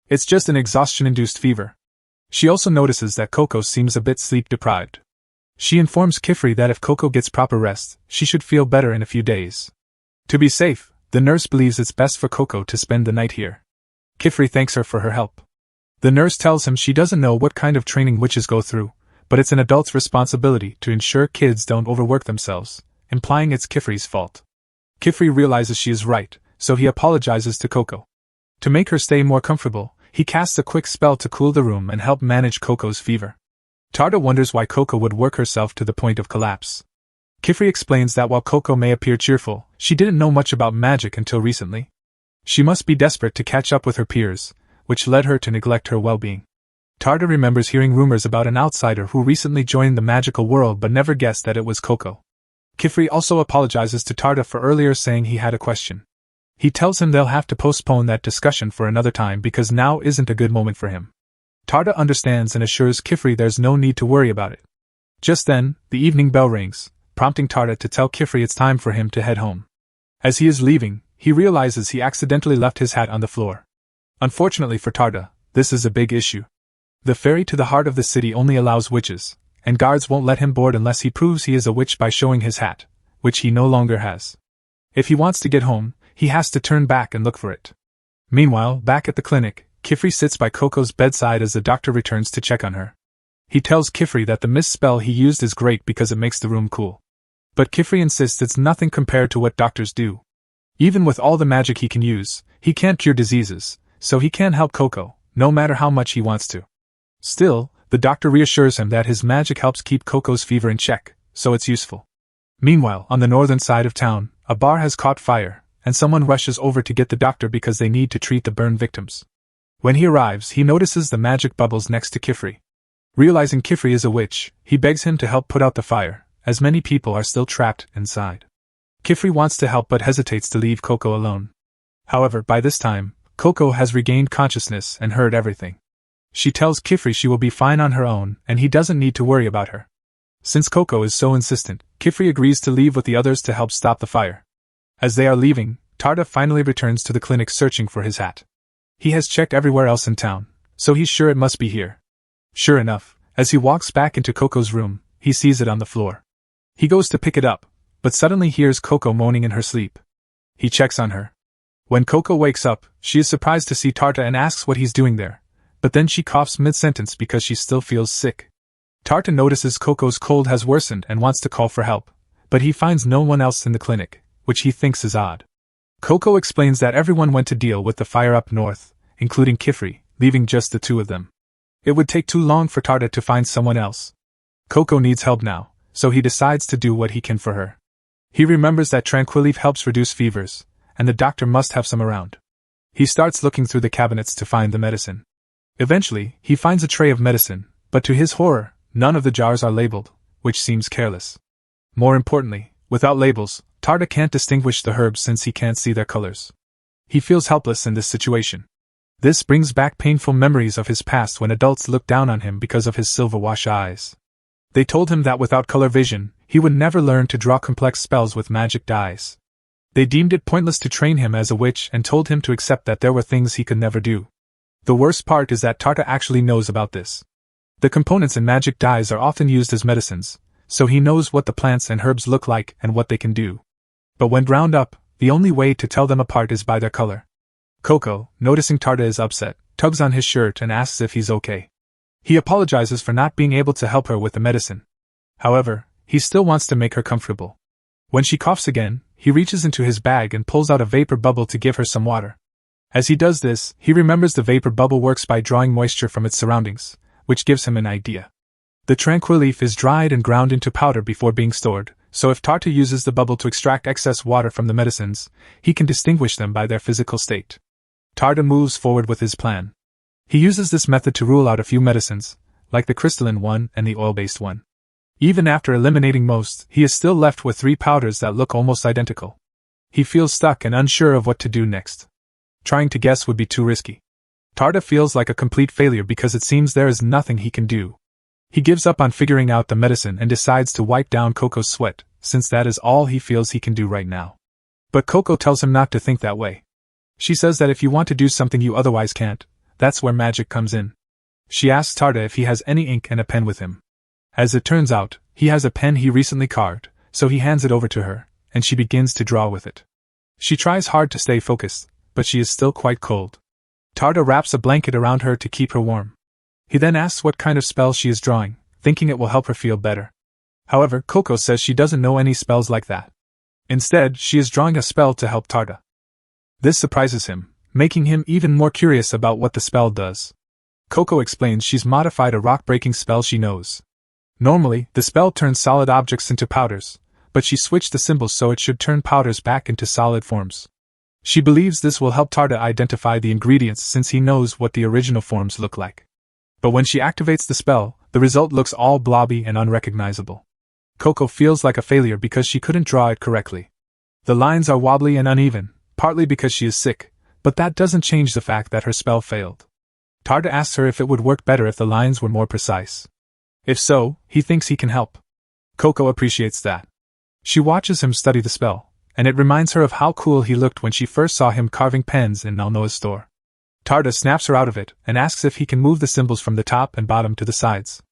It's just an exhaustion-induced fever. She also notices that Coco seems a bit sleep-deprived. She informs Kifri that if Coco gets proper rest, she should feel better in a few days. To be safe, the nurse believes it's best for Coco to spend the night here. Kifri thanks her for her help. The nurse tells him she doesn't know what kind of training witches go through, but it's an adult's responsibility to ensure kids don't overwork themselves, implying it's Kifri's fault. Kifri realizes she is right, so he apologizes to Coco. To make her stay more comfortable, he casts a quick spell to cool the room and help manage Coco's fever. Tarta wonders why Coco would work herself to the point of collapse. Kifri explains that while Coco may appear cheerful, she didn't know much about magic until recently. She must be desperate to catch up with her peers, which led her to neglect her well-being. Tarda remembers hearing rumors about an outsider who recently joined the magical world but never guessed that it was Coco. Kifri also apologizes to Tarda for earlier saying he had a question. He tells him they'll have to postpone that discussion for another time because now isn't a good moment for him. Tarda understands and assures Kifri there's no need to worry about it. Just then, the evening bell rings, prompting Tarda to tell Kifri it's time for him to head home. As he is leaving, he realizes he accidentally left his hat on the floor. Unfortunately for Tarda, this is a big issue. The ferry to the heart of the city only allows witches, and guards won't let him board unless he proves he is a witch by showing his hat, which he no longer has. If he wants to get home, he has to turn back and look for it. Meanwhile, back at the clinic, Kifri sits by Coco's bedside as the doctor returns to check on her. He tells Kifri that the mist spell he used is great because it makes the room cool. But Kifri insists it's nothing compared to what doctors do. Even with all the magic he can use, he can't cure diseases, so he can't help Coco, no matter how much he wants to. Still, the doctor reassures him that his magic helps keep Coco's fever in check, so it's useful. Meanwhile, on the northern side of town, a bar has caught fire, and someone rushes over to get the doctor because they need to treat the burn victims. When he arrives, he notices the magic bubbles next to Kifri. Realizing Kifri is a witch, he begs him to help put out the fire, as many people are still trapped inside. Kifri wants to help but hesitates to leave Coco alone. However, by this time, Coco has regained consciousness and heard everything. She tells Kifri she will be fine on her own and he doesn't need to worry about her. Since Coco is so insistent, Kifri agrees to leave with the others to help stop the fire. As they are leaving, Tarda finally returns to the clinic searching for his hat. He has checked everywhere else in town, so he's sure it must be here. Sure enough, as he walks back into Coco's room, he sees it on the floor. He goes to pick it up, but suddenly hears Coco moaning in her sleep. He checks on her. When Coco wakes up, she is surprised to see Tarta and asks what he's doing there, but then she coughs mid-sentence because she still feels sick. Tarta notices Coco's cold has worsened and wants to call for help, but he finds no one else in the clinic, which he thinks is odd. Coco explains that everyone went to deal with the fire up north, including Kifri, leaving just the two of them. It would take too long for Tarta to find someone else. Coco needs help now, so he decides to do what he can for her. He remembers that Tranquil-Leaf helps reduce fevers, and the doctor must have some around. He starts looking through the cabinets to find the medicine. Eventually, he finds a tray of medicine, but to his horror, none of the jars are labeled, which seems careless. More importantly, without labels, Tarta can't distinguish the herbs since he can't see their colors. He feels helpless in this situation. This brings back painful memories of his past when adults looked down on him because of his silver-wash eyes. They told him that without color vision, he would never learn to draw complex spells with magic dyes. They deemed it pointless to train him as a witch and told him to accept that there were things he could never do. The worst part is that Tarta actually knows about this. The components in magic dyes are often used as medicines, so he knows what the plants and herbs look like and what they can do. But when ground up, the only way to tell them apart is by their color. Coco, noticing Tarta is upset, tugs on his shirt and asks if he's okay. He apologizes for not being able to help her with the medicine. However, he still wants to make her comfortable. When she coughs again, he reaches into his bag and pulls out a vapor bubble to give her some water. As he does this, he remembers the vapor bubble works by drawing moisture from its surroundings, which gives him an idea. The Tranquil-Leaf is dried and ground into powder before being stored, so if Tarta uses the bubble to extract excess water from the medicines, he can distinguish them by their physical state. Tarta moves forward with his plan. He uses this method to rule out a few medicines, like the crystalline one and the oil-based one. Even after eliminating most, he is still left with 3 powders that look almost identical. He feels stuck and unsure of what to do next. Trying to guess would be too risky. Tarta feels like a complete failure because it seems there is nothing he can do. He gives up on figuring out the medicine and decides to wipe down Coco's sweat, since that is all he feels he can do right now. But Coco tells him not to think that way. She says that if you want to do something you otherwise can't, that's where magic comes in. She asks Tarta if he has any ink and a pen with him. As it turns out, he has a pen he recently carved, so he hands it over to her, and she begins to draw with it. She tries hard to stay focused, but she is still quite cold. Tarta wraps a blanket around her to keep her warm. He then asks what kind of spell she is drawing, thinking it will help her feel better. However, Coco says she doesn't know any spells like that. Instead, she is drawing a spell to help Tarta. This surprises him, making him even more curious about what the spell does. Coco explains she's modified a rock-breaking spell she knows. Normally, the spell turns solid objects into powders, but she switched the symbols so it should turn powders back into solid forms. She believes this will help Tarda identify the ingredients since he knows what the original forms look like. But when she activates the spell, the result looks all blobby and unrecognizable. Coco feels like a failure because she couldn't draw it correctly. The lines are wobbly and uneven, partly because she is sick, but that doesn't change the fact that her spell failed. Tarda asks her if it would work better if the lines were more precise. If so, he thinks he can help. Coco appreciates that. She watches him study the spell, and it reminds her of how cool he looked when she first saw him carving pens in Nalnoa's store. Tarda snaps her out of it and asks if he can move the symbols from the top and bottom to the sides.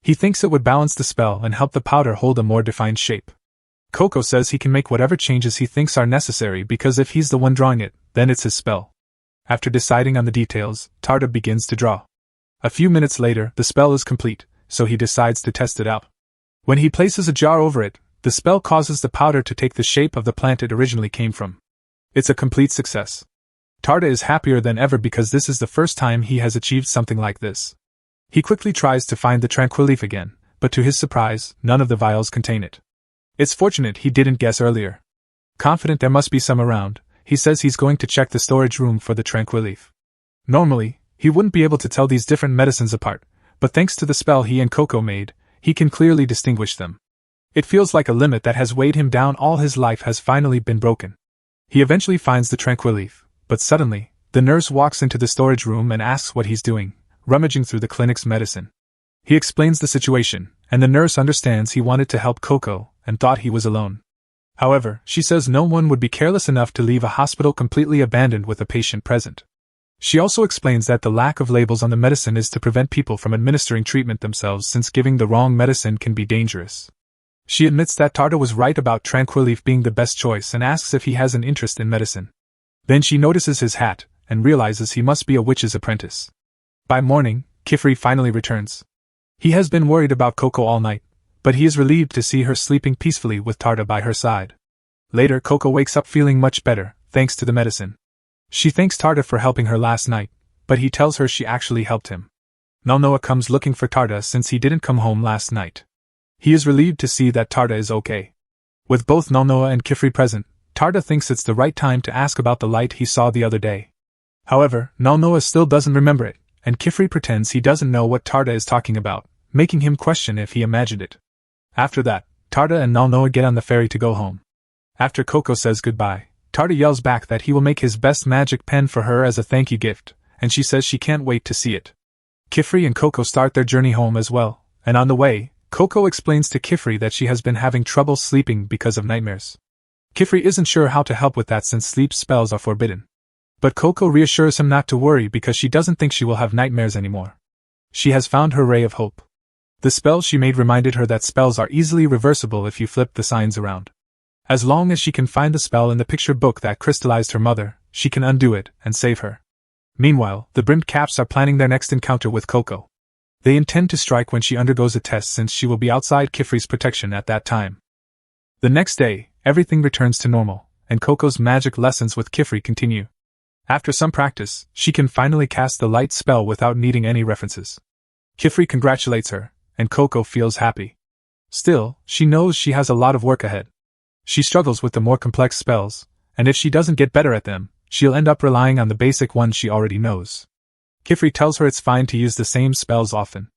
He thinks it would balance the spell and help the powder hold a more defined shape. Coco says he can make whatever changes he thinks are necessary because if he's the one drawing it, then it's his spell. After deciding on the details, Tarda begins to draw. A few minutes later, the spell is complete, so he decides to test it out. When he places a jar over it, the spell causes the powder to take the shape of the plant it originally came from. It's a complete success. Tarda is happier than ever because this is the first time he has achieved something like this. He quickly tries to find the tranquil leaf again, but to his surprise, none of the vials contain it. It's fortunate he didn't guess earlier. Confident there must be some around, he says he's going to check the storage room for the tranquil leaf. Normally, he wouldn't be able to tell these different medicines apart, but thanks to the spell he and Coco made, he can clearly distinguish them. It feels like a limit that has weighed him down all his life has finally been broken. He eventually finds the tranquil leaf, but suddenly, the nurse walks into the storage room and asks what he's doing, rummaging through the clinic's medicine. He explains the situation, and the nurse understands he wanted to help Coco and thought he was alone. However, she says no one would be careless enough to leave a hospital completely abandoned with a patient present. She also explains that the lack of labels on the medicine is to prevent people from administering treatment themselves since giving the wrong medicine can be dangerous. She admits that Tarda was right about tranquil leaf being the best choice and asks if he has an interest in medicine. Then she notices his hat and realizes he must be a witch's apprentice. By morning, Kifri finally returns. He has been worried about Coco all night, but he is relieved to see her sleeping peacefully with Tarda by her side. Later, Coco wakes up feeling much better, thanks to the medicine. She thanks Tarda for helping her last night, but he tells her she actually helped him. Nalnoa comes looking for Tarda since he didn't come home last night. He is relieved to see that Tarda is okay. With both Nalnoa and Kifri present, Tarda thinks it's the right time to ask about the light he saw the other day. However, Nalnoa still doesn't remember it, and Kifri pretends he doesn't know what Tarda is talking about, making him question if he imagined it. After that, Tarda and Nalnoa get on the ferry to go home. After Coco says goodbye, Tarda yells back that he will make his best magic pen for her as a thank you gift, and she says she can't wait to see it. Kifri and Coco start their journey home as well, and on the way, Coco explains to Kifri that she has been having trouble sleeping because of nightmares. Kifri isn't sure how to help with that since sleep spells are forbidden. But Coco reassures him not to worry because she doesn't think she will have nightmares anymore. She has found her ray of hope. The spell she made reminded her that spells are easily reversible if you flip the signs around. As long as she can find the spell in the picture book that crystallized her mother, she can undo it and save her. Meanwhile, the brimmed caps are planning their next encounter with Coco. They intend to strike when she undergoes a test since she will be outside Kifri's protection at that time. The next day, everything returns to normal, and Coco's magic lessons with Kifri continue. After some practice, she can finally cast the light spell without needing any references. Kifri congratulates her, and Coco feels happy. Still, she knows she has a lot of work ahead. She struggles with the more complex spells, and if she doesn't get better at them, she'll end up relying on the basic ones she already knows. Kifri tells her it's fine to use the same spells often.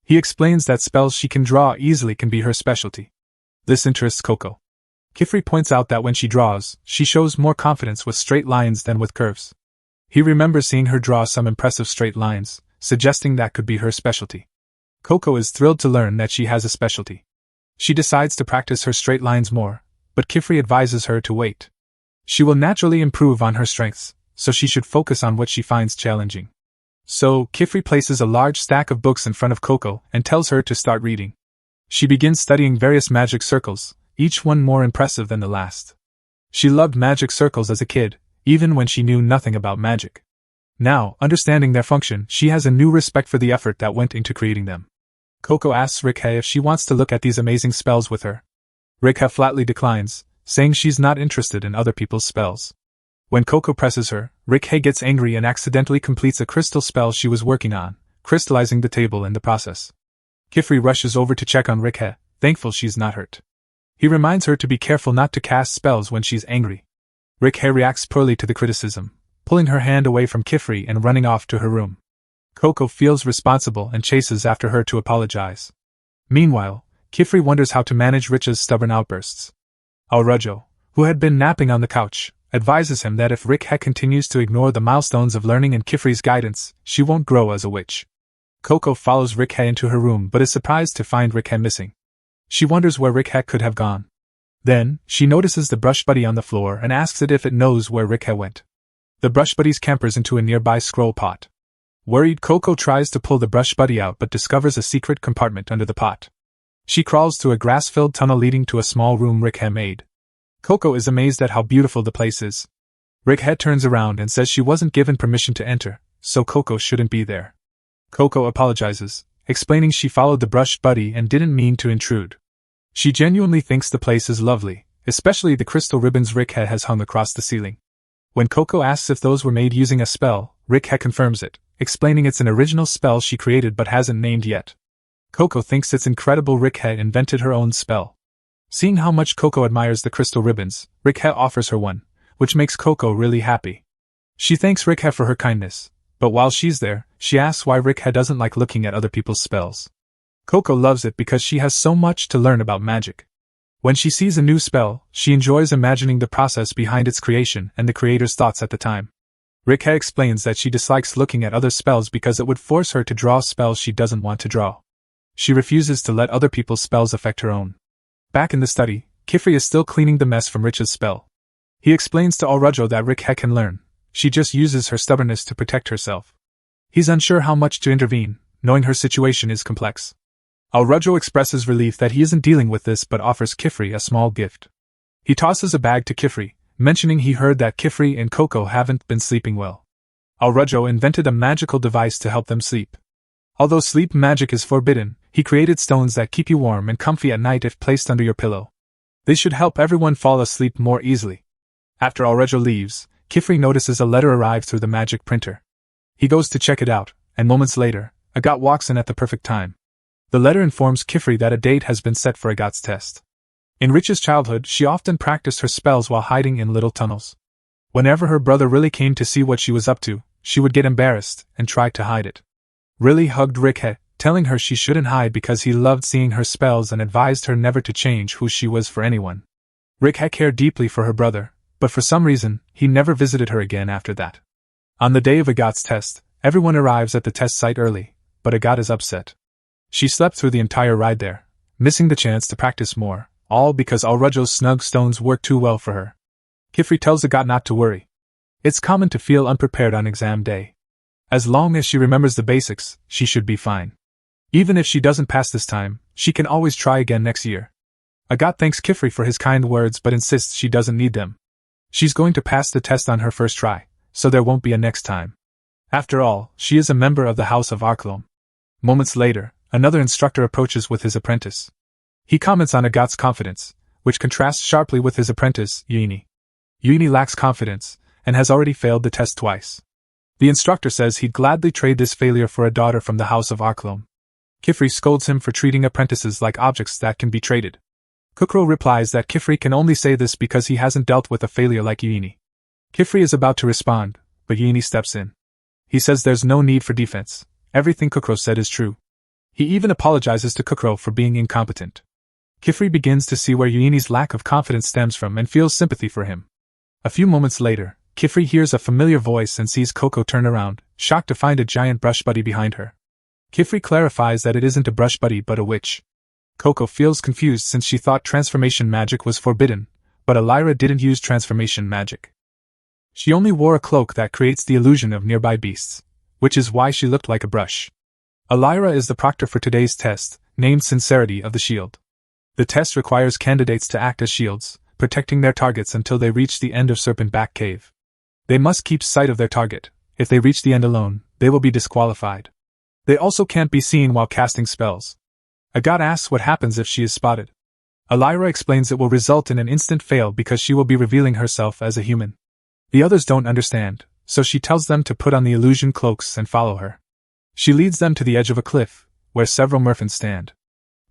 He explains that spells she can draw easily can be her specialty. This interests Coco. Kifri points out that when she draws, she shows more confidence with straight lines than with curves. He remembers seeing her draw some impressive straight lines, suggesting that could be her specialty. Coco is thrilled to learn that she has a specialty. She decides to practice her straight lines more, but Kifri advises her to wait. She will naturally improve on her strengths, so she should focus on what she finds challenging. So, Kifri places a large stack of books in front of Coco and tells her to start reading. She begins studying various magic circles, each one more impressive than the last. She loved magic circles as a kid, even when she knew nothing about magic. Now, understanding their function, she has a new respect for the effort that went into creating them. Coco asks Rikhe if she wants to look at these amazing spells with her. Rikhe flatly declines, saying she's not interested in other people's spells. When Coco presses her, Rikhe gets angry and accidentally completes a crystal spell she was working on, crystallizing the table in the process. Kifri rushes over to check on Rikhe, thankful she's not hurt. He reminds her to be careful not to cast spells when she's angry. Rikhe reacts poorly to the criticism, pulling her hand away from Kifri and running off to her room. Coco feels responsible and chases after her to apologize. Meanwhile, Kifri wonders how to manage Richa's stubborn outbursts. Aurajo, who had been napping on the couch, advises him that if Rikhe continues to ignore the milestones of learning and Kifri's guidance, she won't grow as a witch. Coco follows Rikhe into her room but is surprised to find Rikhe missing. She wonders where Rikhe could have gone. Then, she notices the brush buddy on the floor and asks it if it knows where Rikhe went. The brush buddy scampers into a nearby scroll pot. Worried, Coco tries to pull the brush buddy out but discovers a secret compartment under the pot. She crawls through a grass-filled tunnel leading to a small room Rikhe made. Coco is amazed at how beautiful the place is. Rikhe turns around and says she wasn't given permission to enter, so Coco shouldn't be there. Coco apologizes, explaining she followed the brush buddy and didn't mean to intrude. She genuinely thinks the place is lovely, especially the crystal ribbons Rikhe has hung across the ceiling. When Coco asks if those were made using a spell, Rikhe confirms it, explaining it's an original spell she created but hasn't named yet. Coco thinks it's incredible Rikhe invented her own spell. Seeing how much Coco admires the crystal ribbons, Rikhe offers her one, which makes Coco really happy. She thanks Rikhe for her kindness, but while she's there, she asks why Rikhe doesn't like looking at other people's spells. Coco loves it because she has so much to learn about magic. When she sees a new spell, she enjoys imagining the process behind its creation and the creator's thoughts at the time. Rikhe explains that she dislikes looking at other spells because it would force her to draw spells she doesn't want to draw. She refuses to let other people's spells affect her own. Back in the study, Kifri is still cleaning the mess from Richa's spell. He explains to Aurajo that Rikhe can learn. She just uses her stubbornness to protect herself. He's unsure how much to intervene, knowing her situation is complex. Aurajo expresses relief that he isn't dealing with this but offers Kifri a small gift. He tosses a bag to Kifri, mentioning he heard that Kifri and Coco haven't been sleeping well. Aurajo invented a magical device to help them sleep. Although sleep magic is forbidden, he created stones that keep you warm and comfy at night if placed under your pillow. They should help everyone fall asleep more easily. After Aurajo leaves, Kifri notices a letter arrive through the magic printer. He goes to check it out, and moments later, Agat walks in at the perfect time. The letter informs Kifri that a date has been set for Agat's test. In Richa's childhood, she often practiced her spells while hiding in little tunnels. Whenever her brother really came to see what she was up to, she would get embarrassed and try to hide it. Riley hugged Rikhe, telling her she shouldn't hide because he loved seeing her spells and advised her never to change who she was for anyone. Rikhe cared deeply for her brother, but for some reason, he never visited her again after that. On the day of Agat's test, everyone arrives at the test site early, but Agat is upset. She slept through the entire ride there, missing the chance to practice more, all because Aurajo's snug stones worked too well for her. Kifri tells Agat not to worry. It's common to feel unprepared on exam day. As long as she remembers the basics, she should be fine. Even if she doesn't pass this time, she can always try again next year. Agat thanks Kifri for his kind words but insists she doesn't need them. She's going to pass the test on her first try, so there won't be a next time. After all, she is a member of the House of Arklom. Moments later, another instructor approaches with his apprentice. He comments on Agat's confidence, which contrasts sharply with his apprentice, Yuini. Yuini lacks confidence, and has already failed the test twice. The instructor says he'd gladly trade this failure for a daughter from the House of Arklom. Kifri scolds him for treating apprentices like objects that can be traded. Kukro replies that Kifri can only say this because he hasn't dealt with a failure like Yuini. Kifri is about to respond, but Yuini steps in. He says there's no need for defense. Everything Kukro said is true. He even apologizes to Kukro for being incompetent. Kifri begins to see where Yuini's lack of confidence stems from and feels sympathy for him. A few moments later, Kifri hears a familiar voice and sees Coco turn around, shocked to find a giant brush buddy behind her. Kifri clarifies that it isn't a brush buddy but a witch. Coco feels confused since she thought transformation magic was forbidden, but Elira didn't use transformation magic. She only wore a cloak that creates the illusion of nearby beasts, which is why she looked like a brush. Elira is the proctor for today's test, named Sincerity of the Shield. The test requires candidates to act as shields, protecting their targets until they reach the end of Serpent Back Cave. They must keep sight of their target. If they reach the end alone, they will be disqualified. They also can't be seen while casting spells. Agat asks what happens if she is spotted. Elira explains it will result in an instant fail because she will be revealing herself as a human. The others don't understand, so she tells them to put on the illusion cloaks and follow her. She leads them to the edge of a cliff, where several merfins stand.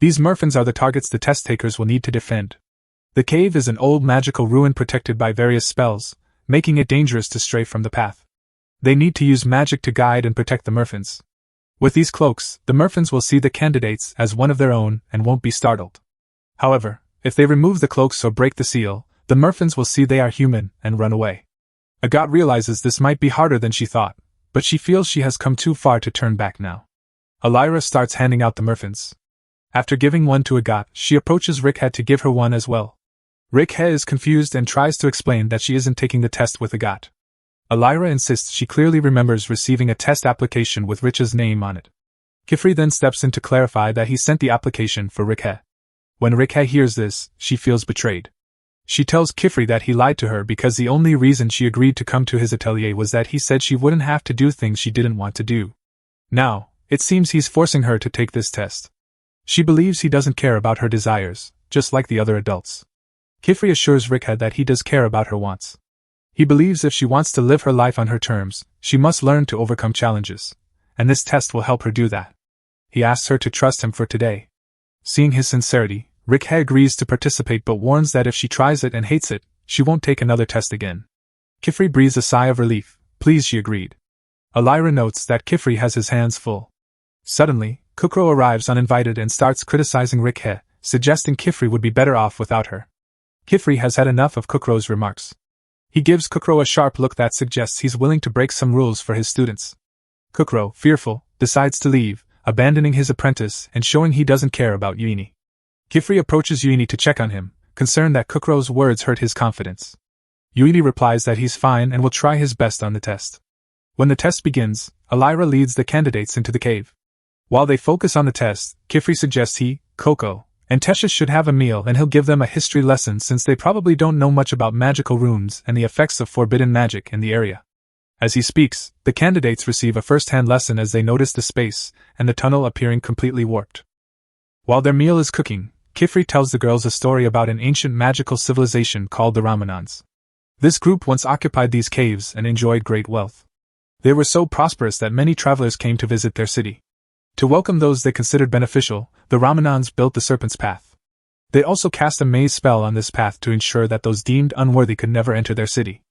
These merfins are the targets the test takers will need to defend. The cave is an old magical ruin protected by various spells, making it dangerous to stray from the path. They need to use magic to guide and protect the merfins. With these cloaks, the merfins will see the candidates as one of their own and won't be startled. However, if they remove the cloaks or break the seal, the merfins will see they are human and run away. Agathe realizes this might be harder than she thought, but she feels she has come too far to turn back now. Elira starts handing out the merfins. After giving one to Agathe, she approaches Rikhe to give her one as well. Rikhe is confused and tries to explain that she isn't taking the test with Agathe. Elira insists she clearly remembers receiving a test application with Rich's name on it. Kifri then steps in to clarify that he sent the application for Rikhe. When Rikhe hears this, she feels betrayed. She tells Kifri that he lied to her because the only reason she agreed to come to his atelier was that he said she wouldn't have to do things she didn't want to do. Now, it seems he's forcing her to take this test. She believes he doesn't care about her desires, just like the other adults. Kifri assures Rikhe that he does care about her wants. He believes if she wants to live her life on her terms, she must learn to overcome challenges, and this test will help her do that. He asks her to trust him for today. Seeing his sincerity, Rikhe agrees to participate but warns that if she tries it and hates it, she won't take another test again. Kifri breathes a sigh of relief. Please, she agreed. Elira notes that Kifri has his hands full. Suddenly, Kukro arrives uninvited and starts criticizing Rikhe, suggesting Kifri would be better off without her. Kifri has had enough of Kukro's remarks. He gives Kukro a sharp look that suggests he's willing to break some rules for his students. Kukro, fearful, decides to leave, abandoning his apprentice and showing he doesn't care about Yuini. Kifri approaches Yuini to check on him, concerned that Kukro's words hurt his confidence. Yuini replies that he's fine and will try his best on the test. When the test begins, Elira leads the candidates into the cave. While they focus on the test, Kifri suggests he, Coco, and Tesha should have a meal and he'll give them a history lesson since they probably don't know much about magical runes and the effects of forbidden magic in the area. As he speaks, the candidates receive a first-hand lesson as they notice the space and the tunnel appearing completely warped. While their meal is cooking, Kifri tells the girls a story about an ancient magical civilization called the Ramanans. This group once occupied these caves and enjoyed great wealth. They were so prosperous that many travelers came to visit their city. To welcome those they considered beneficial, the Ramanans built the Serpent's Path. They also cast a maze spell on this path to ensure that those deemed unworthy could never enter their city.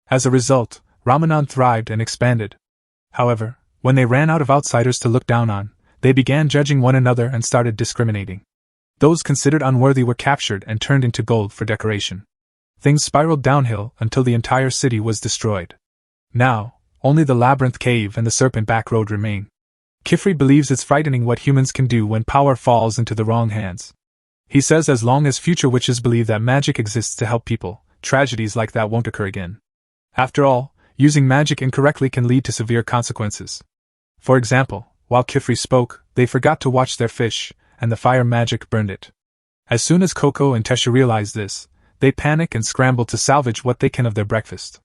As a result, Ramanan thrived and expanded. However, when they ran out of outsiders to look down on, they began judging one another and started discriminating. Those considered unworthy were captured and turned into gold for decoration. Things spiraled downhill until the entire city was destroyed. Now, only the Labyrinth Cave and the Serpent Back Road remain. Kifri believes it's frightening what humans can do when power falls into the wrong hands. He says as long as future witches believe that magic exists to help people, tragedies like that won't occur again. After all, using magic incorrectly can lead to severe consequences. For example, while Kifri spoke, they forgot to watch their fish, and the fire magic burned it. As soon as Coco and Tesha realize this, they panic and scramble to salvage what they can of their breakfast.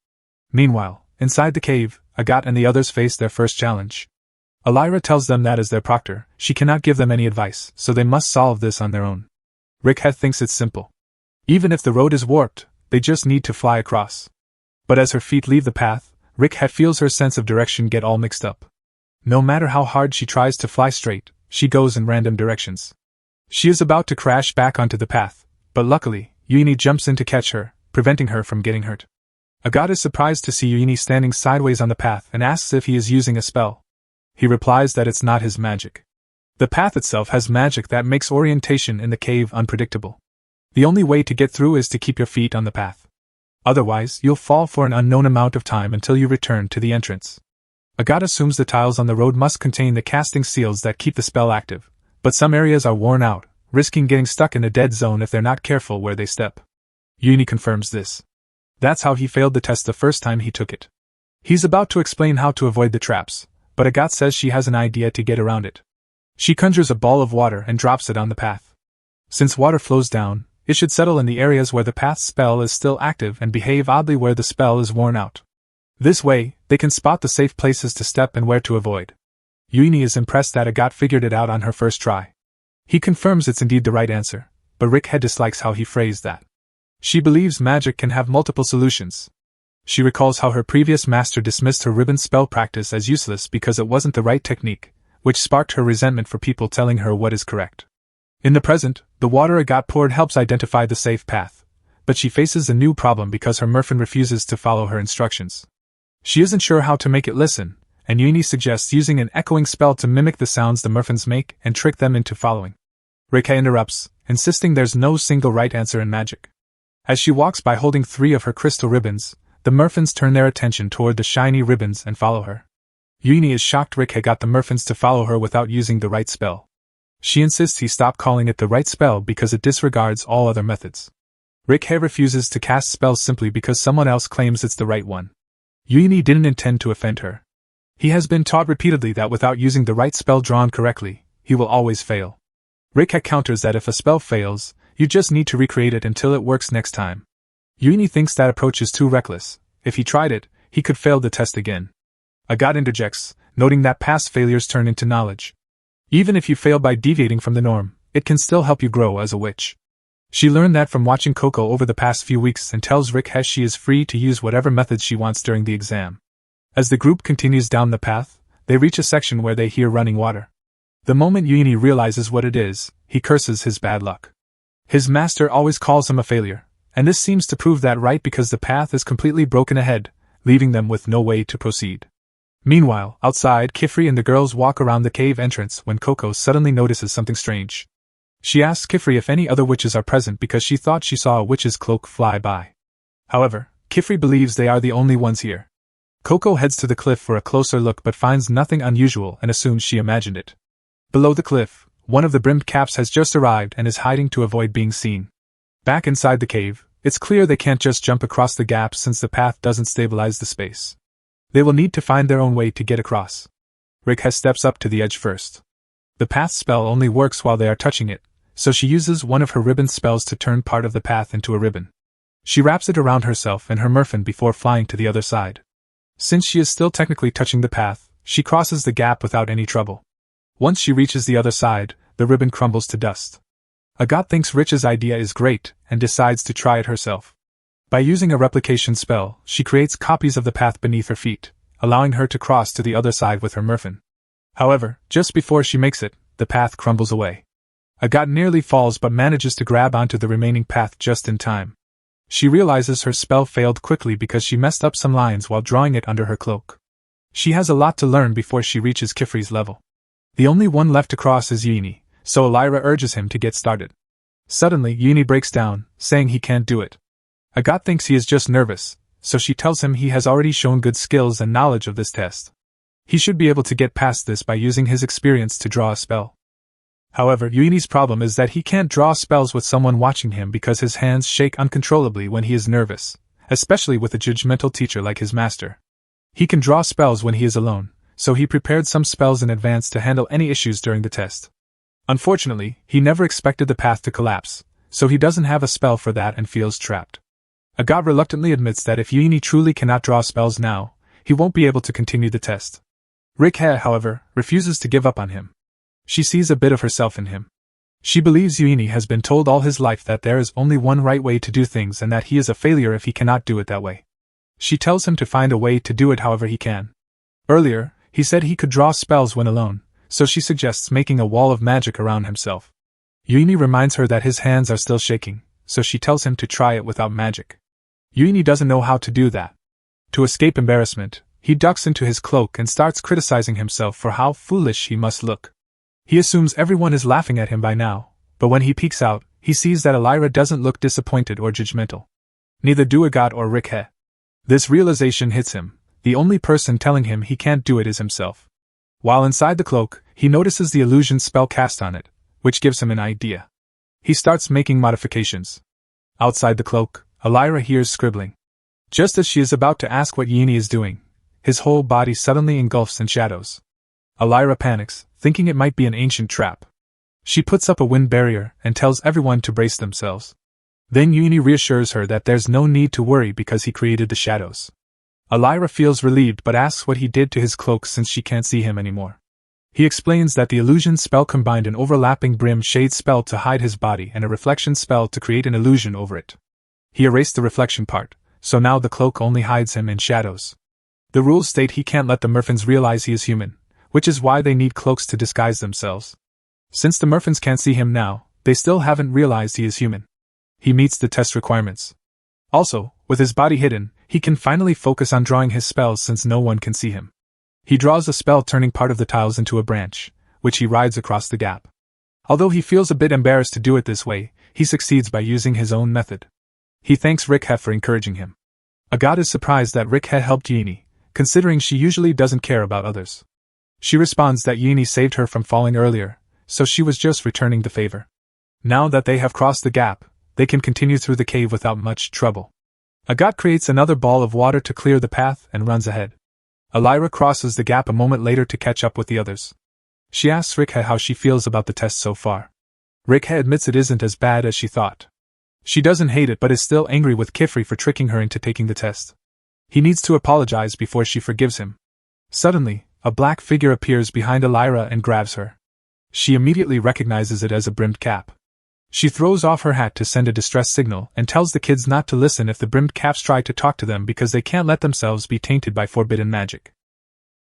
Meanwhile, inside the cave, Agathe and the others face their first challenge. Elira tells them that as their proctor, she cannot give them any advice, so they must solve this on their own. Rikhe thinks it's simple. Even if the road is warped, they just need to fly across. But as her feet leave the path, Rikhe feels her sense of direction get all mixed up. No matter how hard she tries to fly straight, she goes in random directions. She is about to crash back onto the path, but luckily, Yuini jumps in to catch her, preventing her from getting hurt. Agathe is surprised to see Yuini standing sideways on the path and asks if he is using a spell. He replies that it's not his magic. The path itself has magic that makes orientation in the cave unpredictable. The only way to get through is to keep your feet on the path. Otherwise, you'll fall for an unknown amount of time until you return to the entrance. Agathe assumes the tiles on the road must contain the casting seals that keep the spell active, but some areas are worn out, risking getting stuck in a dead zone if they're not careful where they step. Yuini confirms this. That's how he failed the test the first time he took it. He's about to explain how to avoid the traps, but Agathe says she has an idea to get around it. She conjures a ball of water and drops it on the path. Since water flows down, it should settle in the areas where the path's spell is still active and behave oddly where the spell is worn out. This way, they can spot the safe places to step and where to avoid. Yuini is impressed that Agathe figured it out on her first try. He confirms it's indeed the right answer, but Rikhe dislikes how he phrased that. She believes magic can have multiple solutions. She recalls how her previous master dismissed her ribbon spell practice as useless because it wasn't the right technique, which sparked her resentment for people telling her what is correct. In the present, the water Agathe poured helps identify the safe path, but she faces a new problem because her merfen refuses to follow her instructions. She isn't sure how to make it listen, and Yuini suggests using an echoing spell to mimic the sounds the merfens make and trick them into following. Rikhe interrupts, insisting there's no single right answer in magic. As she walks by holding 3 of her crystal ribbons, the merfens turn their attention toward the shiny ribbons and follow her. Yuini is shocked Rikhe got the merfens to follow her without using the right spell. She insists he stop calling it the right spell because it disregards all other methods. Rikhe refuses to cast spells simply because someone else claims it's the right one. Yuini didn't intend to offend her. He has been taught repeatedly that without using the right spell drawn correctly, he will always fail. Rikhe counters that if a spell fails, you just need to recreate it until it works next time. Yuini thinks that approach is too reckless. If he tried it, he could fail the test again. Agat interjects, noting that past failures turn into knowledge. Even if you fail by deviating from the norm, it can still help you grow as a witch. She learned that from watching Coco over the past few weeks and tells Rikhe she is free to use whatever methods she wants during the exam. As the group continues down the path, they reach a section where they hear running water. The moment Yuini realizes what it is, he curses his bad luck. His master always calls him a failure, and this seems to prove that right because the path is completely broken ahead, leaving them with no way to proceed. Meanwhile, outside, Kifri and the girls walk around the cave entrance when Coco suddenly notices something strange. She asks Kifri if any other witches are present because she thought she saw a witch's cloak fly by. However, Kifri believes they are the only ones here. Coco heads to the cliff for a closer look but finds nothing unusual and assumes she imagined it. Below the cliff, one of the brimmed caps has just arrived and is hiding to avoid being seen. Back inside the cave, it's clear they can't just jump across the gap since the path doesn't stabilize the space. They will need to find their own way to get across. Rikhe steps up to the edge first. The path spell only works while they are touching it, so she uses one of her ribbon spells to turn part of the path into a ribbon. She wraps it around herself and her merfen before flying to the other side. Since she is still technically touching the path, she crosses the gap without any trouble. Once she reaches the other side, the ribbon crumbles to dust. Agat thinks Rich's idea is great and decides to try it herself. By using a replication spell, she creates copies of the path beneath her feet, allowing her to cross to the other side with her merfen. However, just before she makes it, the path crumbles away. Agat nearly falls but manages to grab onto the remaining path just in time. She realizes her spell failed quickly because she messed up some lines while drawing it under her cloak. She has a lot to learn before she reaches Kifri's level. The only one left to cross is Yuini, so Elira urges him to get started. Suddenly, Yuini breaks down, saying he can't do it. Agat thinks he is just nervous, so she tells him he has already shown good skills and knowledge of this test. He should be able to get past this by using his experience to draw a spell. However, Yuini's problem is that he can't draw spells with someone watching him because his hands shake uncontrollably when he is nervous, especially with a judgmental teacher like his master. He can draw spells when he is alone, so he prepared some spells in advance to handle any issues during the test. Unfortunately, he never expected the path to collapse, so he doesn't have a spell for that and feels trapped. Agat reluctantly admits that if Yuini truly cannot draw spells now, he won't be able to continue the test. Rikhe, however, refuses to give up on him. She sees a bit of herself in him. She believes Yuini has been told all his life that there is only one right way to do things and that he is a failure if he cannot do it that way. She tells him to find a way to do it however he can. Earlier, he said he could draw spells when alone, so she suggests making a wall of magic around himself. Yuini reminds her that his hands are still shaking, so she tells him to try it without magic. Yuini doesn't know how to do that. To escape embarrassment, he ducks into his cloak and starts criticizing himself for how foolish he must look. He assumes everyone is laughing at him by now, but when he peeks out, he sees that Elira doesn't look disappointed or judgmental. Neither do Agat or Rikhe. This realization hits him. The only person telling him he can't do it is himself. While inside the cloak, he notices the illusion spell cast on it, which gives him an idea. He starts making modifications. Outside the cloak, Elira hears scribbling. Just as she is about to ask what Yuini is doing, his whole body suddenly engulfs in shadows. Elira panics, thinking it might be an ancient trap. She puts up a wind barrier and tells everyone to brace themselves. Then Yuini reassures her that there's no need to worry because he created the shadows. Elira feels relieved but asks what he did to his cloak since she can't see him anymore. He explains that the illusion spell combined an overlapping brim shade spell to hide his body and a reflection spell to create an illusion over it. He erased the reflection part, so now the cloak only hides him in shadows. The rules state he can't let the merfens realize he is human, which is why they need cloaks to disguise themselves. Since the merfens can't see him now, they still haven't realized he is human. He meets the test requirements. Also, with his body hidden, he can finally focus on drawing his spells since no one can see him. He draws a spell turning part of the tiles into a branch, which he rides across the gap. Although he feels a bit embarrassed to do it this way, he succeeds by using his own method. He thanks Rickhead for encouraging him. Agathe is surprised that Rickhead helped Yini, considering she usually doesn't care about others. She responds that Yini saved her from falling earlier, so she was just returning the favor. Now that they have crossed the gap, they can continue through the cave without much trouble. Agathe creates another ball of water to clear the path and runs ahead. Elira crosses the gap a moment later to catch up with the others. She asks Rickhead how she feels about the test so far. Rickhead admits it isn't as bad as she thought. She doesn't hate it but is still angry with Kifri for tricking her into taking the test. He needs to apologize before she forgives him. Suddenly, a black figure appears behind Elira and grabs her. She immediately recognizes it as a brimmed cap. She throws off her hat to send a distress signal and tells the kids not to listen if the brimmed caps try to talk to them because they can't let themselves be tainted by forbidden magic.